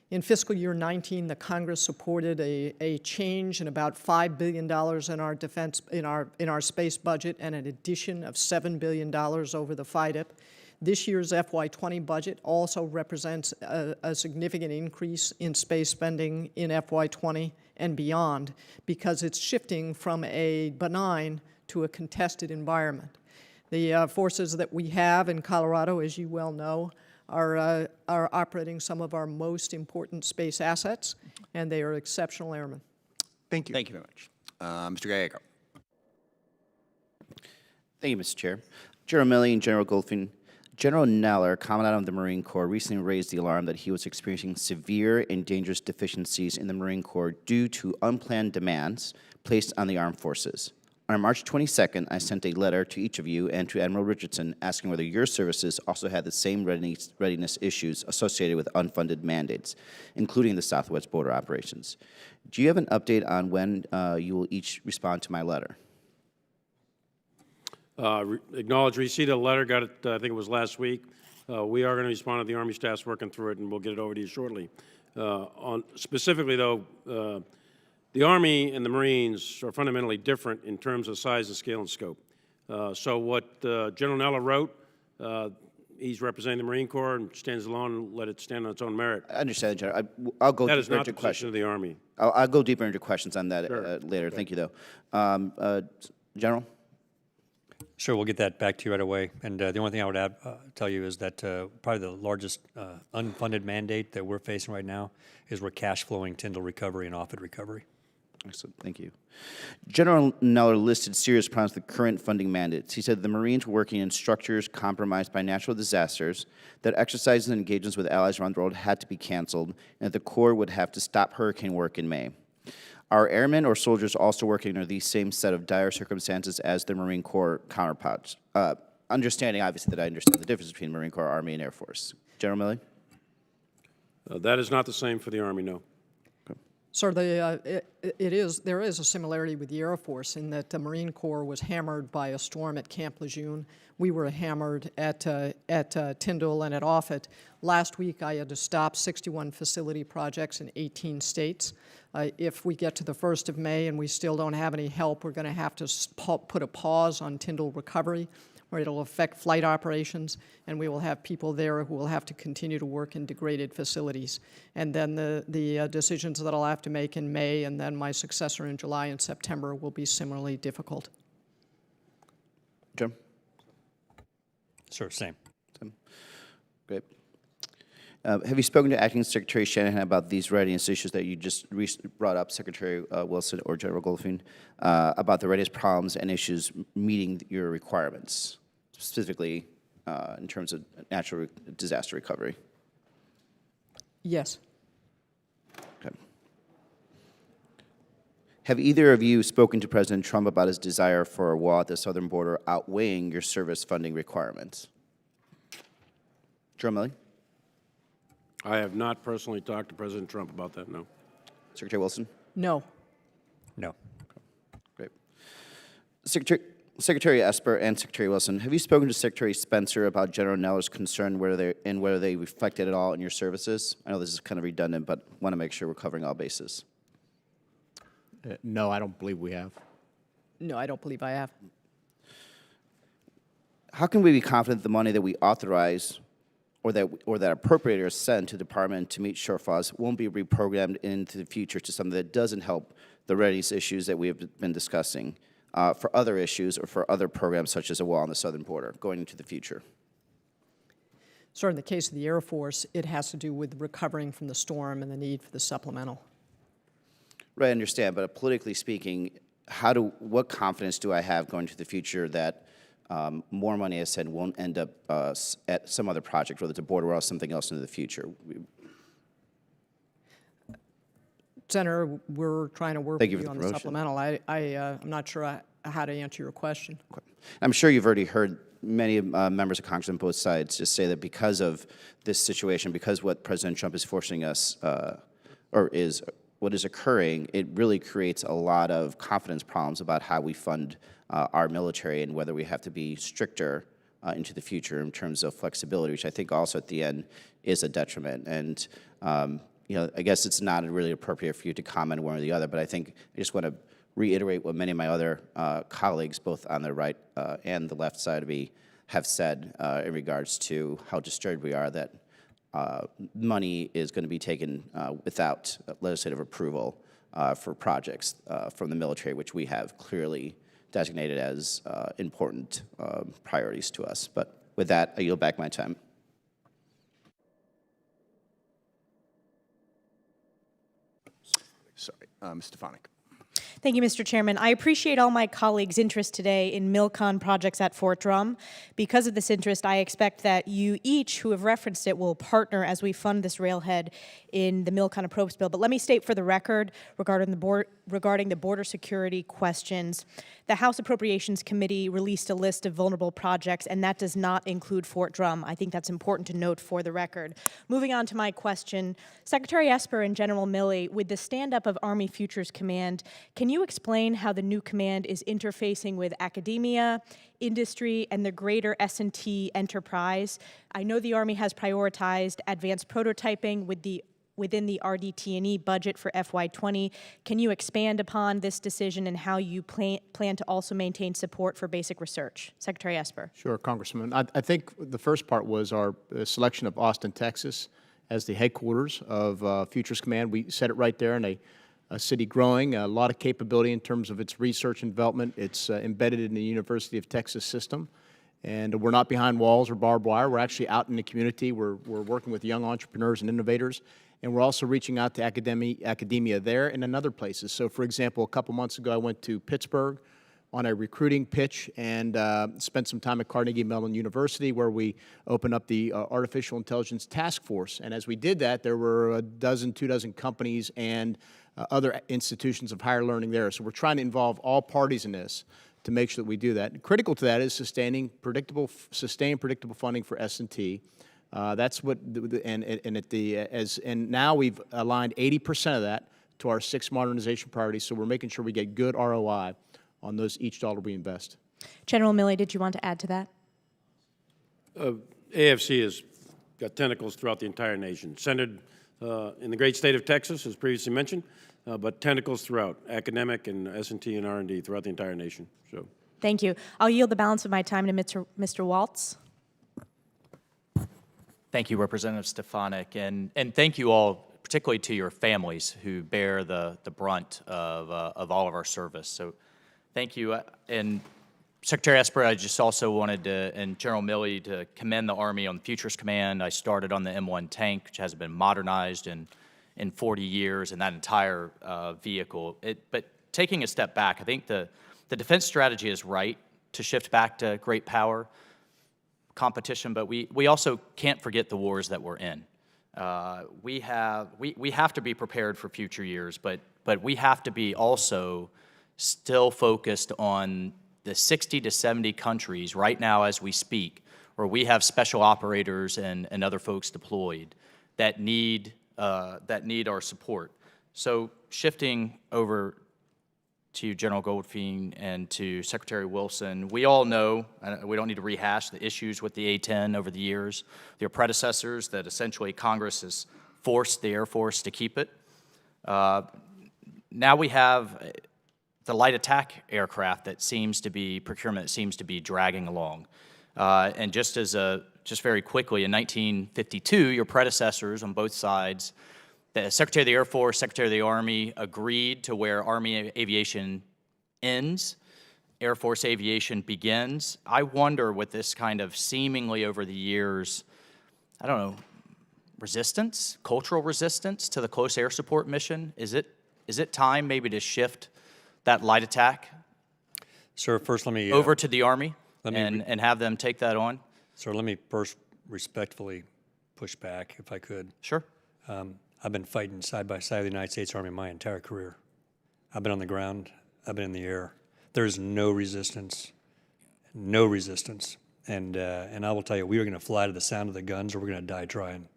In fiscal year 19, the Congress supported a change in about $5 billion in our defense, in our space budget, and an addition of $7 billion over the FYDP. This year's FY20 budget also represents a significant increase in space spending in FY20 and beyond, because it's shifting from a benign to a contested environment. The forces that we have in Colorado, as you well know, are operating some of our most important space assets, and they are exceptional airmen. Thank you. Thank you very much. Mr. Gallego. Thank you, Mr. Chair. General Milley and General Goldfein, General Neller, Commandant of the Marine Corps, recently raised the alarm that he was experiencing severe and dangerous deficiencies in the Marine Corps due to unplanned demands placed on the armed forces. On March 22nd, I sent a letter to each of you and to Admiral Richardson asking whether your services also had the same readiness issues associated with unfunded mandates, including the Southwest border operations. Do you have an update on when you will each respond to my letter? Acknowledge receipt of the letter, got it, I think it was last week. We are going to respond to the Army staff's working through it, and we'll get it over to you shortly. Specifically, though, the Army and the Marines are fundamentally different in terms of size and scale and scope. So what General Neller wrote, he's representing the Marine Corps and stands alone and let it stand on its own merit. I understand, General. I'll go That is deeper not into the position questions. of the Army. I'll go deeper into questions on that Sure. later. Thank you, though. General? Sure, we'll get that back to you right away. And the only thing I would add, tell you is that probably the largest unfunded mandate that we're facing right now is we're cash flowing Tyndall recovery and Offutt recovery. Excellent. Thank you. General Neller listed serious problems with current funding mandates. He said the Marines were working in structures compromised by natural disasters, that exercises and engagements with allies around the world had to be canceled, and that the Corps would have to stop hurricane work in May. Are airmen or soldiers also working under these same set of dire circumstances as their Marine Corps counterparts? Understanding, obviously, that I understand the difference between Marine Corps, Army, and Air Force. General Milley? That is not the same for the Army, no. Sir, there is a similarity with the Air Force in that the Marine Corps was hammered by a storm at Camp Lejeune. We were hammered at Tyndall and at Offutt. Last week, I had to stop 61 facility projects in 18 states. If we get to the 1st of May and we still don't have any help, we're going to have to put a pause on Tyndall recovery, where it'll affect flight operations, and we will have people there who will have to continue to work in degraded facilities. And then the decisions that I'll have to make in May, and then my successor in July and September will be similarly difficult. Jim? Sure, same. Great. Have you spoken to Acting Secretary Shanahan about these readiness issues that you just brought up, Secretary Wilson or General Goldfein, about the readiness problems and issues meeting your requirements, specifically in terms of natural disaster recovery? Yes. Okay. Have either of you spoken to President Trump about his desire for a wall at the southern border outweighing your service funding requirements? General Milley? I have not personally talked to President Trump about that, no. Secretary Wilson? No. No. Great. Secretary Esper and Secretary Wilson, have you spoken to Secretary Spencer about General Neller's concern whether they reflected at all in your services? I know this is kind of redundant, but want to make sure we're covering all bases. No, I don't believe we have. No, I don't believe I have. How can we be confident the money that we authorize or that appropriators send to the department to meet shortfalls won't be reprogrammed into the future to something that doesn't help the readiness issues that we have been discussing for other issues or for other programs such as a wall on the southern border going into the future? Sir, in the case of the Air Force, it has to do with recovering from the storm and the need for the supplemental. Right, I understand, but politically speaking, what confidence do I have going to the future that more money, as said, won't end up at some other project, whether it's a border or something else into the future? Senator, we're trying to work Thank with you you for on the the promotion. supplemental. I'm not sure how to answer your question. Okay. I'm sure you've already heard many members of Congress on both sides just say that because of this situation, because what President Trump is forcing us, what is occurring, it really creates a lot of confidence problems about how we fund our military and whether we have to be stricter into the future in terms of flexibility, which I think also at the end is a detriment. And I guess it's not really appropriate for you to comment one or the other, but I think I just want to reiterate what many of my other colleagues, both on the right and the left side of me, have said in regards to how disturbed we are that money is going to be taken without legislative approval for projects from the military, which we have clearly designated as important priorities to us. But with that, I yield back my time. Sorry, Ms. Stefanik. Thank you, Mr. Chairman. I appreciate all my colleagues' interest today in MILCON projects at Fort Drum. Because of this interest, I expect that you each who have referenced it will partner as we fund this railhead in the MILCON appropriations bill. But let me state for the record regarding the border security questions, the House Appropriations Committee released a list of vulnerable projects, and that does not include Fort Drum. I think that's important to note for the record. Moving on to my question, Secretary Esper and General Milley, with the stand-up of Army Futures Command, can you explain how the new command is interfacing with academia, industry, and the greater S&T enterprise? I know the Army has prioritized advanced prototyping with the within the RDT&E budget for FY20. Can you expand upon this decision and how you plan to also maintain support for basic research? Secretary Esper. Sure, Congressman. I think the first part was our selection of Austin, Texas as the headquarters of Futures Command. We set it right there in a city growing, a lot of capability in terms of its research and development. It's embedded in the University of Texas system. And we're not behind walls or barbed wire. We're actually out in the community. We're working with young entrepreneurs and innovators. And we're also reaching out to academia there and in other places. So, for example, a couple months ago, I went to Pittsburgh on a recruiting pitch and spent some time at Carnegie Mellon University, where we opened up the Artificial Intelligence Task Force. And as we did that, there were 2 dozen companies and other institutions of higher learning there. So we're trying to involve all parties in this to make sure that we do that. Critical to that is sustained predictable funding for S&T. That's what, and now we've aligned 80% of that to our 6 modernization priorities. So we're making sure we get good ROI on those each dollar we invest. General Milley, did you want to add to that? AFC has got tentacles throughout the entire nation, centered in the great state of Texas, as previously mentioned, but tentacles throughout, academic and S&T and R&D throughout the entire nation. So, thank you. I'll yield the balance of my time to Mr. Waltz. Thank you, Representative Stefanik, and thank you all, particularly to your families who bear the brunt of all of our service. So thank you. And Secretary Esper, I just also wanted to, and General Milley, to commend the Army on the Futures Command. I started on the M1 tank, which hasn't been modernized in 40 years, and that entire vehicle. But taking a step back, I think the defense strategy is right to shift back to great power competition, but we also can't forget the wars that we're in. We have to be prepared for future years, but we have to be also still focused on the 60 to 70 countries right now as we speak, where we have special operators and other folks deployed that need our support. So shifting over to General Goldfein and to Secretary Wilson, we all know, we don't need to rehash the issues with the A-10 over the years, their predecessors, that essentially Congress has forced the Air Force to keep it. Now we have the light attack aircraft that seems to be, procurement seems to be dragging along. And just very quickly, in 1952, your predecessors on both sides, the Secretary of the Air Force, Secretary of the Army, agreed to where Army aviation ends, Air Force aviation begins. I wonder, with this kind of seemingly over the years, I don't know, resistance, cultural resistance to the close air support mission, is it time maybe to shift that light attack, sir, first let me over to the Army and have them take that on? Sir, let me first respectfully push back, if I could. Sure. I've been fighting side by side with the United States Army my entire career. I've been on the ground, I've been in the air. There's no resistance, no resistance. And I will tell you, we are going to fly to the sound of the guns, or we're going to die trying.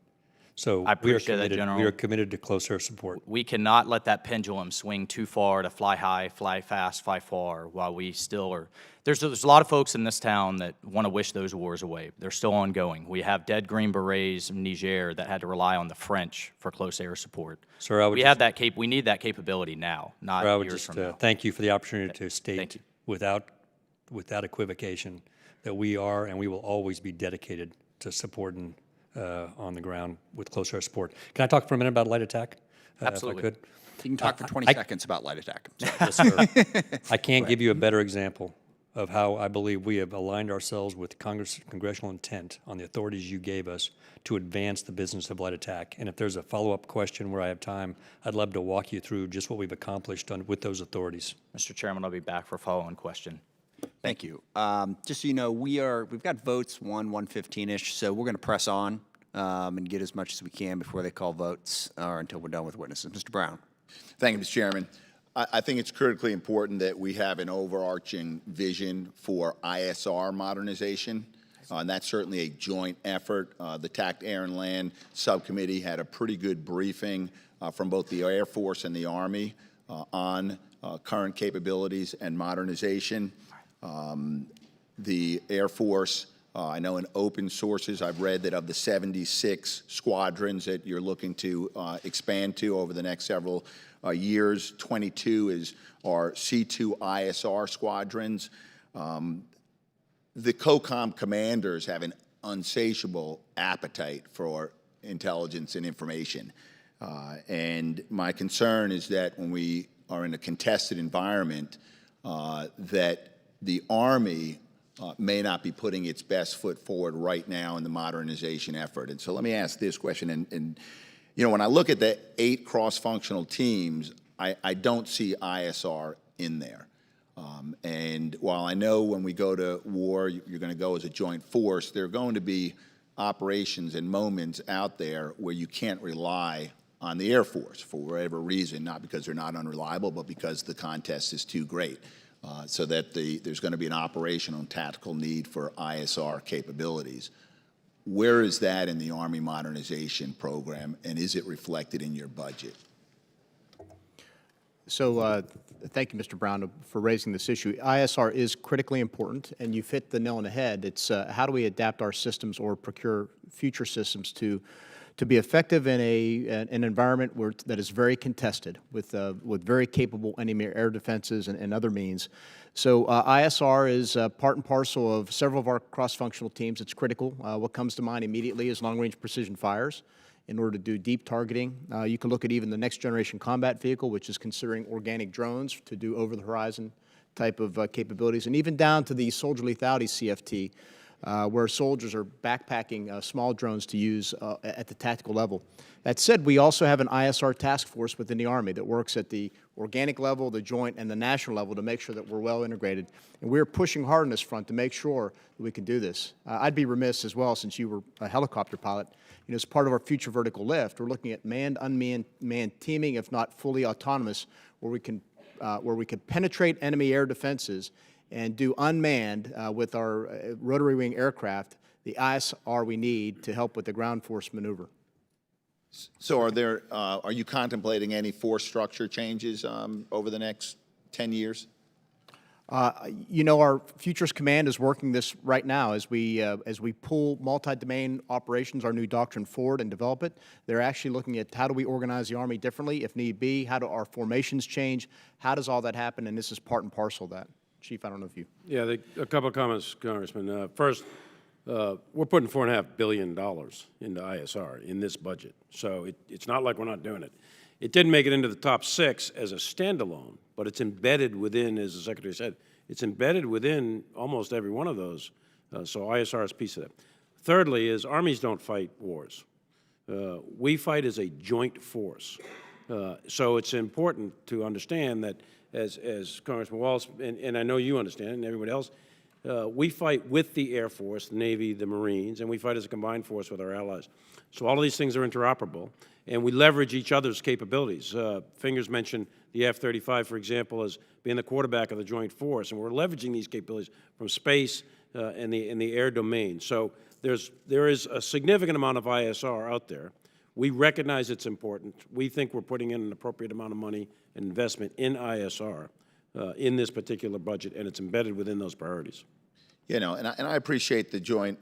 So I appreciate that, General. We are committed to close air support. We cannot let that pendulum swing too far to fly high, fly fast, fly far, while we still are. There's a lot of folks in this town that want to wish those wars away. They're still ongoing. We have dead Green Berets in Niger that had to rely on the French for close air support. Sir, we need that capability now, not years from now. Thank you for the opportunity to state without equivocation that we are and we will always be dedicated to supporting on the ground with close air support. Can I talk for a minute about light attack? Absolutely. If I could? You can talk for 20 seconds about light attack. Yes, sir. I can't give you a better example of how I believe we have aligned ourselves with congressional intent on the authorities you gave us to advance the business of light attack. And if there's a follow-up question where I have time, I'd love to walk you through just what we've accomplished with those authorities. Mr. Chairman, I'll be back for a follow-on question. Thank you. Just so you know, we've got votes 1:15-ish, so we're going to press on and get as much as we can before they call votes or until we're done with witnesses. Mr. Brown. Thank you, Mr. Chairman. I think it's critically important that we have an overarching vision for ISR modernization, and that's certainly a joint effort. The TACT Air and Land Subcommittee had a pretty good briefing from both the Air Force and the Army on current capabilities and modernization. The Air Force I know in open sources, I've read that of the 76 squadrons that you're looking to expand to over the next several years, 22 are C2 ISR squadrons. The COCOM commanders have an unsatiable appetite for intelligence and information. And my concern is that when we are in a contested environment, that the Army may not be putting its best foot forward right now in the modernization effort. And so let me ask this question. And you know, when I look at the 8 cross-functional teams, I don't see ISR in there. And while I know when we go to war, you're going to go as a joint force, there are going to be operations and moments out there where you can't rely on the Air Force for whatever reason, not because they're not unreliable, but because the contest is too great. So that there's going to be an operational and tactical need for ISR capabilities. Where is that in the Army modernization program, and is it reflected in your budget? So thank you, Mr. Brown, for raising this issue. ISR is critically important, and you've hit the nail on the head. It's how do we adapt our systems or procure future systems to be effective in an environment that is very contested with very capable enemy air defenses and other means. So ISR is part and parcel of several of our cross-functional teams. It's critical. What comes to mind immediately is long-range precision fires in order to do deep targeting. You can look at even the next-generation combat vehicle, which is considering organic drones to do over-the-horizon type of capabilities, and even down to the soldier lethality CFT, where soldiers are backpacking small drones to use at the tactical level. That said, we also have an ISR task force within the Army that works at the organic level, the joint, and the national level to make sure that we're well integrated. And we're pushing hard on this front to make sure that we can do this. I'd be remiss as well, since you were a helicopter pilot, you know, as part of our future vertical lift, we're looking at manned, unmanned teaming, if not fully autonomous, where we can penetrate enemy air defenses and do unmanned with our rotary wing aircraft the ISR we need to help with the ground force maneuver. So are you contemplating any force structure changes over the next 10 years? You know, our Futures Command is working this right now as we pull multi-domain operations, our new doctrine forward and develop it. They're actually looking at how do we organize the Army differently if need be, how do our formations change, how does all that happen, and this is part and parcel of that. Chief, I don't know if you... Yeah, a couple of comments, Congressman. First, we're putting $4.5 billion into ISR in this budget, so it's not like we're not doing it. It didn't make it into the top 6 as a standalone, but it's embedded within, as the Secretary said, it's embedded within almost every one of those, so ISR is a piece of that. Thirdly is armies don't fight wars. We fight as a joint force. So it's important to understand that as Congressman Wallace, and I know you understand, and everybody else, we fight with the Air Force, the Navy, the Marines, and we fight as a combined force with our allies. So all of these things are interoperable, and we leverage each other's capabilities. Fingers mentioned the F-35, for example, as being the quarterback of the joint force, and we're leveraging these capabilities from space and the air domain. So there is a significant amount of ISR out there. We recognize it's important. We think we're putting in an appropriate amount of money and investment in ISR in this particular budget, and it's embedded within those priorities. You know, and I appreciate the joint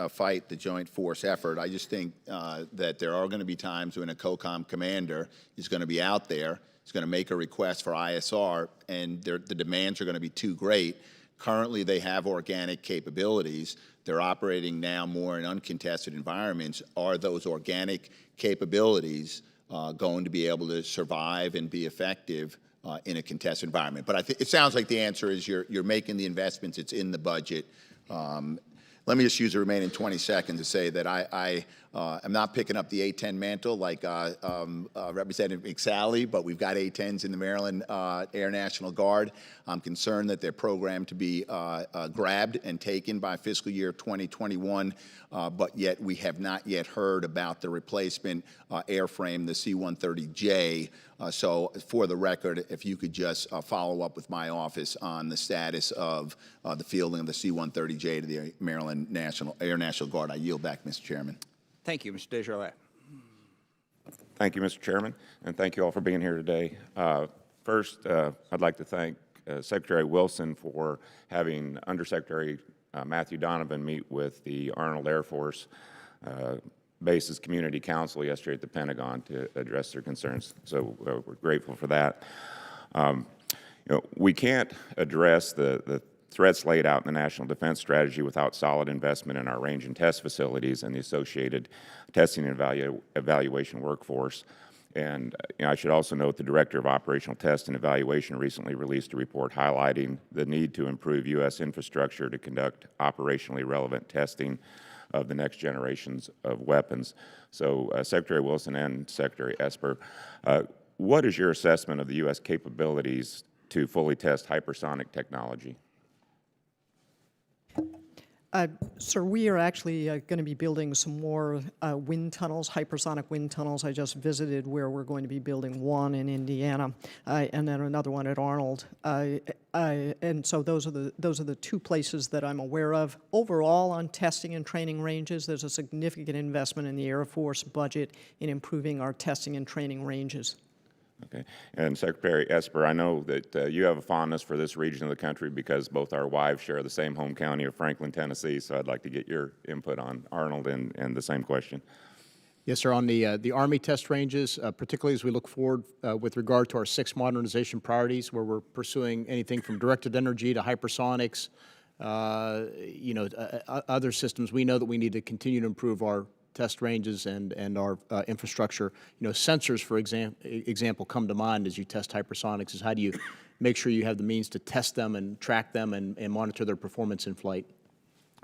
fight, the joint force effort. I just think that there are going to be times when a COCOM commander is going to be out there, is going to make a request for ISR, and the demands are going to be too great. Currently, they have organic capabilities. They're operating now more in uncontested environments. Are those organic capabilities going to be able to survive and be effective in a contested environment? But it sounds like the answer is you're making the investments. It's in the budget. Let me just use the remaining 20 seconds to say that I am not picking up the A-10 mantle like Representative McSally, but we've got A-10s in the Maryland Air National Guard. I'm concerned that they're programmed to be grabbed and taken by fiscal year 2021, but yet we have not yet heard about the replacement airframe, the C-130J. So for the record, if you could just follow up with my office on the status of the fielding of the C-130J to the Maryland Air National Guard. I yield back, Mr. Chairman. Thank you, Mr. Desjardins. Thank you, Mr. Chairman, and thank you all for being here today. First, I'd like to thank Secretary Wilson for having Undersecretary Matthew Donovan meet with the Arnold Air Force Bases Community Council yesterday at the Pentagon to address their concerns. So we're grateful for that. We can't address the threats laid out in the National Defense Strategy without solid investment in our range and test facilities and the associated testing and evaluation workforce. And I should also note the Director of Operational Test and Evaluation recently released a report highlighting the need to improve U.S. infrastructure to conduct operationally relevant testing of the next generations of weapons. So Secretary Wilson and Secretary Esper, what is your assessment of the U.S. capabilities to fully test hypersonic technology? Sir, we are actually going to be building some more wind tunnels, hypersonic wind tunnels. I just visited where we're going to be building one in Indiana and then another one at Arnold. And so those are the two places that I'm aware of. Overall, on testing and training ranges, there's a significant investment in the Air Force budget in improving our testing and training ranges. Okay. And Secretary Esper, I know that you have a fondness for this region of the country because both our wives share the same home county of Franklin, Tennessee, so I'd like to get your input on Arnold and the same question. Yes, sir. On the Army test ranges, particularly as we look forward with regard to our 6 modernization priorities, where we're pursuing anything from directed energy to hypersonics, other systems, we know that we need to continue to improve our test ranges and our infrastructure. Sensors, for example, come to mind as you test hypersonics. Is how do you make sure you have the means to test them and track them and monitor their performance in flight?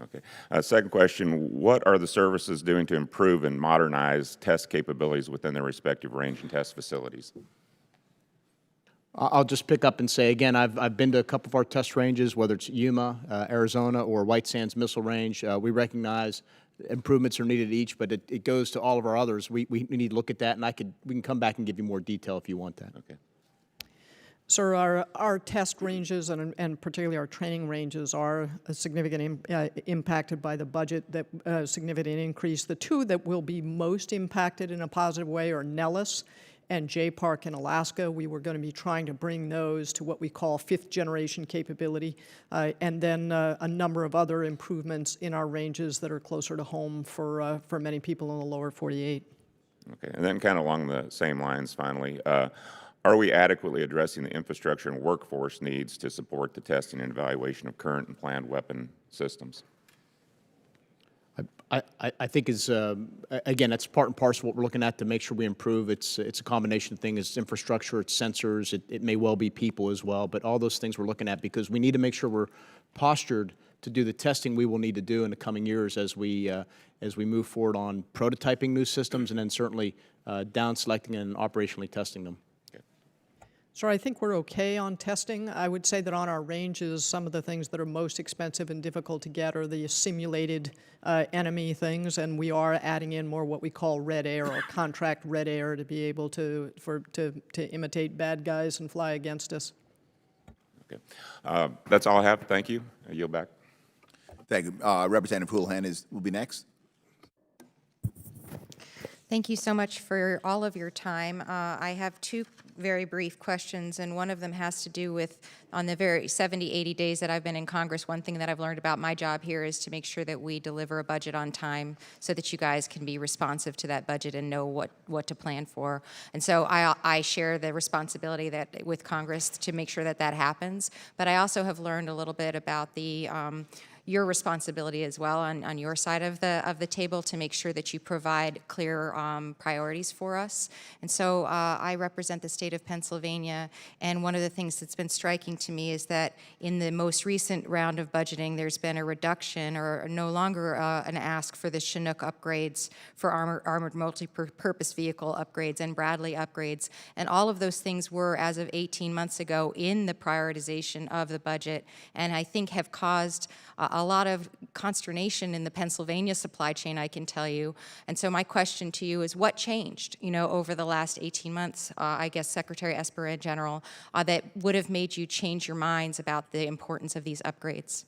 Okay. Second question, what are the services doing to improve and modernize test capabilities within their respective range and test facilities? I'll just pick up and say, again, I've been to a couple of our test ranges, whether it's Yuma, Arizona, or White Sands Missile Range. We recognize improvements are needed at each, but it goes to all of our others. We need to look at that, and we can come back and give you more detail if you want that. Okay. Sir, our test ranges and particularly our training ranges are significantly impacted by the budget, that significant increase. The two that will be most impacted in a positive way are Nellis and J-Park in Alaska. We were going to be trying to bring those to what we call 5th generation capability, and then a number of other improvements in our ranges that are closer to home for many people in the lower 48. Okay, and then kind of along the same lines, finally, are we adequately addressing the infrastructure and workforce needs to support the testing and evaluation of current and planned weapon systems? I think is, again, that's part and parcel of what we're looking at to make sure we improve. It's a combination of things. It's infrastructure, it's sensors, it may well be people as well, but all those things we're looking at because we need to make sure we're postured to do the testing we will need to do in the coming years as we move forward on prototyping new systems and then certainly down selecting and operationally testing them. So I think we're okay on testing. I would say that on our ranges, some of the things that are most expensive and difficult to get are the simulated enemy things, and we are adding in more what we call red air or contract red air to be able to imitate bad guys and fly against us. Okay, that's all I have. Thank you. I yield back. Thank you. Representative Houlihan will be next. Thank you so much for all of your time. I have two very brief questions, and one of them has to do with, on the very 70, 80 days that I've been in Congress, one thing that I've learned about my job here is to make sure that we deliver a budget on time so that you guys can be responsive to that budget and know what to plan for. And so I share the responsibility that with Congress to make sure that that happens. But I also have learned a little bit about the your responsibility as well on your side of the table to make sure that you provide clear priorities for us. And so I represent the state of Pennsylvania, and one of the things that's been striking to me is that in the most recent round of budgeting, there's been a reduction or no longer an ask for the Chinook upgrades for armored multi-purpose vehicle upgrades and Bradley upgrades. And all of those things were, as of 18 months ago, in the prioritization of the budget, and I think have caused a lot of consternation in the Pennsylvania supply chain, I can tell you. And so my question to you is, what changed, over the last 18 months, I guess Secretary Esper in general, that would have made you change your minds about the importance of these upgrades?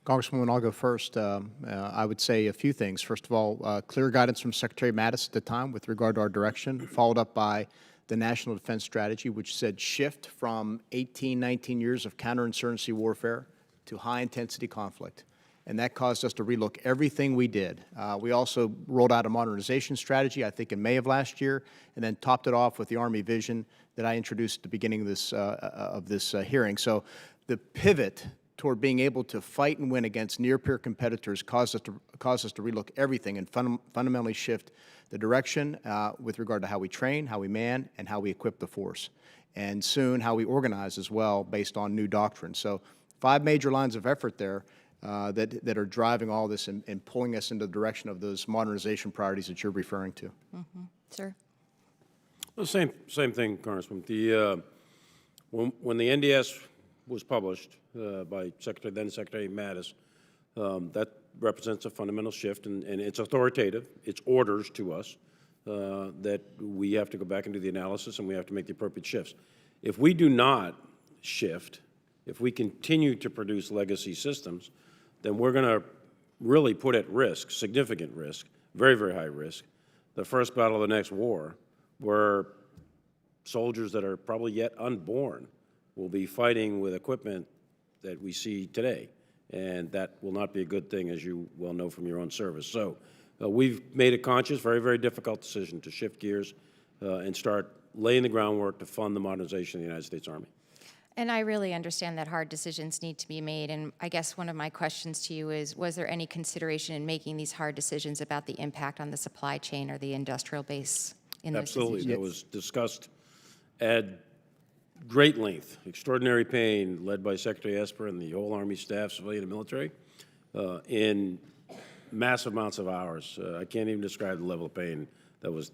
Congresswoman, I'll go first. I would say a few things. First of all, clear guidance from Secretary Mattis at the time with regard to our direction, followed up by the National Defense Strategy, which said shift from 18, 19 years of counterinsurgency warfare to high-intensity conflict. and that caused us to relook everything we did. We also rolled out a modernization strategy, I think, in May of last year, and then topped it off with the Army vision that I introduced at the beginning of this hearing. So the pivot toward being able to fight and win against near-peer competitors caused us to relook everything and fundamentally shift the direction with regard to how we train, how we man, and how we equip the force, and soon how we organize as well based on new doctrine. So 5 major lines of effort there that are driving all this and pulling us into the direction of those modernization priorities that you're referring to. Mm-hmm. Sir? Well, same thing, Congressman. When the NDS was published by then Secretary Mattis, that represents a fundamental shift, and it's authoritative. It's orders to us that we have to go back and do the analysis, and we have to make the appropriate shifts. If we do not shift, if we continue to produce legacy systems, then we're going to really put at risk, significant risk, very, very high risk, the first battle of the next war, where soldiers that are probably yet unborn will be fighting with equipment that we see today. And that will not be a good thing, as you well know from your own service. So we've made a conscious, very, very difficult decision to shift gears and start laying the groundwork to fund the modernization of the United States Army. And I really understand that hard decisions need to be made. And I guess one of my questions to you is, was there any consideration in making these hard decisions about the impact on the supply chain or the industrial base in those Absolutely. decisions? That was discussed at great length, extraordinary pain, led by Secretary Esper and the whole Army staff, civilian and military, in massive amounts of hours. I can't even describe the level of pain that was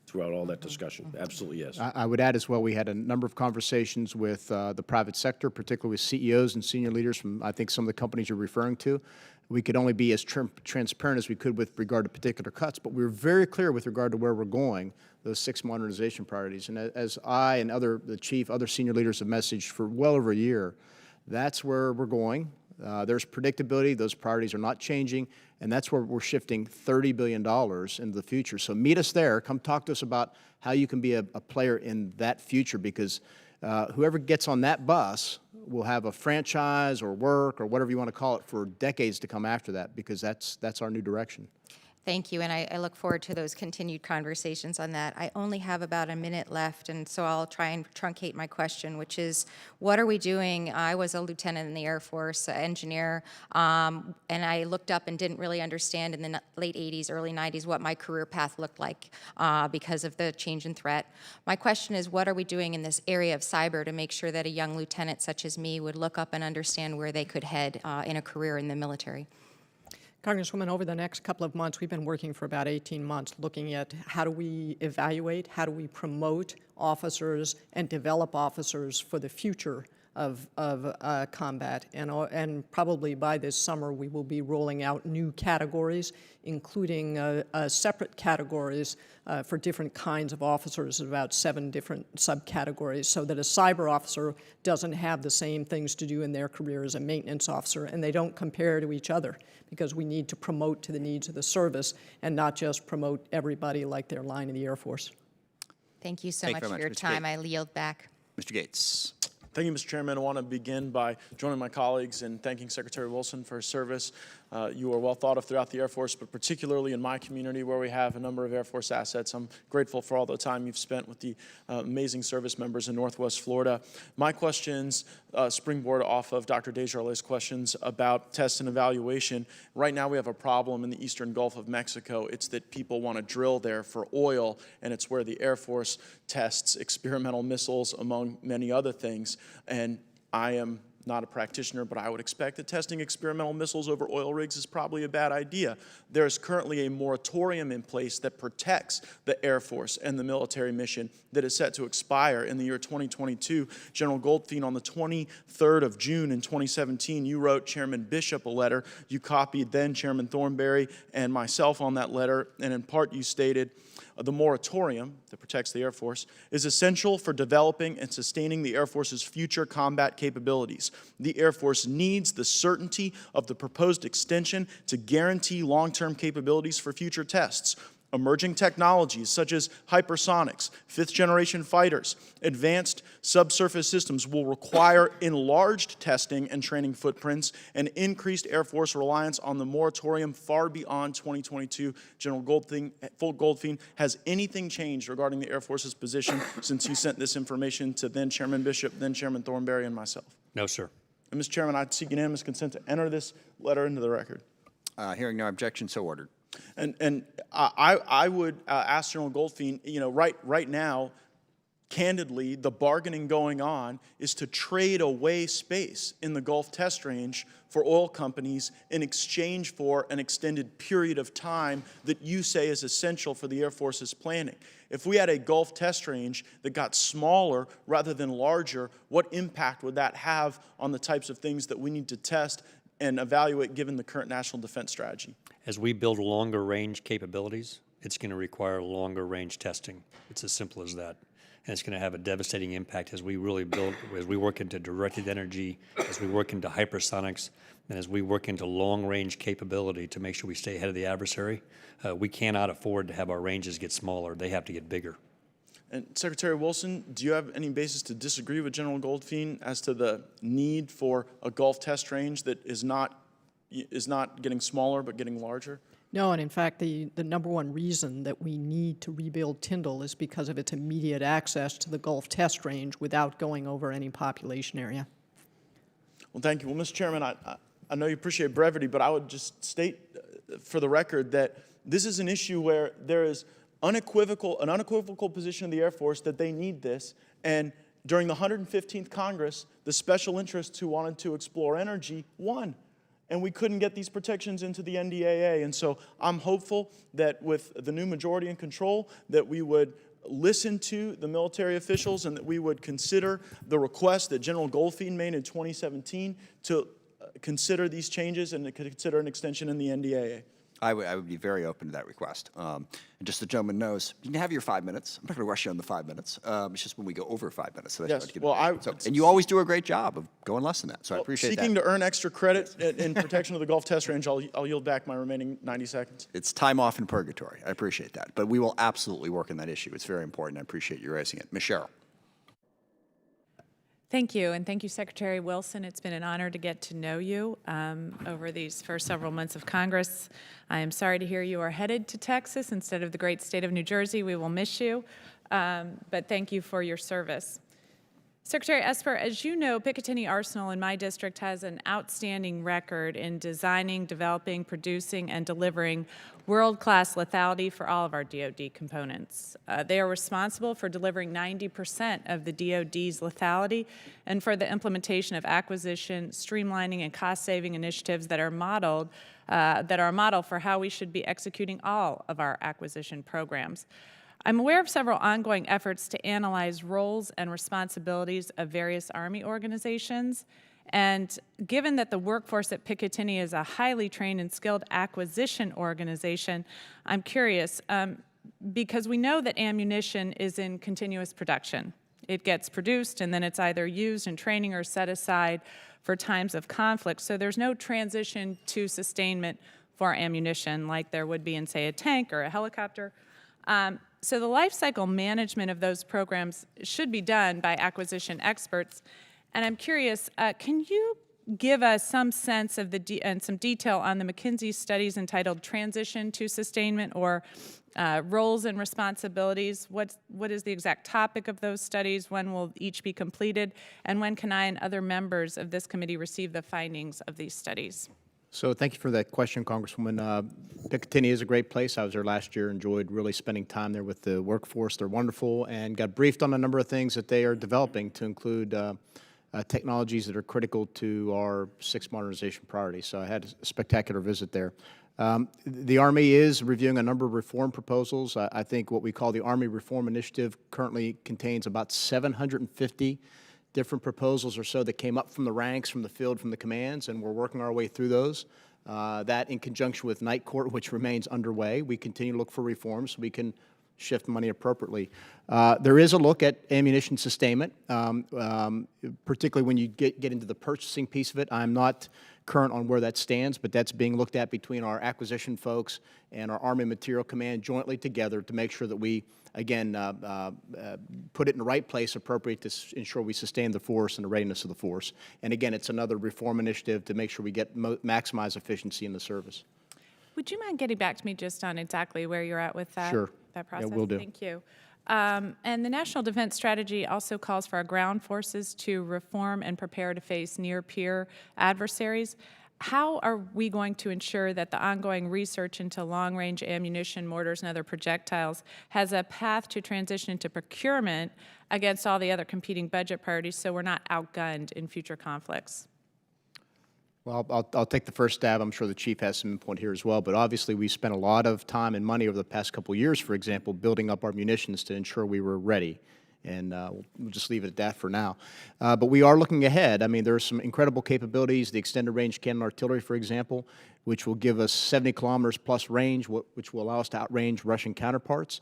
throughout all that discussion. Absolutely, yes. I would add as well, we had a number of conversations with the private sector, particularly with CEOs and senior leaders from, I think, some of the companies you're referring to. We could only be as transparent as we could with regard to particular cuts, but we were very clear with regard to where we're going, those 6 modernization priorities. And as I and the chief, other senior leaders have messaged for well over a year, that's where we're going. There's predictability, those priorities are not changing, and that's where we're shifting $30 billion into the future. So meet us there, come talk to us about how you can be a player in that future, because whoever gets on that bus will have a franchise or work or whatever you want to call it for decades to come after that, because that's our new direction. Thank you, and I look forward to those continued conversations on that. I only have about a minute left, and so I'll try and truncate my question, which is, what are we doing? I was a lieutenant in the Air Force, engineer, and I looked up and didn't really understand in the late 80s, early 90s what my career path looked like because of the change in threat. My question is, what are we doing in this area of cyber to make sure that a young lieutenant such as me would look up and understand where they could head in a career in the military? Congresswoman, over the next couple of months, we've been working for about 18 months looking at how do we evaluate, how do we promote officers and develop officers for the future of combat. And probably by this summer, we will be rolling out new categories, including separate categories for different kinds of officers, about 7 different subcategories, so that a cyber officer doesn't have the same things to do in their career as a maintenance officer, and they don't compare to each other, because we need to promote to the needs of the service and not just promote everybody like their line in the Air Force. Thank you so much for your time. I yield back. Mr. Gates. Thank you, Mr. Chairman. I want to begin by joining my colleagues in thanking Secretary Wilson for his service. You are well thought of throughout the Air Force, but particularly in my community where we have a number of Air Force assets. I'm grateful for all the time you've spent with the amazing service members in Northwest Florida. My questions springboard off of Dr. Desjardins' questions about test and evaluation. Right now we have a problem in the eastern Gulf of Mexico. It's that people want to drill there for oil, and it's where the Air Force tests experimental missiles, among many other things. And I am not a practitioner, but I would expect that testing experimental missiles over oil rigs is probably a bad idea. There is currently a moratorium in place that protects the Air Force and the military mission that is set to expire in the year 2022. General Goldfein, on the 23rd of June in 2017, you wrote Chairman Bishop a letter. You copied then Chairman Thornberry and myself on that letter, and in part you stated, the moratorium that protects the Air Force is essential for developing and sustaining the Air Force's future combat capabilities. The Air Force needs the certainty of the proposed extension to guarantee long-term capabilities for future tests. Emerging technologies such as hypersonics, fifth-generation fighters, advanced subsurface systems will require enlarged testing and training footprints and increased Air Force reliance on the moratorium far beyond 2022. General Goldfein, has anything changed regarding the Air Force's position since you sent this information to then Chairman Bishop, then Chairman Thornberry, and myself? No, sir. And Mr. Chairman, I seek unanimous consent to enter this letter into the record. Hearing no objection, so ordered. And I would ask General Goldfein, right now, candidly, the bargaining going on is to trade away space in the Gulf Test Range for oil companies in exchange for an extended period of time that you say is essential for the Air Force's planning. If we had a Gulf Test Range that got smaller rather than larger, what impact would that have on the types of things that we need to test and evaluate given the current national defense strategy? As we build longer range capabilities, it's going to require longer range testing. It's as simple as that. And it's going to have a devastating impact as we really build, as we work into directed energy, as we work into hypersonics, and as we work into long range capability to make sure we stay ahead of the adversary. We cannot afford to have our ranges get smaller. They have to get bigger. And Secretary Wilson, do you have any basis to disagree with General Goldfein as to the need for a Gulf Test Range that is not getting smaller but getting larger? No, and in fact, the number one reason that we need to rebuild Tyndall is because of its immediate access to the Gulf Test Range without going over any population area. Well, thank you. Well, Mr. Chairman, I know you appreciate brevity, but I would just state for the record that this is an issue where there is an unequivocal position of the Air Force that they need this, and during the 115th Congress, the special interests who wanted to explore energy won, and we couldn't get these protections into the NDAA. And so I'm hopeful that with the new majority in control, that we would listen to the military officials and that we would consider the request that General Goldfein made in 2017 to consider these changes and to consider an extension in the NDAA. I would be very open to that request. And just so the gentleman knows, you can have your 5 minutes. I'm not going to rush you on the 5 minutes. It's just when we go over 5 minutes. So that's Yes, well, and you always do a great job of going less than that, so I appreciate seeking that. to earn extra credit in protection of the Gulf Test Range, I'll yield back my remaining 90 seconds. It's time off in purgatory. I appreciate that. But we will absolutely work on that issue. It's very important. I appreciate you raising it. Ms. Sherrill. Thank you, and thank you, Secretary Wilson. It's been an honor to get to know you over these first several months of Congress. I am sorry to hear you are headed to Texas instead of the great state of New Jersey. We will miss you, but thank you for your service. Secretary Esper, as you know, Picatinny Arsenal in my district has an outstanding record in designing, developing, producing, and delivering world-class lethality for all of our DoD components. They are responsible for delivering 90% of the DoD's lethality and for the implementation of acquisition, streamlining, and cost-saving initiatives that are modeled a model for how we should be executing all of our acquisition programs. I'm aware of several ongoing efforts to analyze roles and responsibilities of various Army organizations, and given that the workforce at Picatinny is a highly trained and skilled acquisition organization, I'm curious, because we know that ammunition is in continuous production. It gets produced and then it's either used in training or set aside for times of conflict, so there's no transition to sustainment for ammunition like there would be in, say, a tank or a helicopter. So the life cycle management of those programs should be done by acquisition experts. And I'm curious, can you give us some sense of and some detail on the McKinsey studies entitled Transition to Sustainment, or Roles and Responsibilities? What is the exact topic of those studies? When will each be completed? And when can I and other members of this committee receive the findings of these studies? So thank you for that question, Congresswoman. Picatinny is a great place. I was there last year, enjoyed really spending time there with the workforce. They're wonderful, and got briefed on a number of things that they are developing, to include technologies that are critical to our 6 modernization priorities. So I had a spectacular visit there. The Army is reviewing a number of reform proposals. I think what we call the Army Reform Initiative currently contains about 750 different proposals or so that came up from the ranks, from the field, from the commands, and we're working our way through those. That in conjunction with Night Court, which remains underway, we continue to look for reforms so we can shift money appropriately. There is a look at ammunition sustainment, particularly when you get into the purchasing piece of it. I'm not current on where that stands, but that's being looked at between our acquisition folks and our Army Material Command jointly together to make sure that we, again, put it in the right place appropriate to ensure we sustain the force and the readiness of the force. And again, it's another reform initiative to make sure we get maximize efficiency in the service. Would you mind getting back to me just on exactly where you're at with that, Sure. that process? Yeah, will do. Thank you. And the National Defense Strategy also calls for our ground forces to reform and prepare to face near-peer adversaries. How are we going to ensure that the ongoing research into long-range ammunition, mortars, and other projectiles has a path to transition into procurement against all the other competing budget priorities so we're not outgunned in future conflicts? Well, I'll take the first stab. I'm sure the Chief has some input here as well, but obviously we spent a lot of time and money over the past couple of years, for example, building up our munitions to ensure we were ready. And we'll just leave it at that for now. But we are looking ahead. I mean, there are some incredible capabilities, the extended range cannon artillery, for example, which will give us 70 kilometers plus range, which will allow us to outrange Russian counterparts.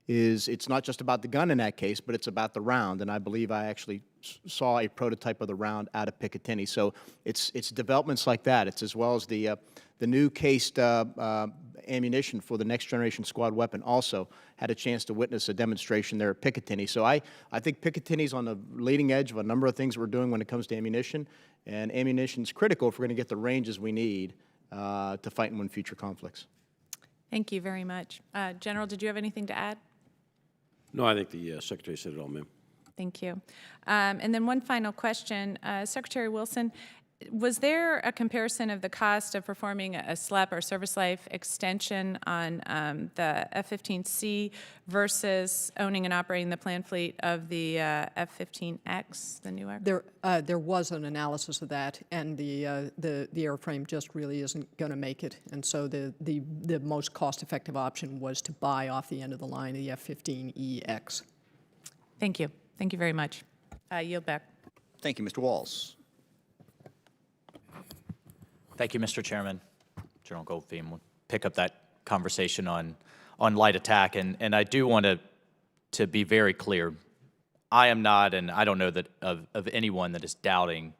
It's not just about the gun in that case, but it's about the round. And I believe I actually saw a prototype of the round out of Picatinny. So it's developments like that. It's as well as the new cased ammunition for the next generation squad weapon also had a chance to witness a demonstration there at Picatinny. So I think Picatinny's on the leading edge of a number of things we're doing when it comes to ammunition. And ammunition's critical if we're going to get the ranges we need to fight and win future conflicts. Thank you very much. General, did you have anything to add? No, I think the Secretary said it all, ma'am. Thank you. And then one final question. Secretary Wilson, was there a comparison of the cost of performing a SLEP or service life extension on the F-15C versus owning and operating the planned fleet of the F-15X, the new aircraft? There was an analysis of that, and the airframe just really isn't going to make it. And so the most cost-effective option was to buy off the end of the line the F-15EX. Thank you. Thank you very much. Yield back. Thank you, Mr. Walls. Thank you, Mr. Chairman. General Goldfein, we'll pick up that conversation on light attack. And I do want to be very clear. I am not, and I don't know that of anyone that is doubting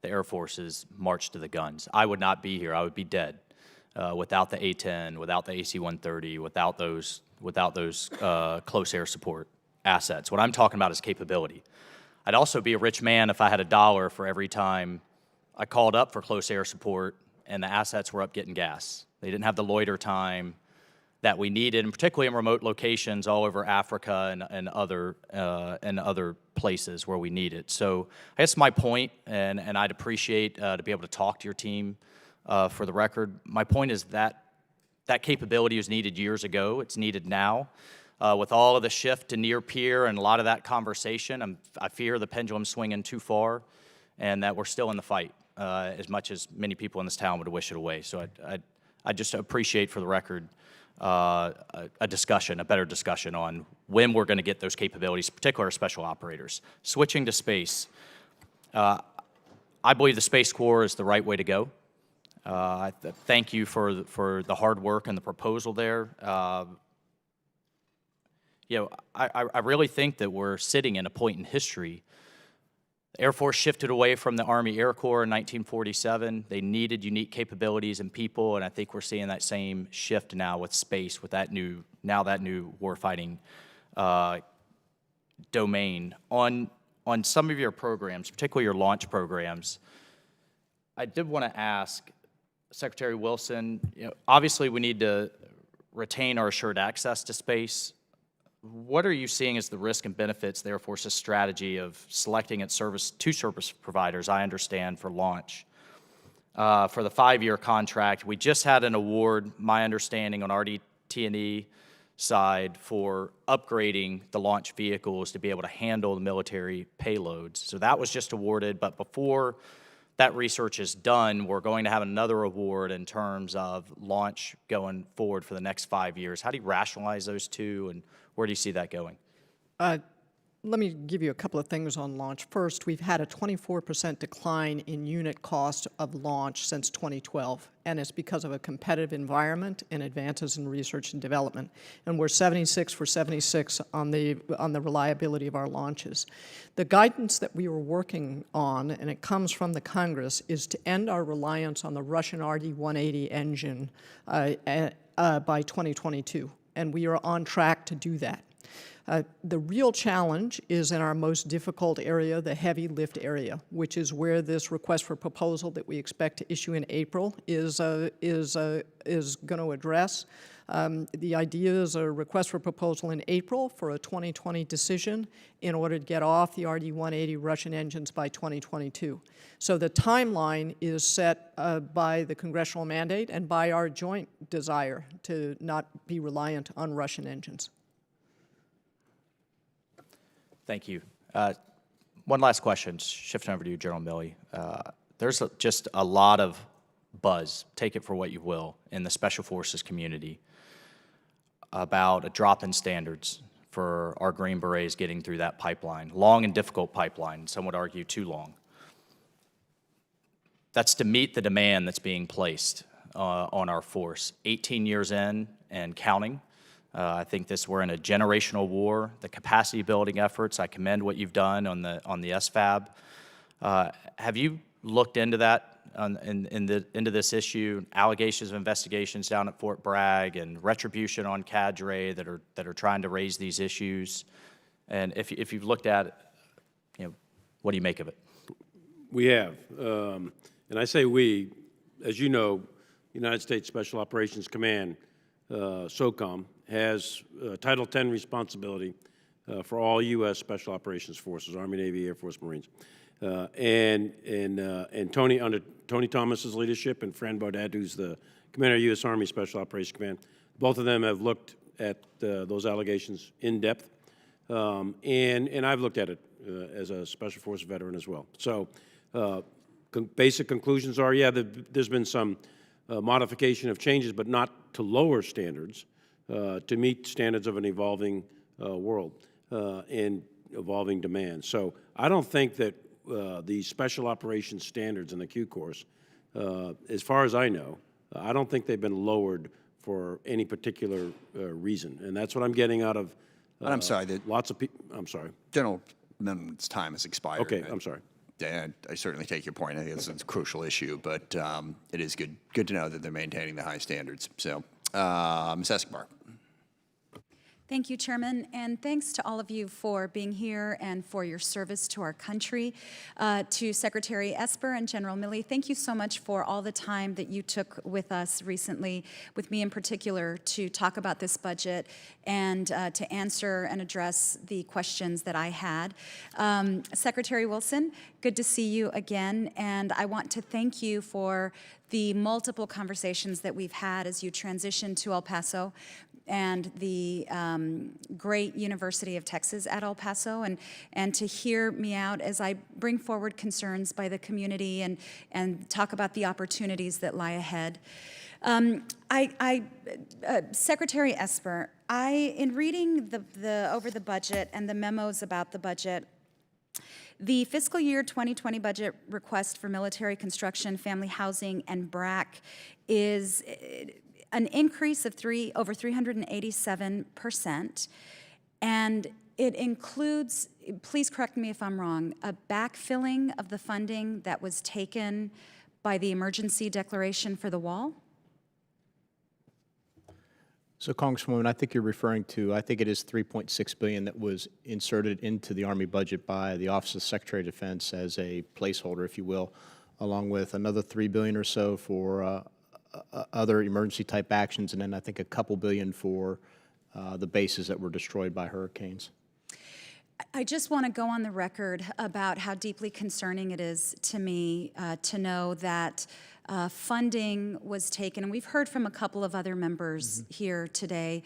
the Air Force's march to the guns. I would not be here. I would be dead without the A-10, without the AC-130, without those close air support assets. What I'm talking about is capability. I'd also be a rich man if I had $1 for every time I called up for close air support and the assets were up getting gas. They didn't have the loiter time that we needed, and particularly in remote locations all over Africa and other places where we need it. So I guess my point, and I'd appreciate to be able to talk to your team for the record, my point is that that capability was needed years ago. It's needed now. With all of the shift to near peer and a lot of that conversation, I fear the pendulum's swinging too far and that we're still in the fight. As much as many people in this town would wish it away. So I just appreciate, for the record, a discussion, a better discussion on when we're going to get those capabilities, particularly our special operators. Switching to space, I believe the Space Corps is the right way to go. Thank you for the hard work and the proposal there. I really think that we're sitting in a point in history. The Air Force shifted away from the Army Air Corps in 1947. They needed unique capabilities and people, and I think we're seeing that same shift now with space, with that new warfighting domain. On some of your programs, particularly your launch programs, I did want to ask Secretary Wilson, obviously we need to retain our assured access to space. What are you seeing as the risk and benefits of the Air Force's strategy of selecting its two service providers, I understand, for launch? For the 5-year contract, we just had an award, my understanding, on RDT&E side for upgrading the launch vehicles to be able to handle the military payloads. So that was just awarded, but before that research is done, we're going to have another award in terms of launch going forward for the next 5 years. How do you rationalize those two, and where do you see that going? let me give you a couple of things on launch. First, we've had a 24% decline in unit cost of launch since 2012, and it's because of a competitive environment and advances in research and development. And we're 76 for 76 on the reliability of our launches. The guidance that we were working on, and it comes from the Congress, is to end our reliance on the Russian RD-180 engine by 2022, and we are on track to do that. The real challenge is in our most difficult area, the heavy lift area, which is where this request for proposal that we expect to issue in April is going to address. The idea is a request for proposal in April for a 2020 decision in order to get off the RD-180 Russian engines by 2022. So the timeline is set by the congressional mandate and by our joint desire to not be reliant on Russian engines. Thank you. One last question, shifting over to you, General Milley. There's just a lot of buzz, take it for what you will, in the Special Forces community about a drop in standards for our Green Berets getting through that pipeline, long and difficult pipeline, some would argue too long. That's to meet the demand that's being placed on our force. 18 years in and counting. I think we're in a generational war. The capacity building efforts, I commend what you've done on the SFAB. Have you looked into that, into this issue? Allegations of investigations down at Fort Bragg and retribution on cadre that are trying to raise these issues. And if you've looked at it, what do you make of it? We have, and I say we, as you know, United States Special Operations Command, SOCOM, has Title 10 responsibility for all U.S. Special Operations Forces, Army, Navy, Air Force, Marines. And Tony, under Tony Thomas's leadership, and Fran Beaudet, who's the commander of U.S. Army Special Operations Command, both of them have looked at those allegations in depth, and I've looked at it as a Special Forces veteran as well. So basic conclusions are, yeah, there's been some modification of changes, but not to lower standards, to meet standards of an evolving world and evolving demand. So I don't think that the special operations standards in the Q course, as far as I know, I don't think they've been lowered for any particular reason. And that's what I'm getting out of I'm sorry. Lots of people. I'm sorry. General Amendment's time has expired. Okay, I'm sorry. And I certainly take your point. I think it's a crucial issue, but it is good to know that they're maintaining the high standards. So, Ms. Escobar. Thank you, Chairman, and thanks to all of you for being here and for your service to our country. To Secretary Esper and General Milley, thank you so much for all the time that you took with us recently, with me in particular, to talk about this budget and to answer and address the questions that I had. Secretary Wilson, good to see you again, and I want to thank you for the multiple conversations that we've had as you transition to El Paso and the great University of Texas at El Paso, and to hear me out as I bring forward concerns by the community and talk about the opportunities that lie ahead. Secretary Esper, in reading over the budget and the memos about the budget, the fiscal year 2020 budget request for military construction, family housing, and BRAC is an increase of over 387%, and it includes, please correct me if I'm wrong, a backfilling of the funding that was taken by the emergency declaration for the wall? So, Congresswoman, I think you're referring to, I think it is $3.6 billion that was inserted into the Army budget by the Office of Secretary of Defense as a placeholder, if you will, along with another $3 billion or so for other emergency-type actions, and then I think a couple billion for the bases that were destroyed by hurricanes. I just want to go on the record about how deeply concerning it is to me to know that funding was taken, and we've heard from a couple of other members here today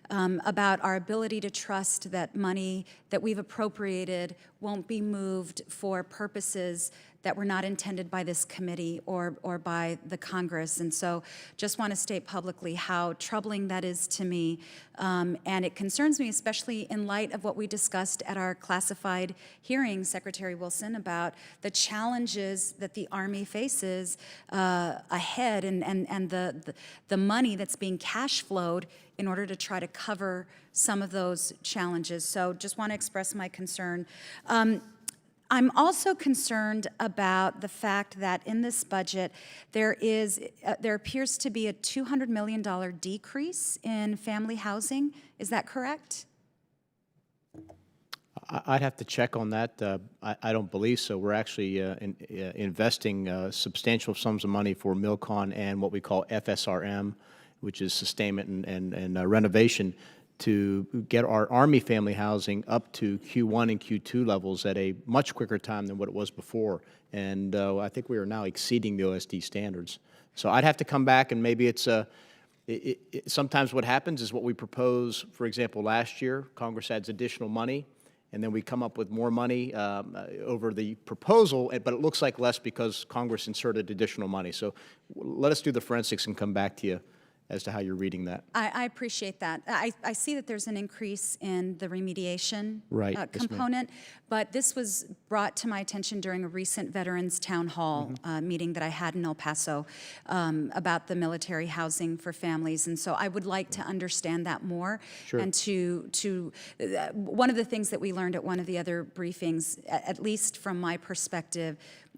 about our ability to trust that money that we've appropriated won't be moved for purposes that were not intended by this committee or by the Congress. And so just want to state publicly how troubling that is to me. And it concerns me, especially in light of what we discussed at our classified hearing, Secretary Wilson, about the challenges that the Army faces ahead and the money that's being cash flowed in order to try to cover some of those challenges. So just want to express my concern. I'm also concerned about the fact that in this budget, there appears to be a $200 million decrease in family housing. Is that correct? I'd have to check on that. I don't believe so. We're actually investing substantial sums of money for Milcon and what we call FSRM, which is sustainment and renovation, to get our Army family housing up to Q1 and Q2 levels at a much quicker time than what it was before. And I think we are now exceeding the OSD standards. So I'd have to come back, and maybe it's sometimes what happens is what we propose. For example, last year, Congress adds additional money, and then we come up with more money over the proposal, but it looks like less because Congress inserted additional money. So let us do the forensics and come back to you as to how you're reading that. I appreciate that. I see that there's an increase in the remediation component, but this was brought to my attention during a recent Veterans Town Hall meeting that I had in El Paso about the military housing for families, and so I would like to understand that more. Sure. And one of the things that we learned at one of the other briefings, at least from my perspective,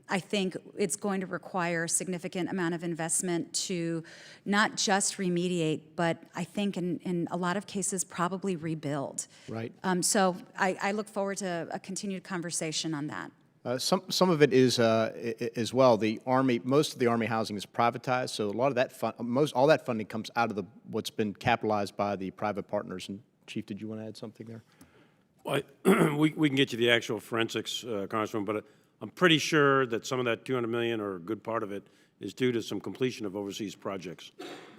I think it's going to require a significant amount of investment to not just remediate, but I think in a lot of cases probably rebuild. Right. So I look forward to a continued conversation on that. Some of it is as well. The Army, most of the Army housing is privatized, so a lot of that all that funding comes out of what's been capitalized by the private partners. And Chief, did you want to add something there? Well, we can get you the actual forensics, Congressman, but I'm pretty sure that some of that $200 million, or a good part of it, is due to some completion of overseas projects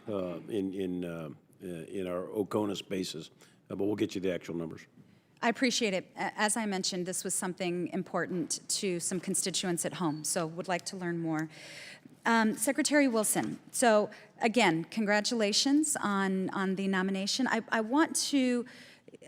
in our OCONUS bases. But we'll get you the actual numbers. I appreciate it. As I mentioned, this was something important to some constituents at home, so would like to learn more. Secretary Wilson, so again, congratulations on the nomination. I want to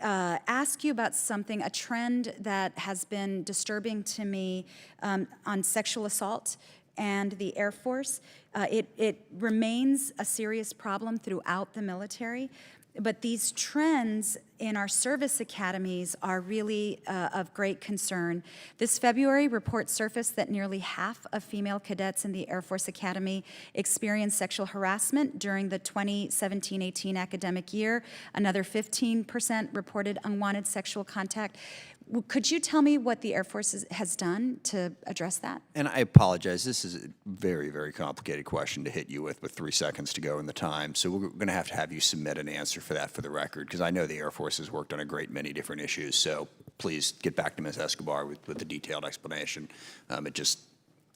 ask you about something, a trend that has been disturbing to me on sexual assault and the Air Force. It remains a serious problem throughout the military, but these trends in our service academies are really of great concern. This February, reports surfaced that nearly half of female cadets in the Air Force Academy experienced sexual harassment during the 2017-18 academic year. Another 15% reported unwanted sexual contact. Could you tell me what the Air Force has done to address that? And I apologize. This is a very, very complicated question to hit you with 3 seconds to go in the time. So we're going to have you submit an answer for that for the record, because I know the Air Force has worked on a great many different issues. So please get back to Ms. Escobar with the detailed explanation.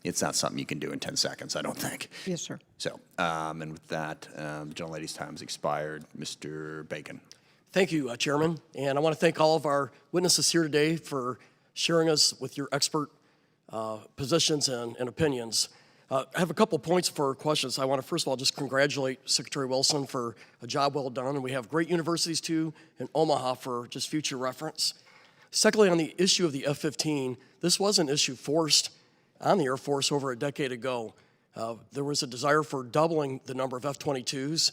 It's not something you can do in 10 seconds, I don't think. Yes, sir. So, and with that, the gentlelady's time has expired. Mr. Bacon. Thank you, Chairman. And I want to thank all of our witnesses here today for sharing us with your expert positions and opinions. I have a couple points for questions. I want to, first of all, just congratulate Secretary Wilson for a job well done. And we have great universities, too, in Omaha for just future reference. Secondly, on the issue of the F-15, this was an issue forced on the Air Force over a decade ago. There was a desire for doubling the number of F-22s,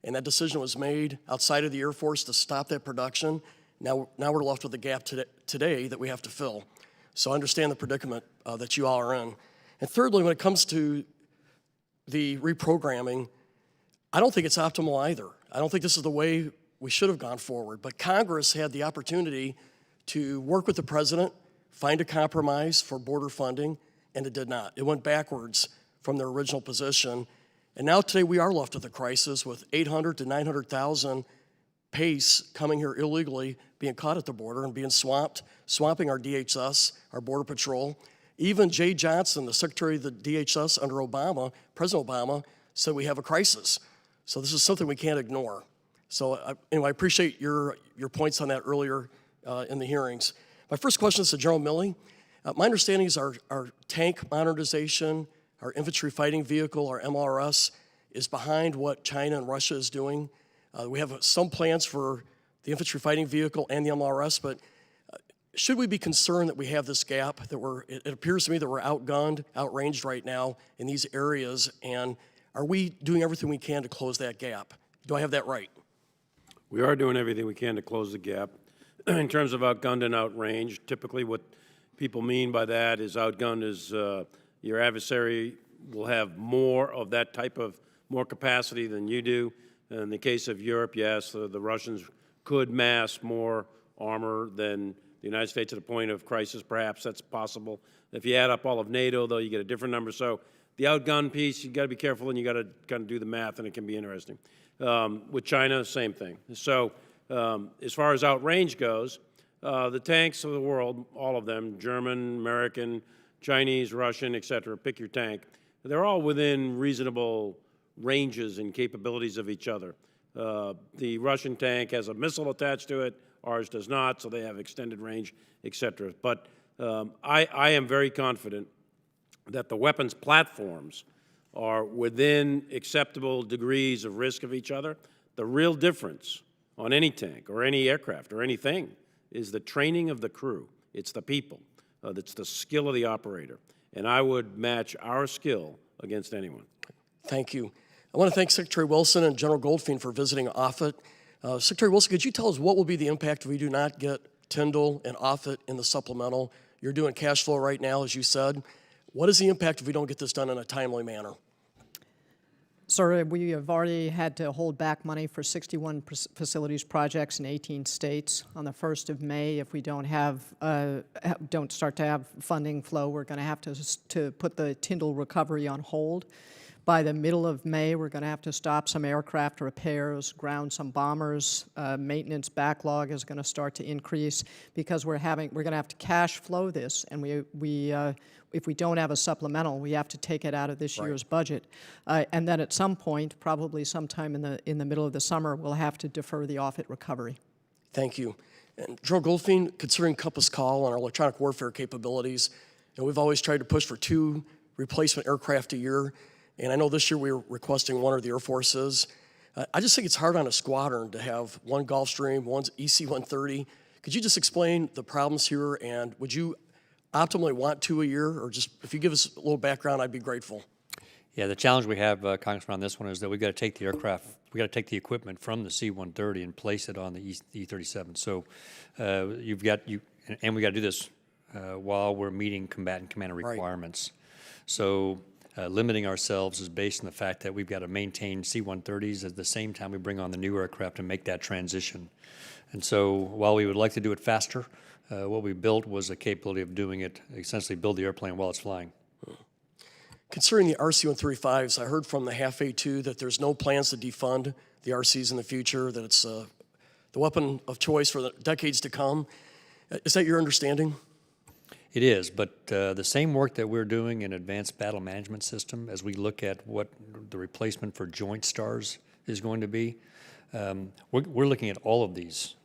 and that decision was made outside of the Air Force to stop that production. Now we're left with a gap today that we have to fill. So I understand the predicament that you all are in. And thirdly, when it comes to the reprogramming, I don't think it's optimal either. I don't think this is the way we should have gone forward. But Congress had the opportunity to work with the president, find a compromise for border funding, and it did not. It went backwards from their original position. And now today we are left with a crisis with 800 to 900,000 PACE coming here illegally, being caught at the border and being swamping our DHS, our Border Patrol. Even Jay Johnson, the Secretary of the DHS under Obama, President Obama, said we have a crisis. So this is something we can't ignore. So anyway, I appreciate your points on that earlier in the hearings. My first question is to General Milley. My understanding is our tank modernization, our infantry fighting vehicle, our MRS, is behind what China and Russia is doing. We have some plans for the infantry fighting vehicle and the MRS, but should we be concerned that we have this gap, that it appears to me that we're outgunned, outranged right now in these areas, and are we doing everything we can to close that gap? Do I have that right? We are doing everything we can to close the gap. In terms of outgunned and outranged, typically what people mean by that is outgunned is your adversary will have more of that type of, more capacity than you do. In the case of Europe, yes, the Russians could mass more armor than the United States at a point of crisis. Perhaps that's possible. If you add up all of NATO, though, you get a different number. So the outgun piece, you got to be careful, and you got to kind of do the math, and it can be interesting. With China, same thing. So as far as outrange goes, the tanks of the world, all of them, German, American, Chinese, Russian, et cetera, pick your tank, they're all within reasonable ranges and capabilities of each other. The Russian tank has a missile attached to it. Ours does not, so they have extended range, et cetera. But I am very confident that the weapons platforms are within acceptable degrees of risk of each other. The real difference on any tank or any aircraft or anything is the training of the crew. It's the people. It's the skill of the operator. And I would match our skill against anyone. Thank you. I want to thank Secretary Wilson and General Goldfein for visiting Offutt. Secretary Wilson, could you tell us what will be the impact if we do not get Tyndall and Offutt in the supplemental? You're doing cash flow right now, as you said. What is the impact if we don't get this done in a timely manner? Sir, we have already had to hold back money for 61 facilities projects in 18 states. On the 1st of May, if we don't start to have funding flow, we're going to have to put the Tyndall recovery on hold. By the middle of May, we're going to have to stop some aircraft repairs, ground some bombers. Maintenance backlog is going to start to increase because we're going to have to cash flow this, and if we don't have a supplemental, we have to take it out of this year's budget. And then at some point, probably sometime in the middle of the summer, we'll have to defer the Offutt recovery. Thank you. And General Goldfein, considering Compass Call and our electronic warfare capabilities, we've always tried to push for 2 replacement aircraft a year. And I know this year we were requesting 1 of the Air Forces. I just think it's hard on a squadron to have 1 Gulfstream, 1 EC-130. Could you just explain the problems here, and would you optimally want 2 a year, or just if you give us a little background, I'd be grateful. Yeah, the challenge we have, Congressman, on this one is that we've got to take the aircraft, we've got to take the equipment from the C-130 and place it on the E-37. So and we got to do this while we're meeting combatant commander requirements. Right. So limiting ourselves is based on the fact that we've got to maintain C-130s at the same time we bring on the new aircraft and make that transition. And so while we would like to do it faster, what we built was a capability of doing it, essentially build the airplane while it's flying. Concerning the RC-135s, I heard from the FY20 that there's no plans to defund the RCs in the future, that it's the weapon of choice for the decades to come. Is that your understanding? It is, but the same work that we're doing in Advanced Battle Management System, as we look at what the replacement for Joint Stars is going to be, we're looking at all of these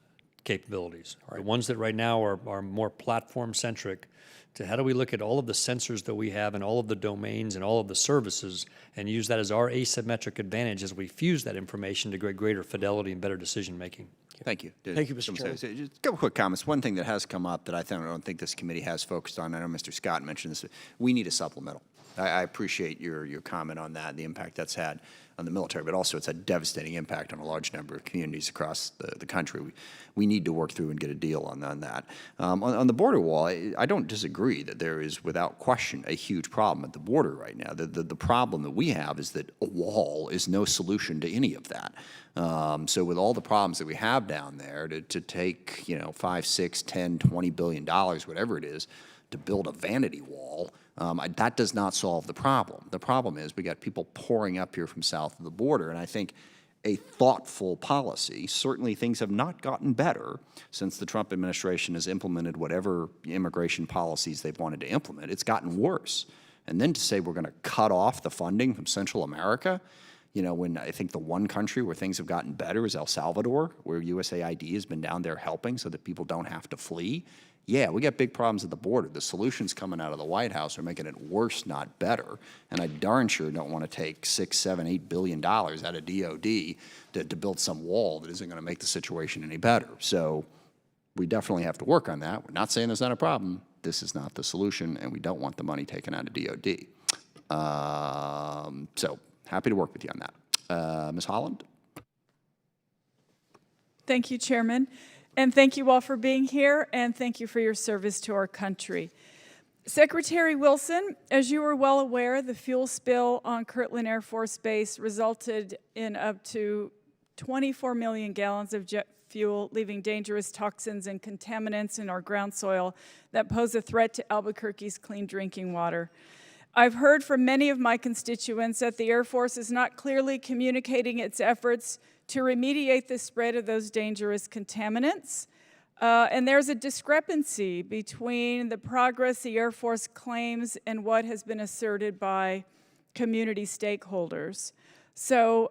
capabilities. Right. The ones that right now are more platform-centric, to how do we look at all of the sensors that we have and all of the domains and all of the services and use that as our asymmetric advantage as we fuse that information to greater fidelity and better decision-making. Thank you. Thank you, Mr. Chairman. Just a couple quick comments. One thing that has come up that I don't think this committee has focused on, I know Mr. Scott mentioned this, we need a supplemental. I appreciate your comment on that, the impact that's had on the military, but also it's had devastating impact on a large number of communities across the country. We need to work through and get a deal on that. On the border wall, I don't disagree that there is, without question, a huge problem at the border right now. The problem that we have is that a wall is no solution to any of that. So with all the problems that we have down there, to take, $5, $6, $10, $20 billion, whatever it is, to build a vanity wall, that does not solve the problem. The problem is we got people pouring up here from south of the border, and I think a thoughtful policy, certainly things have not gotten better since the Trump administration has implemented whatever immigration policies they've wanted to implement. It's gotten worse. And then to say we're going to cut off the funding from Central America, When I think the one country where things have gotten better is El Salvador, where USAID has been down there helping so that people don't have to flee. Yeah, we got big problems at the border. The solutions coming out of the White House are making it worse, not better. And I darn sure don't want to take $6, $7, $8 billion out of DOD to build some wall that isn't going to make the situation any better. So we definitely have to work on that. We're not saying there's not a problem. This is not the solution, and we don't want the money taken out of DOD. So happy to work with you on that. Ms. Holland? Thank you, Chairman. And thank you all for being here, and thank you for your service to our country. Secretary Wilson, as you are well aware, the fuel spill on Kirtland Air Force Base resulted in up to 24 million gallons of jet fuel, leaving dangerous toxins and contaminants in our ground soil that pose a threat to Albuquerque's clean drinking water. I've heard from many of my constituents that the Air Force is not clearly communicating its efforts to remediate the spread of those dangerous contaminants. And there's a discrepancy between the progress the Air Force claims and what has been asserted by community stakeholders. So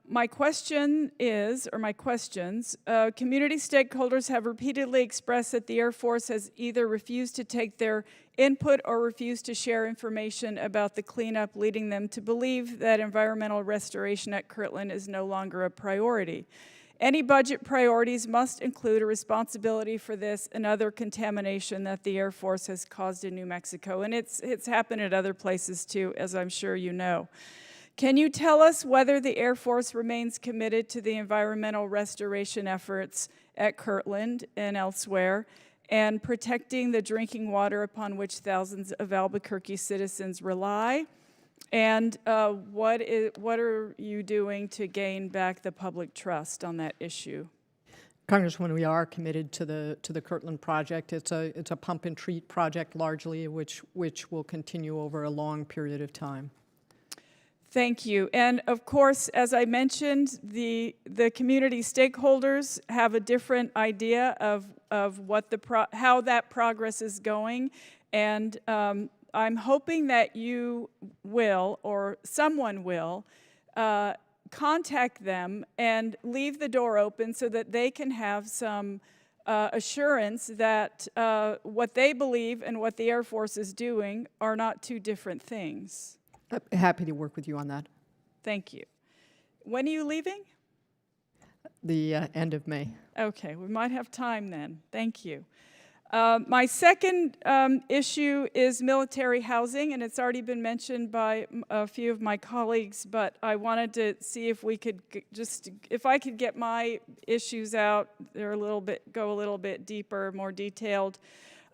my question is, or my questions, community stakeholders have repeatedly expressed that the Air Force has either refused to take their input or refused to share information about the cleanup, leading them to believe that environmental restoration at Kirtland is no longer a priority. Any budget priorities must include a responsibility for this and other contamination that the Air Force has caused in New Mexico. And it's happened at other places too, as I'm sure you know. Can you tell us whether the Air Force remains committed to the environmental restoration efforts at Kirtland and elsewhere, and protecting the drinking water upon which thousands of Albuquerque citizens rely? And what are you doing to gain back the public trust on that issue? Congresswoman, we are committed to the Kirtland project. It's a pump and treat project largely, which will continue over a long period of time. Thank you. And of course, as I mentioned, the community stakeholders have a different idea of what how that progress is going. And I'm hoping that you will, or someone will, contact them and leave the door open so that they can have some assurance that what they believe and what the Air Force is doing are not two different things. Happy to work with you on that. Thank you. When are you leaving? The end of May. Okay, we might have time then. Thank you. My second issue is military housing, and it's already been mentioned by a few of my colleagues, but I wanted to see if we could if I could get my issues out, they're go a little bit deeper, more detailed.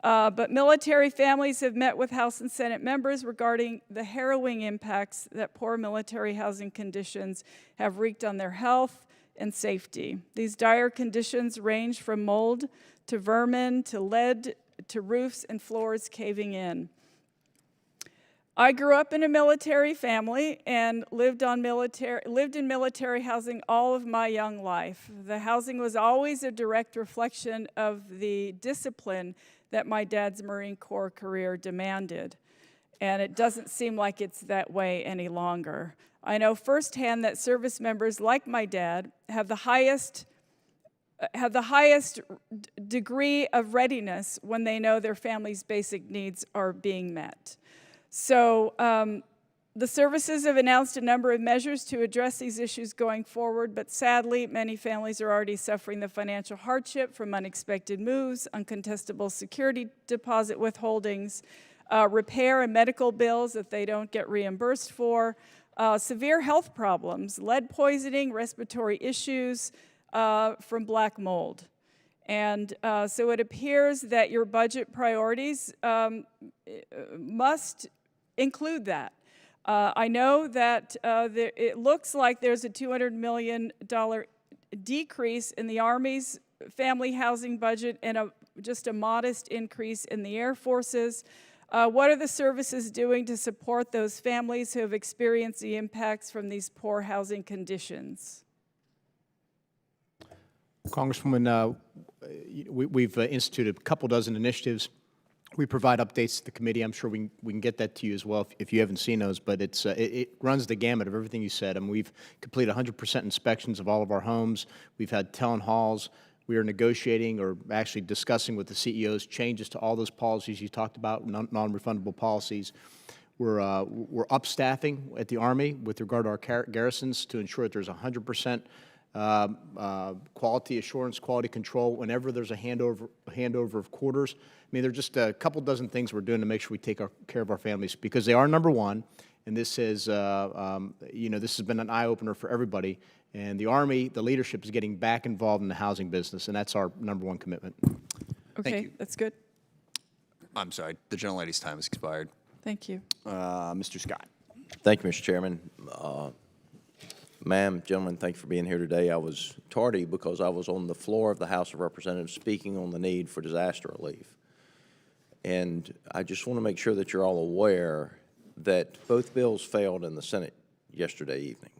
But military families have met with House and Senate members regarding the harrowing impacts that poor military housing conditions have wreaked on their health and safety. These dire conditions range from mold to vermin to lead to roofs and floors caving in. I grew up in a military family and lived in military housing all of my young life. The housing was always a direct reflection of the discipline that my dad's Marine Corps career demanded. And it doesn't seem like it's that way any longer. I know firsthand that service members like my dad have the highest degree of readiness when they know their family's basic needs are being met. So the services have announced a number of measures to address these issues going forward, but sadly, many families are already suffering the financial hardship from unexpected moves, uncontestable security deposit withholdings, repair and medical bills that they don't get reimbursed for, severe health problems, lead poisoning, respiratory issues from black mold. And so it appears that your budget priorities must include that. I know that it looks like there's a $200 million decrease in the Army's family housing budget and just a modest increase in the Air Force's. What are the services doing to support those families who have experienced the impacts from these poor housing conditions? Congresswoman, we've instituted a couple dozen initiatives We provide updates to the committee. I'm sure we can get that to you as well if you haven't seen those, but it runs the gamut of everything you said. I mean, we've completed 100% inspections of all of our homes. We've had town halls. We are negotiating or actually discussing with the CEOs changes to all those policies you talked about, non-refundable policies. We're upstaffing at the Army with regard to our garrisons to ensure that there's 100% quality assurance, quality control whenever there's a handover of quarters. I mean, there are just a couple dozen things we're doing to make sure we take care of our families because they are number one, and this is, this has been an eye-opener for everybody. And the Army, the leadership is getting back involved in the housing business, and that's our number one commitment. Okay, that's good. I'm sorry, the gentlelady's time has expired. Thank you. Mr. Scott. Thank you, Mr. Chairman. Ma'am, gentlemen, thank you for being here today. I was tardy because I was on the floor of the House of Representatives speaking on the need for disaster relief. And I just want to make sure that you're all aware that both bills failed in the Senate yesterday evening.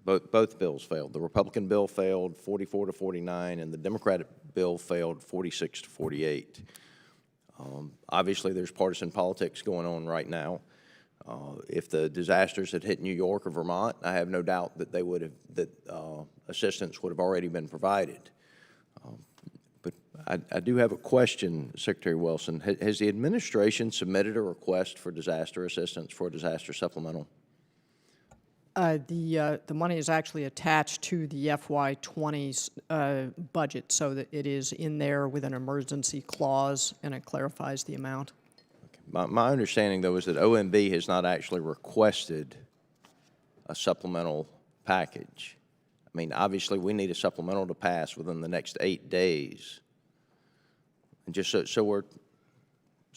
Both bills failed. The Republican bill failed 44 to 49, and the Democratic bill failed 46 to 48. Obviously, there's partisan politics going on right now. If the disasters had hit New York or Vermont, I have no doubt that assistance would have already been provided. But I do have a question, Secretary Wilson. Has the administration submitted a request for disaster assistance for a disaster supplemental? The money is actually attached to the FY20's budget, so that it is in there with an emergency clause, and it clarifies the amount. My understanding, though, is that OMB has not actually requested a supplemental package. I mean, obviously, we need a supplemental to pass within the next 8 days. And just so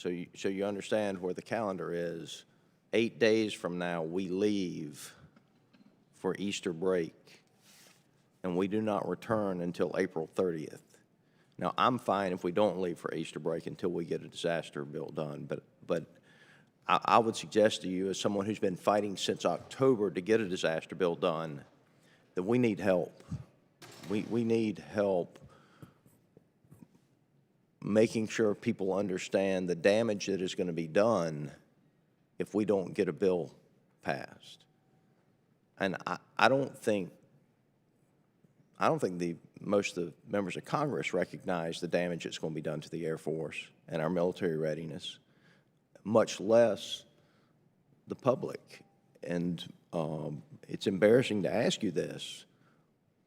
you understand where the calendar is, 8 days from now, we leave for Easter break, and we do not return until April 30th. Now, I'm fine if we don't leave for Easter break until we get a disaster bill done, but I would suggest to you, as someone who's been fighting since October to get a disaster bill done, that we need help. We need help making sure people understand the damage that is going to be done if we don't get a bill passed. And I don't think most of the members of Congress recognize the damage that's going to be done to the Air Force and our military readiness, much less the public. And it's embarrassing to ask you this,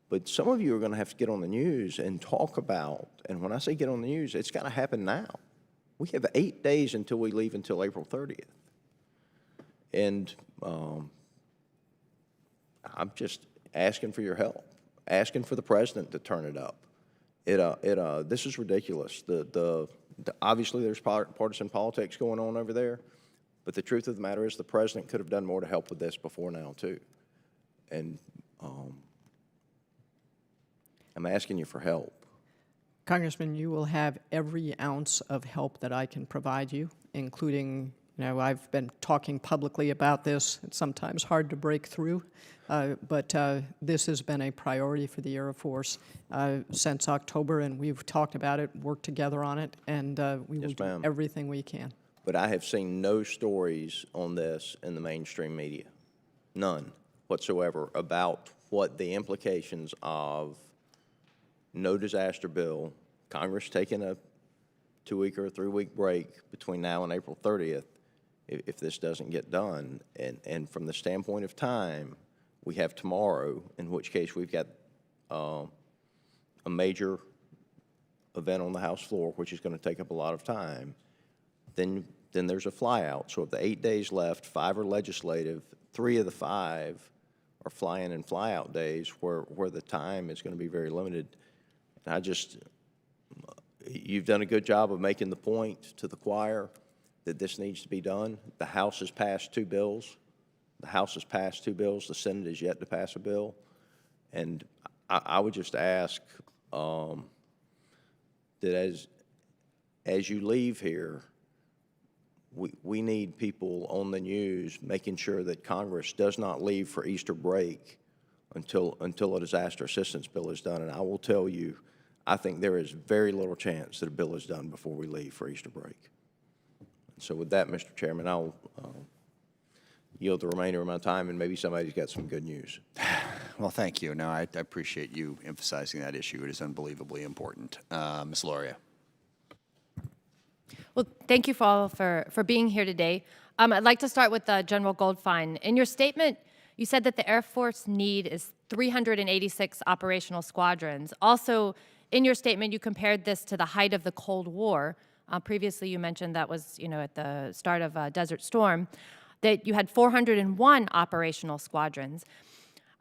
but some of you are going to have to get on the news and talk about, and when I say get on the news, it's got to happen now. We have 8 days until we leave until April 30th. And I'm just asking for your help, asking for the president to turn it up. This is ridiculous. Obviously, there's partisan politics going on over there, but the truth of the matter is the president could have done more to help with this before now, too. And I'm asking you for help. Congressman, you will have every ounce of help that I can provide you, including, I've been talking publicly about this. It's sometimes hard to break through, but this has been a priority for the Air Force since October, and we've talked about it, worked together on it, and we will do everything we can. But I have seen no stories on this in the mainstream media, none whatsoever, about what the implications of no disaster bill, Congress taking a 2-week or a 3-week break between now and April 30th, if this doesn't get done. And from the standpoint of time, we have tomorrow, in which case we've got a major event on the House floor, which is going to take up a lot of time. Then there's a flyout. So of the 8 days left, 5 are legislative. 3 of the 5 are fly-in and fly-out days where the time is going to be very limited. And you've done a good job of making the point to the choir that this needs to be done. The House has passed 2 bills. The House has passed 2 bills. The Senate is yet to pass a bill. And I would just ask that as you leave here, we need people on the news making sure that Congress does not leave for Easter break until a disaster assistance bill is done. And I will tell you, I think there is very little chance that a bill is done before we leave for Easter break. So with that, Mr. Chairman, I'll yield the remainder of my time, and maybe somebody's got some good news. Well, thank you. No, I appreciate you emphasizing that issue. It is unbelievably important. Ms. Loria. Well, thank you all for being here today. I'd like to start with General Goldfein. In your statement, you said that the Air Force need is 386 operational squadrons. Also, in your statement, you compared this to the height of the Cold War. Previously, you mentioned that was, at the start of Desert Storm, that you had 401 operational squadrons.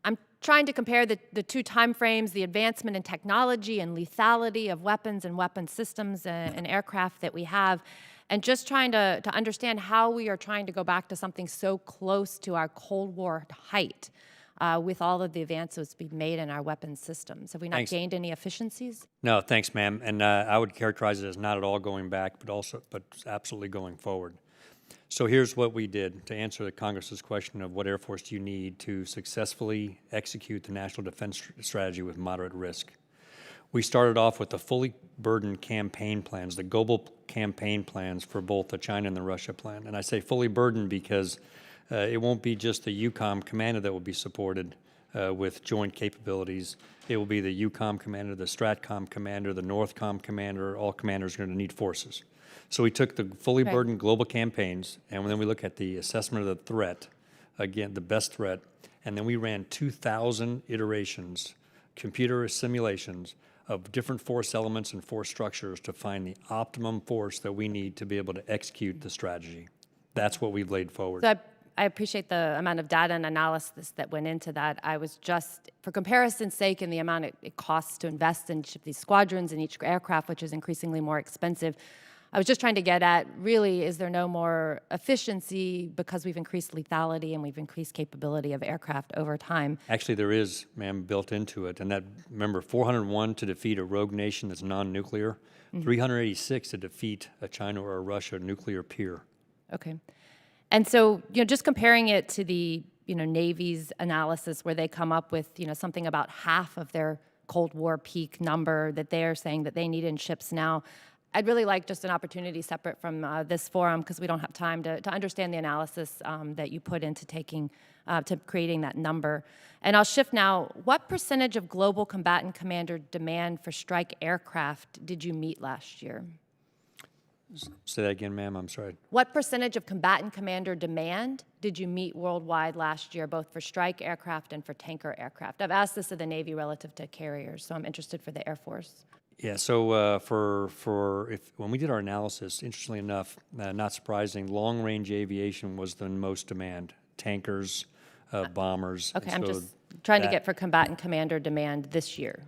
I'm trying to compare the two timeframes, the advancement in technology and lethality of weapons and weapon systems and aircraft that we have, and just trying to understand how we are trying to go back to something so close to our Cold War height with all of the advances we've made in our weapons systems. Have we not gained any efficiencies? No, thanks, ma'am. And I would characterize it as not at all going back, but absolutely going forward. So here's what we did to answer the Congress's question of what Air Force do you need to successfully execute the National Defense Strategy with moderate risk. We started off with the fully burdened campaign plans, the global campaign plans for both the China and the Russia plan. And I say fully burdened because it won't be just the EUCOM commander that will be supported with joint capabilities. It will be the EUCOM commander, the STRATCOM commander, the NORTHCOM commander. All commanders are going to need forces. So we took the fully burdened global campaigns, and then we look at the assessment of the threat, again, the best threat, and then we ran 2,000 iterations, computer simulations of different force elements and force structures to find the optimum force that we need to be able to execute the strategy. That's what we've laid forward. So I appreciate the amount of data and analysis that went into that. I was just, for comparison's sake, and the amount it costs to invest in each of these squadrons and each aircraft, which is increasingly more expensive, I was just trying to get at, really, is there no more efficiency because we've increased lethality and we've increased capability of aircraft over time? Actually, there is, ma'am, built into it. And that, remember, 401 to defeat a rogue nation that's non-nuclear, 386 to defeat a China or a Russia nuclear peer. Okay. And so, just comparing it to the, Navy's analysis where they come up with, something about half of their Cold War peak number that they're saying that they need in ships now, I'd really like just an opportunity separate from this forum, because we don't have time, to understand the analysis that you put into to creating that number. And I'll shift now. What percentage of global combatant commander demand for strike aircraft did you meet last year? Say that again, ma'am, I'm sorry. What percentage of combatant commander demand did you meet worldwide last year, both for strike aircraft and for tanker aircraft? I've asked this of the Navy relative to carriers, so I'm interested for the Air Force. Yeah, so when we did our analysis, interestingly enough, not surprising, long-range aviation was the most demand. Tankers, bombers. Okay, I'm just trying to get for combatant commander demand this year.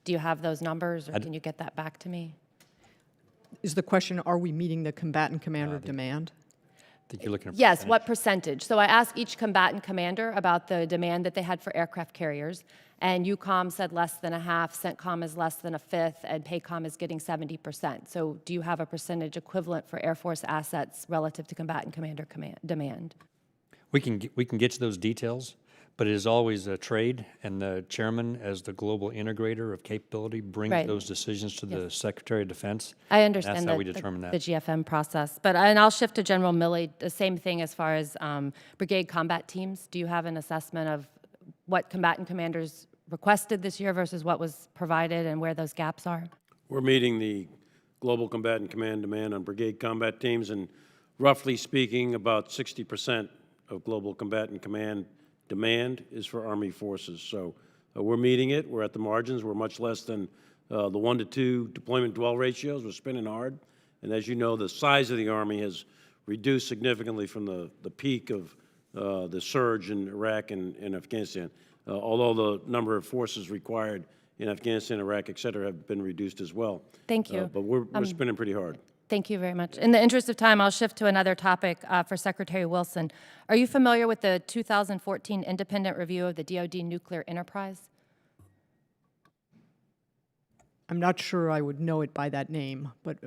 Do you have those numbers, or can you get that back to me? Is the question, are we meeting the combatant commander demand? I think you're looking at Yes, what percentage? So I asked each combatant commander about the demand that they had for aircraft carriers, and EUCOM said less than a half, CENTCOM is less than a fifth, and PACOM is getting 70%. So do you have a percentage equivalent for Air Force assets relative to combatant commander demand? We can get to those details, but it is always a trade, and the chairman, as the global integrator of capability, brings those decisions to the Secretary of Defense. I understand that's how we determine the that. GFM process. And I'll shift to General Milley, the same thing as far as brigade combat teams. Do you have an assessment of what combatant commanders requested this year versus what was provided and where those gaps are? We're meeting the Global Combatant Command demand on brigade combat teams, and roughly speaking, about 60% of Global Combatant Command demand is for Army forces. So we're meeting it. We're at the margins. We're much less than the 1 to 2 deployment dwell ratios. We're spinning hard. And as you know, the size of the Army has reduced significantly from the peak of the surge in Iraq and Afghanistan, although the number of forces required in Afghanistan, Iraq, et cetera, have been reduced as well. Thank you. But we're spinning pretty hard. Thank you very much. In the interest of time, I'll shift to another topic for Secretary Wilson. Are you familiar with the 2014 independent review of the DoD nuclear enterprise? I'm not sure I would know it by that name, but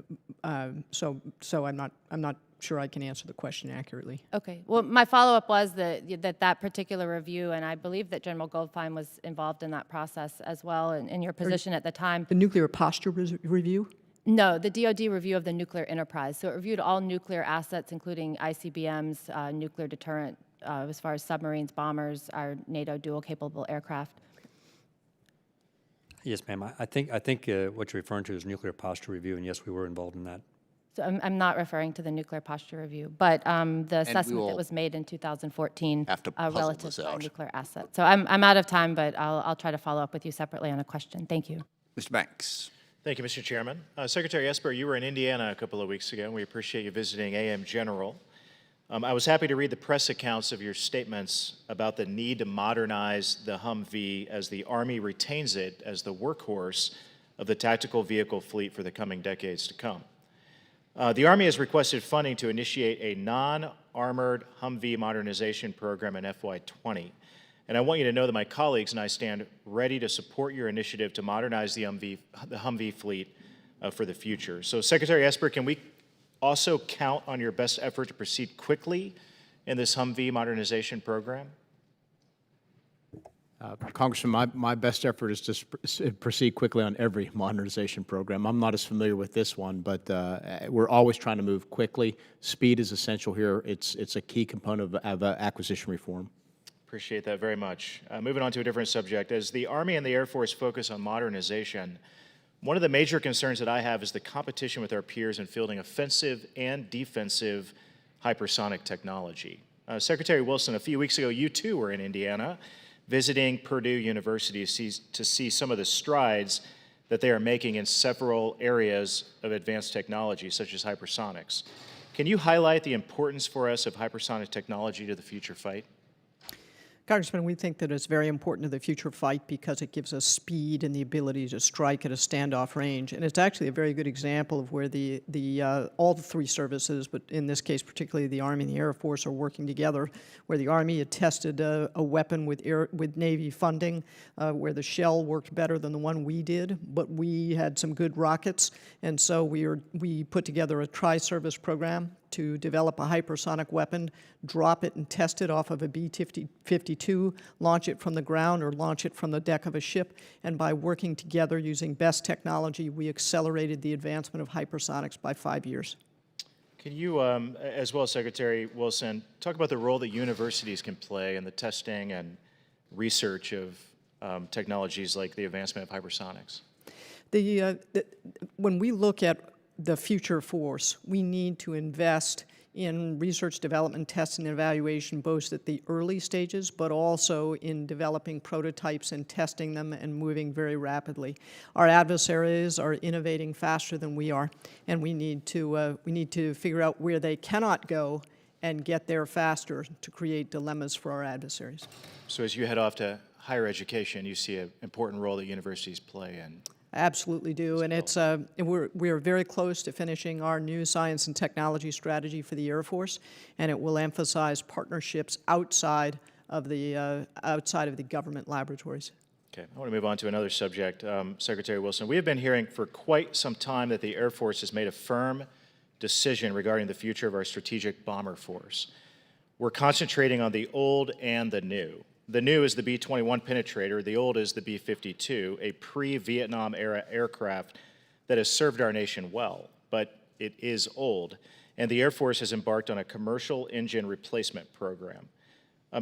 so I'm not sure I can answer the question accurately. Okay. Well, my follow-up was that particular review, and I believe that General Goldfein was involved in that process as well in your position at the time. The nuclear posture review? No, the DoD review of the nuclear enterprise. So it reviewed all nuclear assets, including ICBMs, nuclear deterrent, as far as submarines, bombers, our NATO dual-capable aircraft. Yes, ma'am. I think what you're referring to is nuclear posture review, and yes, we were involved in that. So I'm not referring to the nuclear posture review, but the assessment will that was made in 2014 have to puzzle relative this to our out. nuclear assets. So I'm out of time, but I'll try to follow up with you separately on a question. Thank you. Mr. Banks. Thank you, Mr. Chairman. Secretary Esper, you were in Indiana a couple of weeks ago, and we appreciate you visiting AM General. I was happy to read the press accounts of your statements about the need to modernize the Humvee as the Army retains it as the workhorse of the tactical vehicle fleet for the coming decades to come. The Army has requested funding to initiate a non-armored Humvee modernization program in FY20. And I want you to know that my colleagues and I stand ready to support your initiative to modernize the Humvee fleet for the future. So, Secretary Esper, can we also count on your best effort to proceed quickly in this Humvee modernization program? Congressman, my best effort is to proceed quickly on every modernization program. I'm not as familiar with this one, but we're always trying to move quickly. Speed is essential here. It's a key component of acquisition reform. Appreciate that very much. Moving on to a different subject. As the Army and the Air Force focus on modernization, one of the major concerns that I have is the competition with our peers in fielding offensive and defensive hypersonic technology. Secretary Wilson, a few weeks ago, you too were in Indiana visiting Purdue University to see some of the strides that they are making in several areas of advanced technology, such as hypersonics. Can you highlight the importance for us of hypersonic technology to the future fight? Congressman, we think that it's very important to the future fight because it gives us speed and the ability to strike at a standoff range. And it's actually a very good example of where all the three services, but in this case particularly the Army and the Air Force, are working together, where the Army had tested a weapon with Navy funding, where the shell worked better than the one we did, but we had some good rockets. And so we put together a tri-service program to develop a hypersonic weapon, drop it and test it off of a B-52, launch it from the ground or launch it from the deck of a ship, and by working together using best technology, we accelerated the advancement of hypersonics by 5 years. Can you, as well as Secretary Wilson, talk about the role that universities can play in the testing and research of technologies like the advancement of hypersonics? When we look at the future force, we need to invest in research, development, testing, and evaluation, both at the early stages, but also in developing prototypes and testing them and moving very rapidly. Our adversaries are innovating faster than we are, and we need to figure out where they cannot go and get there faster to create dilemmas for our adversaries. So as you head off to higher education, you see an important role that universities play in. Absolutely do, and we're very close to finishing our new science and technology strategy for the Air Force, and it will emphasize partnerships outside of the government laboratories. Okay, I want to move on to another subject. Secretary Wilson, we have been hearing for quite some time that the Air Force has made a firm decision regarding the future of our strategic bomber force. We're concentrating on the old and the new. The new is the B-21 penetrator, the old is the B-52, a pre-Vietnam era aircraft that has served our nation well, but it is old, and the Air Force has embarked on a commercial engine replacement program.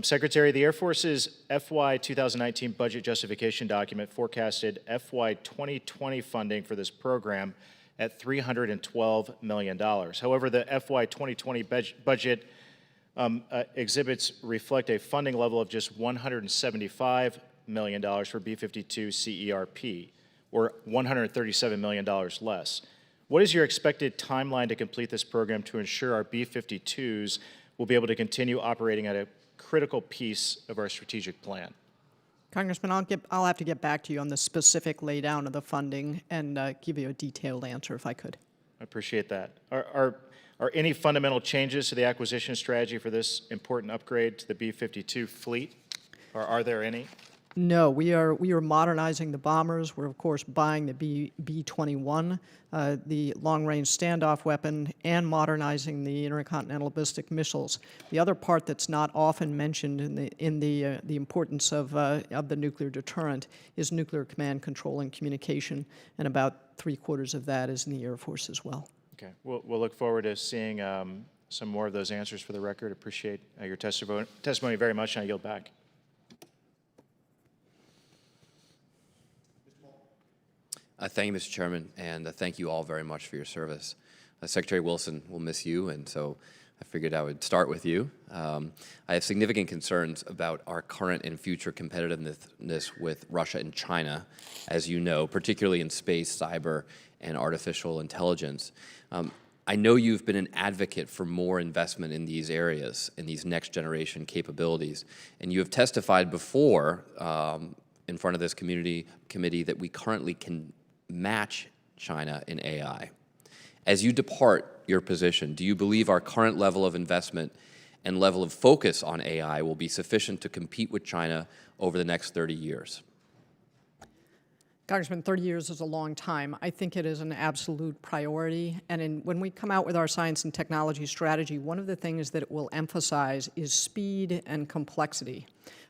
Secretary, the Air Force's FY 2019 budget justification document forecasted FY 2020 funding for this program at $312 million. However, the FY 2020 budget exhibits reflect a funding level of just $175 million for B-52 CERP, or $137 million less. What is your expected timeline to complete this program to ensure our B-52s will be able to continue operating at a critical piece of our strategic plan? Congressman, I'll have to get back to you on the specific laydown of the funding and give you a detailed answer if I could. I appreciate that. Are any fundamental changes to the acquisition strategy for this important upgrade to the B-52 fleet? Or are there any? No, we are modernizing the bombers. We're, of course, buying the B-21, the long-range standoff weapon, and modernizing the intercontinental ballistic missiles. The other part that's not often mentioned in the importance of the nuclear deterrent is nuclear command, control, and communication, and about 3/4 of that is in the Air Force as well. Okay, we'll look forward to seeing some more of those answers for the record. Appreciate your testimony very much, and I yield back. Thank you, Mr. Chairman, and thank you all very much for your service. Secretary Wilson will miss you, and so I figured I would start with you. I have significant concerns about our current and future competitiveness with Russia and China, as you know, particularly in space, cyber, and artificial intelligence. I know you've been an advocate for more investment in these areas, in these next-generation capabilities, and you have testified before in front of this committee that we currently can match China in AI. As you depart your position, do you believe our current level of investment and level of focus on AI will be sufficient to compete with China over the next 30 years? Congressman, 30 years is a long time. I think it is an absolute priority. And when we come out with our science and technology strategy, one of the things that it will emphasize is speed and complexity,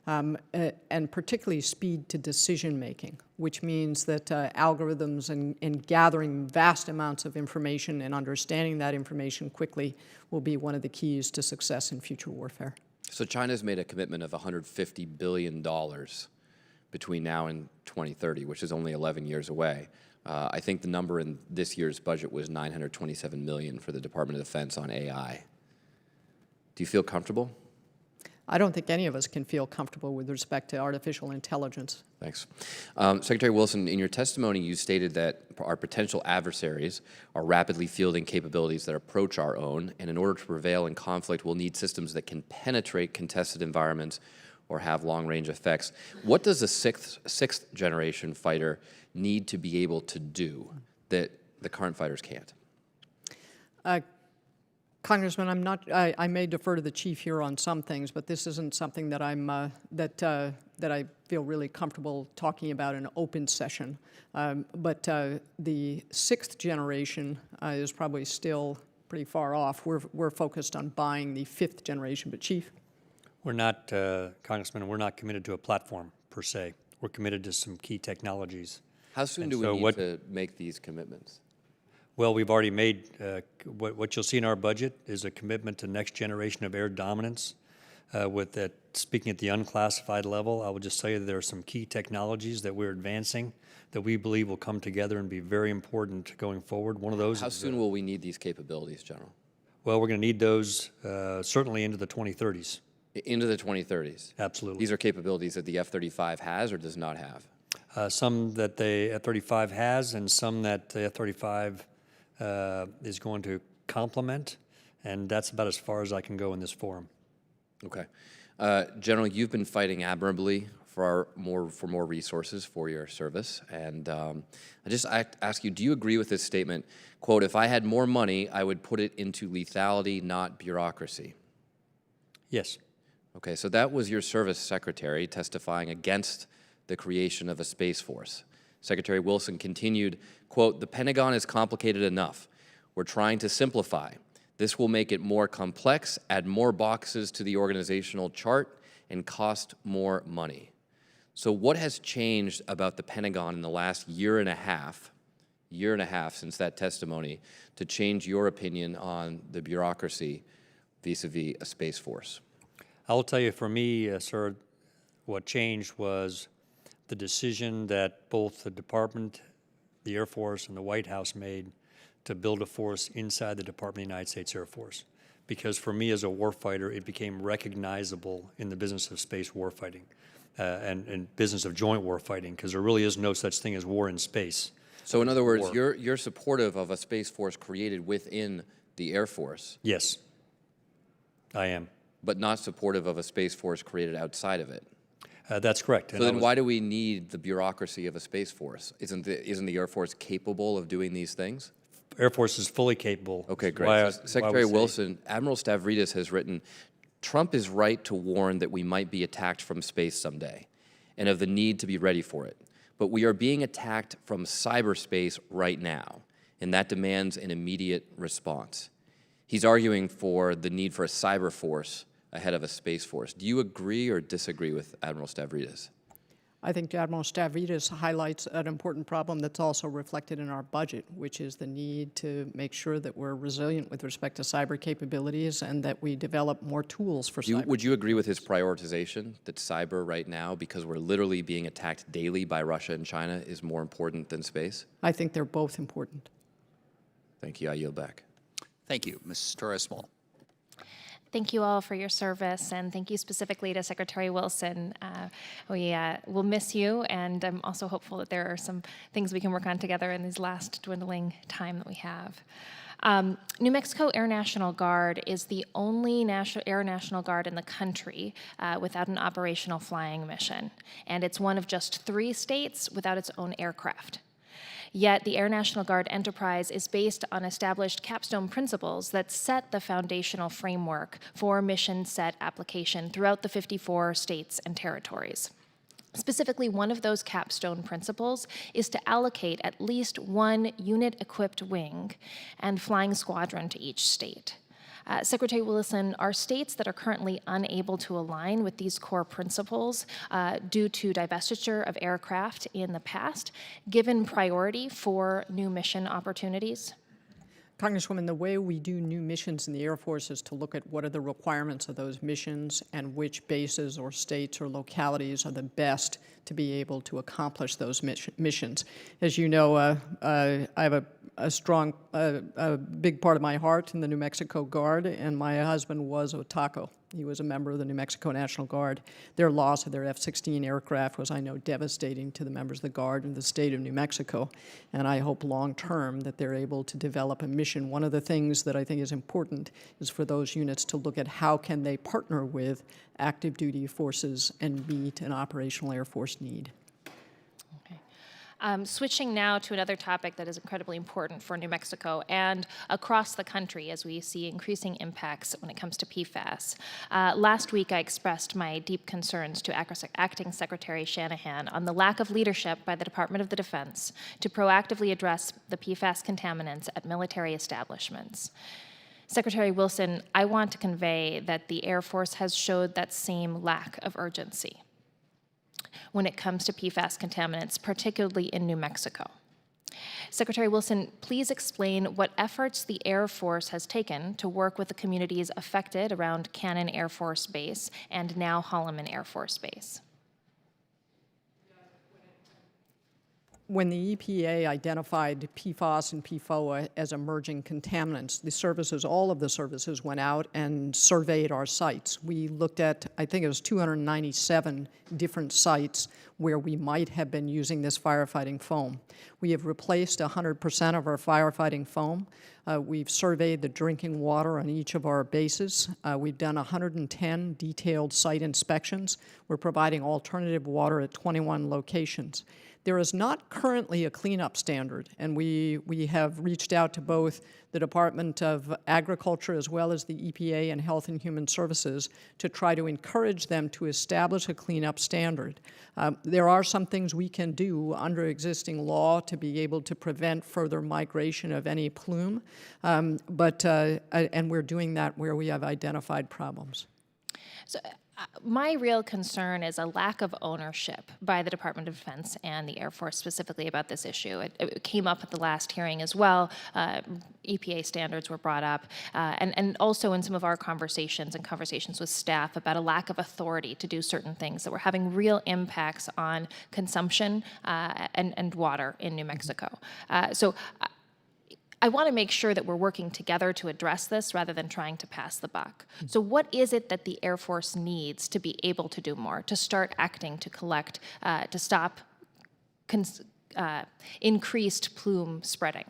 and particularly speed to decision-making, which means that algorithms and gathering vast amounts of information and understanding that information quickly will be one of the keys to success in future warfare. So China's made a commitment of $150 billion between now and 2030, which is only 11 years away. I think the number in this year's budget was $927 million for the Department of Defense on AI. Do you feel comfortable? I don't think any of us can feel comfortable with respect to artificial intelligence. Thanks. Secretary Wilson, in your testimony, you stated that our potential adversaries are rapidly fielding capabilities that approach our own, and in order to prevail in conflict, we'll need systems that can penetrate contested environments or have long-range effects. What does a sixth generation fighter need to be able to do that the current fighters can't? Congressman, I may defer to the chief here on some things, but this isn't something that that I feel really comfortable talking about in an open session. But the sixth generation is probably still pretty far off. We're focused on buying the fifth generation. But Chief? We're not, Congressman, we're not committed to a platform per se. We're committed to some key technologies. How soon do we need to make these commitments? Well, we've already made, what you'll see in our budget is a commitment to next generation of air dominance. With that, speaking at the unclassified level, I will just tell you that there are some key technologies that we're advancing that we believe will come together and be very important going forward. One of those How soon will we need these capabilities, General? Well, we're going to need those certainly into the 2030s. Into the 2030s? Absolutely. These are capabilities that the F-35 has or does not have? Some that the F-35 has and some that the F-35 is going to complement, and that's about as far as I can go in this forum. Okay. General, you've been fighting admirably for more resources for your service, and I ask you, do you agree with this statement, quote, if I had more money, I would put it into lethality, not bureaucracy? Yes. Okay, so that was your service secretary testifying against the creation of a Space Force. Secretary Wilson continued, quote, the Pentagon is complicated enough. We're trying to simplify. This will make it more complex, add more boxes to the organizational chart, and cost more money. So what has changed about the Pentagon in the last year and a half since that testimony to change your opinion on the bureaucracy vis-a-vis a Space Force? I will tell you, for me, sir, what changed was the decision that both the Department, the Air Force, and the White House made to build a force inside the Department of the United States Air Force. Because for me as a warfighter, it became recognizable in the business of space warfighting and business of joint warfighting, because there really is no such thing as war in space. So in other words, you're supportive of a Space Force created within the Air Force? Yes, I am. But not supportive of a Space Force created outside of it? That's correct. So then why do we need the bureaucracy of a Space Force? Isn't the Air Force capable of doing these things? Air Force is fully capable. Okay, great. So Secretary Wilson, Admiral Stavridis has written, Trump is right to warn that we might be attacked from space someday. and of the need to be ready for it. But we are being attacked from cyberspace right now, and that demands an immediate response. He's arguing for the need for a cyber force ahead of a space force. Do you agree or disagree with Admiral Stavridis? I think Admiral Stavridis highlights an important problem that's also reflected in our budget, which is the need to make sure that we're resilient with respect to cyber capabilities and that we develop more tools for cyber. Would you agree with his prioritization that cyber right now, because we're literally being attacked daily by Russia and China, is more important than space? I think they're both important. Thank you. I yield back. Thank you. Ms. Torres-Small. Thank you all for your service, and thank you specifically to Secretary Wilson. We will miss you, and I'm also hopeful that there are some things we can work on together in this last dwindling time that we have. New Mexico Air National Guard is the only Air National Guard in the country without an operational flying mission, and it's one of just 3 states without its own aircraft. Yet the Air National Guard enterprise is based on established capstone principles that set the foundational framework for mission set application throughout the 54 states and territories. Specifically, one of those capstone principles is to allocate at least 1 unit-equipped wing and flying squadron to each state. Secretary Wilson, are states that are currently unable to align with these core principles due to divestiture of aircraft in the past, given priority for new mission opportunities? Congresswoman, the way we do new missions in the Air Force is to look at what are the requirements of those missions and which bases or states or localities are the best to be able to accomplish those missions. As you know, I have a strong, big part of my heart in the New Mexico Guard, and my husband was Otaco. He was a member of the New Mexico National Guard. Their loss of their F-16 aircraft was, I know, devastating to the members of the Guard and the state of New Mexico, and I hope long-term that they're able to develop a mission. One of the things that I think is important is for those units to look at how can they partner with active duty forces and meet an operational Air Force need. Switching now to another topic that is incredibly important for New Mexico and across the country as we see increasing impacts when it comes to PFAS. Last week, I expressed my deep concerns to Acting Secretary Shanahan on the lack of leadership by the Department of the Defense to proactively address the PFAS contaminants at military establishments. Secretary Wilson, I want to convey that the Air Force has showed that same lack of urgency when it comes to PFAS contaminants, particularly in New Mexico. Secretary Wilson, please explain what efforts the Air Force has taken to work with the communities affected around Cannon Air Force Base and now Holloman Air Force Base. When the EPA identified PFAS and PFOA as emerging contaminants, the services, all of the services went out and surveyed our sites. We looked at, I think it was 297 different sites where we might have been using this firefighting foam. We have replaced 100% of our firefighting foam. We've surveyed the drinking water on each of our bases. We've done 110 detailed site inspections. We're providing alternative water at 21 locations. There is not currently a cleanup standard, and we have reached out to both the Department of Agriculture as well as the EPA and Health and Human Services to try to encourage them to establish a cleanup standard. There are some things we can do under existing law to be able to prevent further migration of any plume, and we're doing that where we have identified problems. So, my real concern is a lack of ownership by the Department of Defense and the Air Force specifically about this issue. It came up at the last hearing as well. EPA standards were brought up, and also in some of our conversations and conversations with staff about a lack of authority to do certain things that were having real impacts on consumption and water in New Mexico. So I want to make sure that we're working together to address this rather than trying to pass the buck. So what is it that the Air Force needs to be able to do more, to start acting, to collect, to stop increased plume spreading?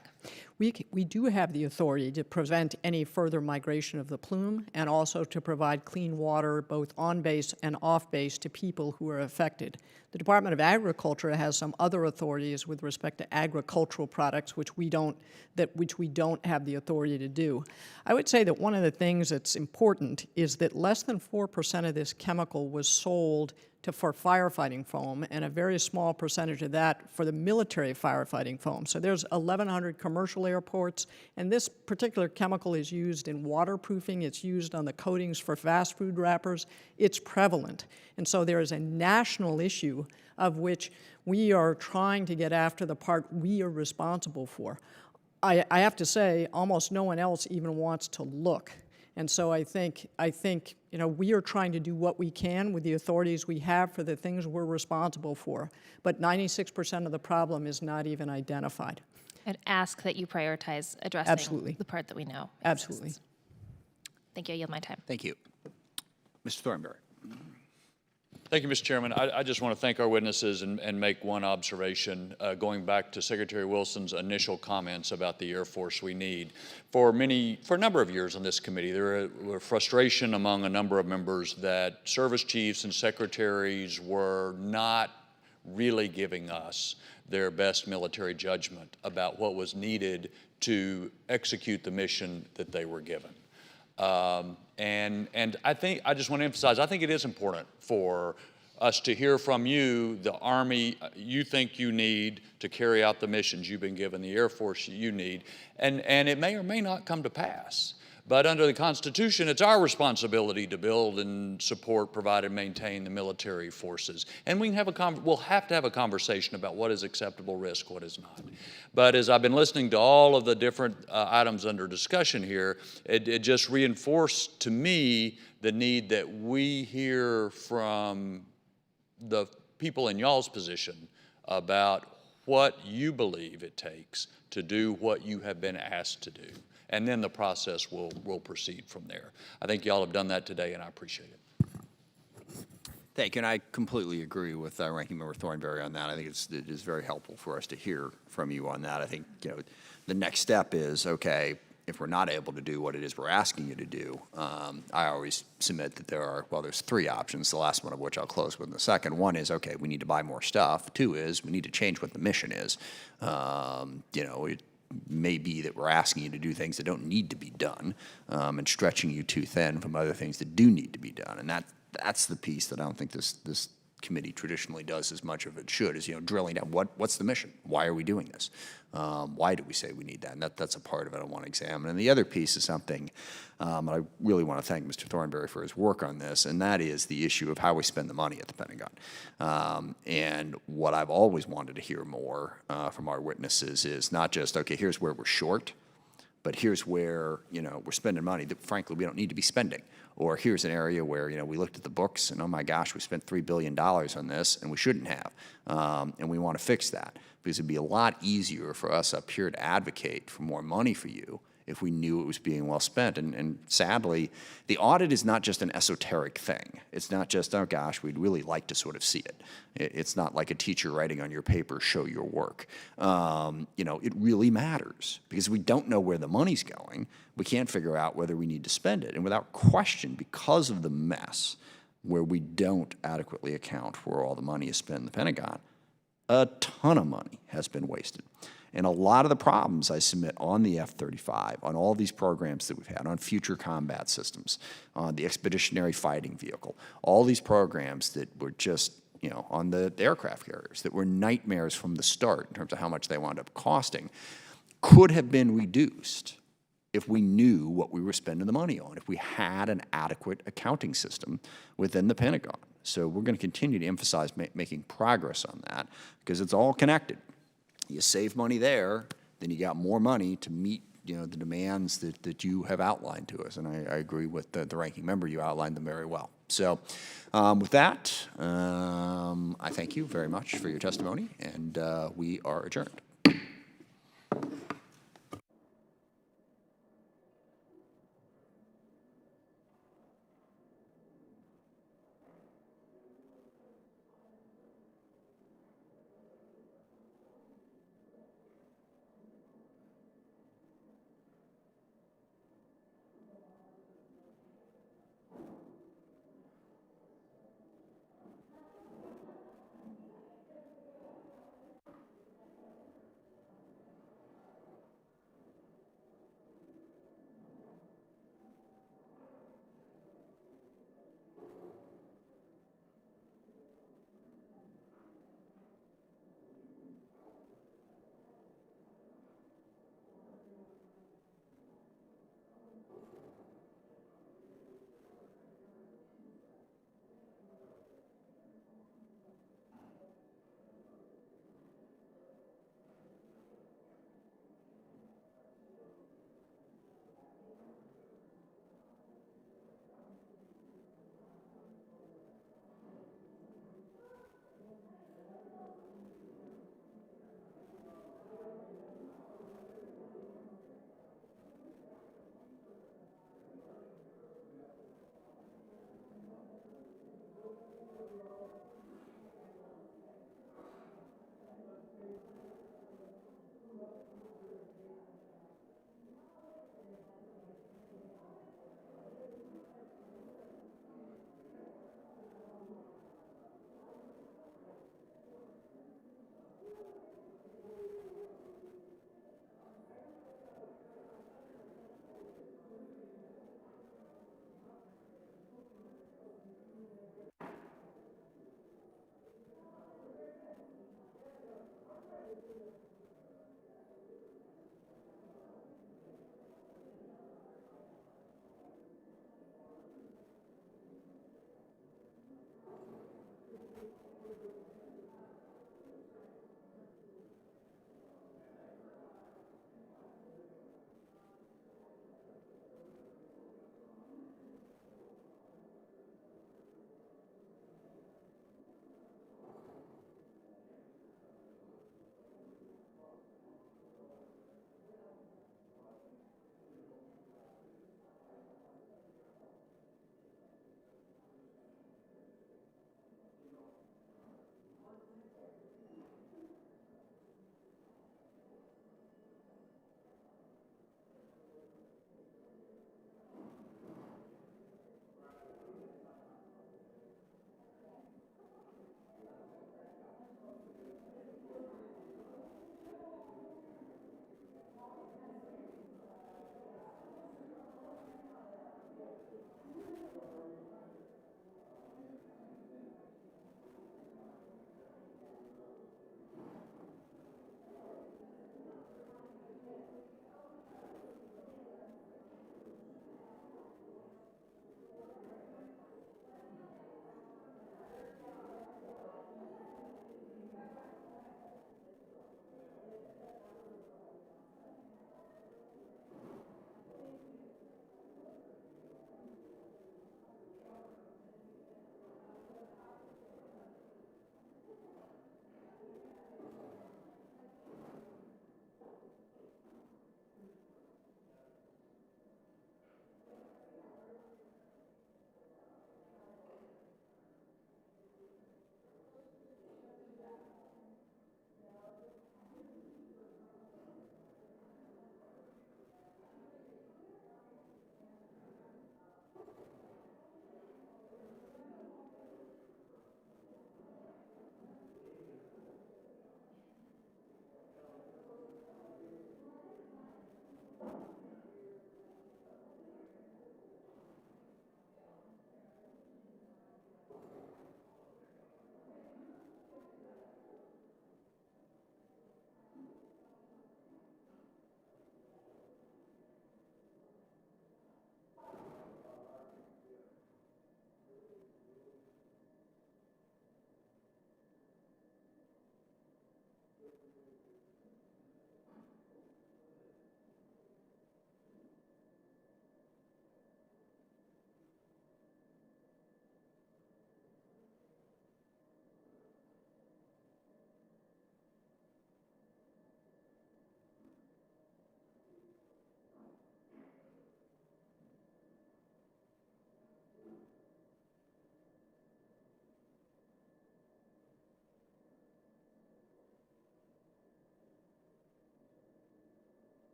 We do have the authority to prevent any further migration of the plume and also to provide clean water both on base and off base to people who are affected. The Department of Agriculture has some other authorities with respect to agricultural products which we don't have the authority to do. I would say that one of the things that's important is that less than 4% of this chemical was sold for firefighting foam, and a very small percentage of that for the military firefighting foam. So there's 1,100 commercial airports, and this particular chemical is used in waterproofing. It's used on the coatings for fast food wrappers. It's prevalent. And so there is a national issue of which we are trying to get after the part we are responsible for. I have to say, almost no one else even wants to look. And so I think we are trying to do what we can with the authorities we have for the things we're responsible for. But 96% of the problem is not even identified. I'd ask that you prioritize addressing Absolutely. the part that we know Absolutely. exists. Thank you. I yield my time. Thank you. Mr. Thornberry. Thank you, Mr. Chairman. I just want to thank our witnesses and make one observation, going back to Secretary Wilson's initial comments about the Air Force we need. For a number of years on this committee, there were frustration among a number of members that service chiefs and secretaries were not really giving us their best military judgment about what was needed to execute the mission that they were given. And I just want to emphasize, I think it is important for us to hear from you, the Army you think you need to carry out the missions you've been given, the Air Force you need, and it may or may not come to pass. But under the Constitution, it's our responsibility to build and support, provide, and maintain the military forces. And we'll have to have a conversation about what is acceptable risk, what is not. But as I've been listening to all of the different items under discussion here, it just reinforced to me the need that we hear from the people in y'all's position about what you believe it takes to do what you have been asked to do. And then the process will proceed from there. I think y'all have done that today, and I appreciate it. Thank you, and I completely agree with Ranking Member Thornberry on that. I think it is very helpful for us to hear from you on that. I think the next step is, okay, if we're not able to do what it is we're asking you to do, I always submit that there's three options, the last one of which I'll close with. The second one is, okay, we need to buy more stuff. Two is, we need to change what the mission is. It may be that we're asking you to do things that don't need to be done, and stretching you too thin from other things that do need to be done. And that's the piece that I don't think this committee traditionally does as much of it should, is drilling down what's the mission? Why are we doing this? Why do we say we need that? And that's a part of it I want to examine. And the other piece is something I really want to thank Mr. Thornberry for his work on this, and that is the issue of how we spend the money at the Pentagon. And what I've always wanted to hear more from our witnesses is not just, okay, here's where we're short, but here's where we're spending money that frankly we don't need to be spending. Or here's an area where we looked at the books and, oh my gosh, we spent $3 billion on this and we shouldn't have, and we want to fix that, because it'd be a lot easier for us up here to advocate for more money for you if we knew it was being well spent. And sadly, the audit is not just an esoteric thing. It's not just, oh gosh, we'd really like to sort of see it. It's not like a teacher writing on your paper, show your work. It really matters, because if we don't know where the money's going, we can't figure out whether we need to spend it. And without question, because of the mess where we don't adequately account for where all the money is spent in the Pentagon, a ton of money has been wasted. And a lot of the problems I submit on the F-35, on all these programs that we've had, on future combat systems, on the expeditionary fighting vehicle, all these programs that were just, on the aircraft carriers, that were nightmares from the start in terms of how much they wound up costing, could have been reduced if we knew what we were spending the money on, if we had an adequate accounting system within the Pentagon. So we're going to continue to emphasize making progress on that, because it's all connected. You save money there, then you got more money to meet the demands that you have outlined to us. And I agree with the ranking member. You outlined them very well. So with that, I thank you very much for your testimony, and we are adjourned.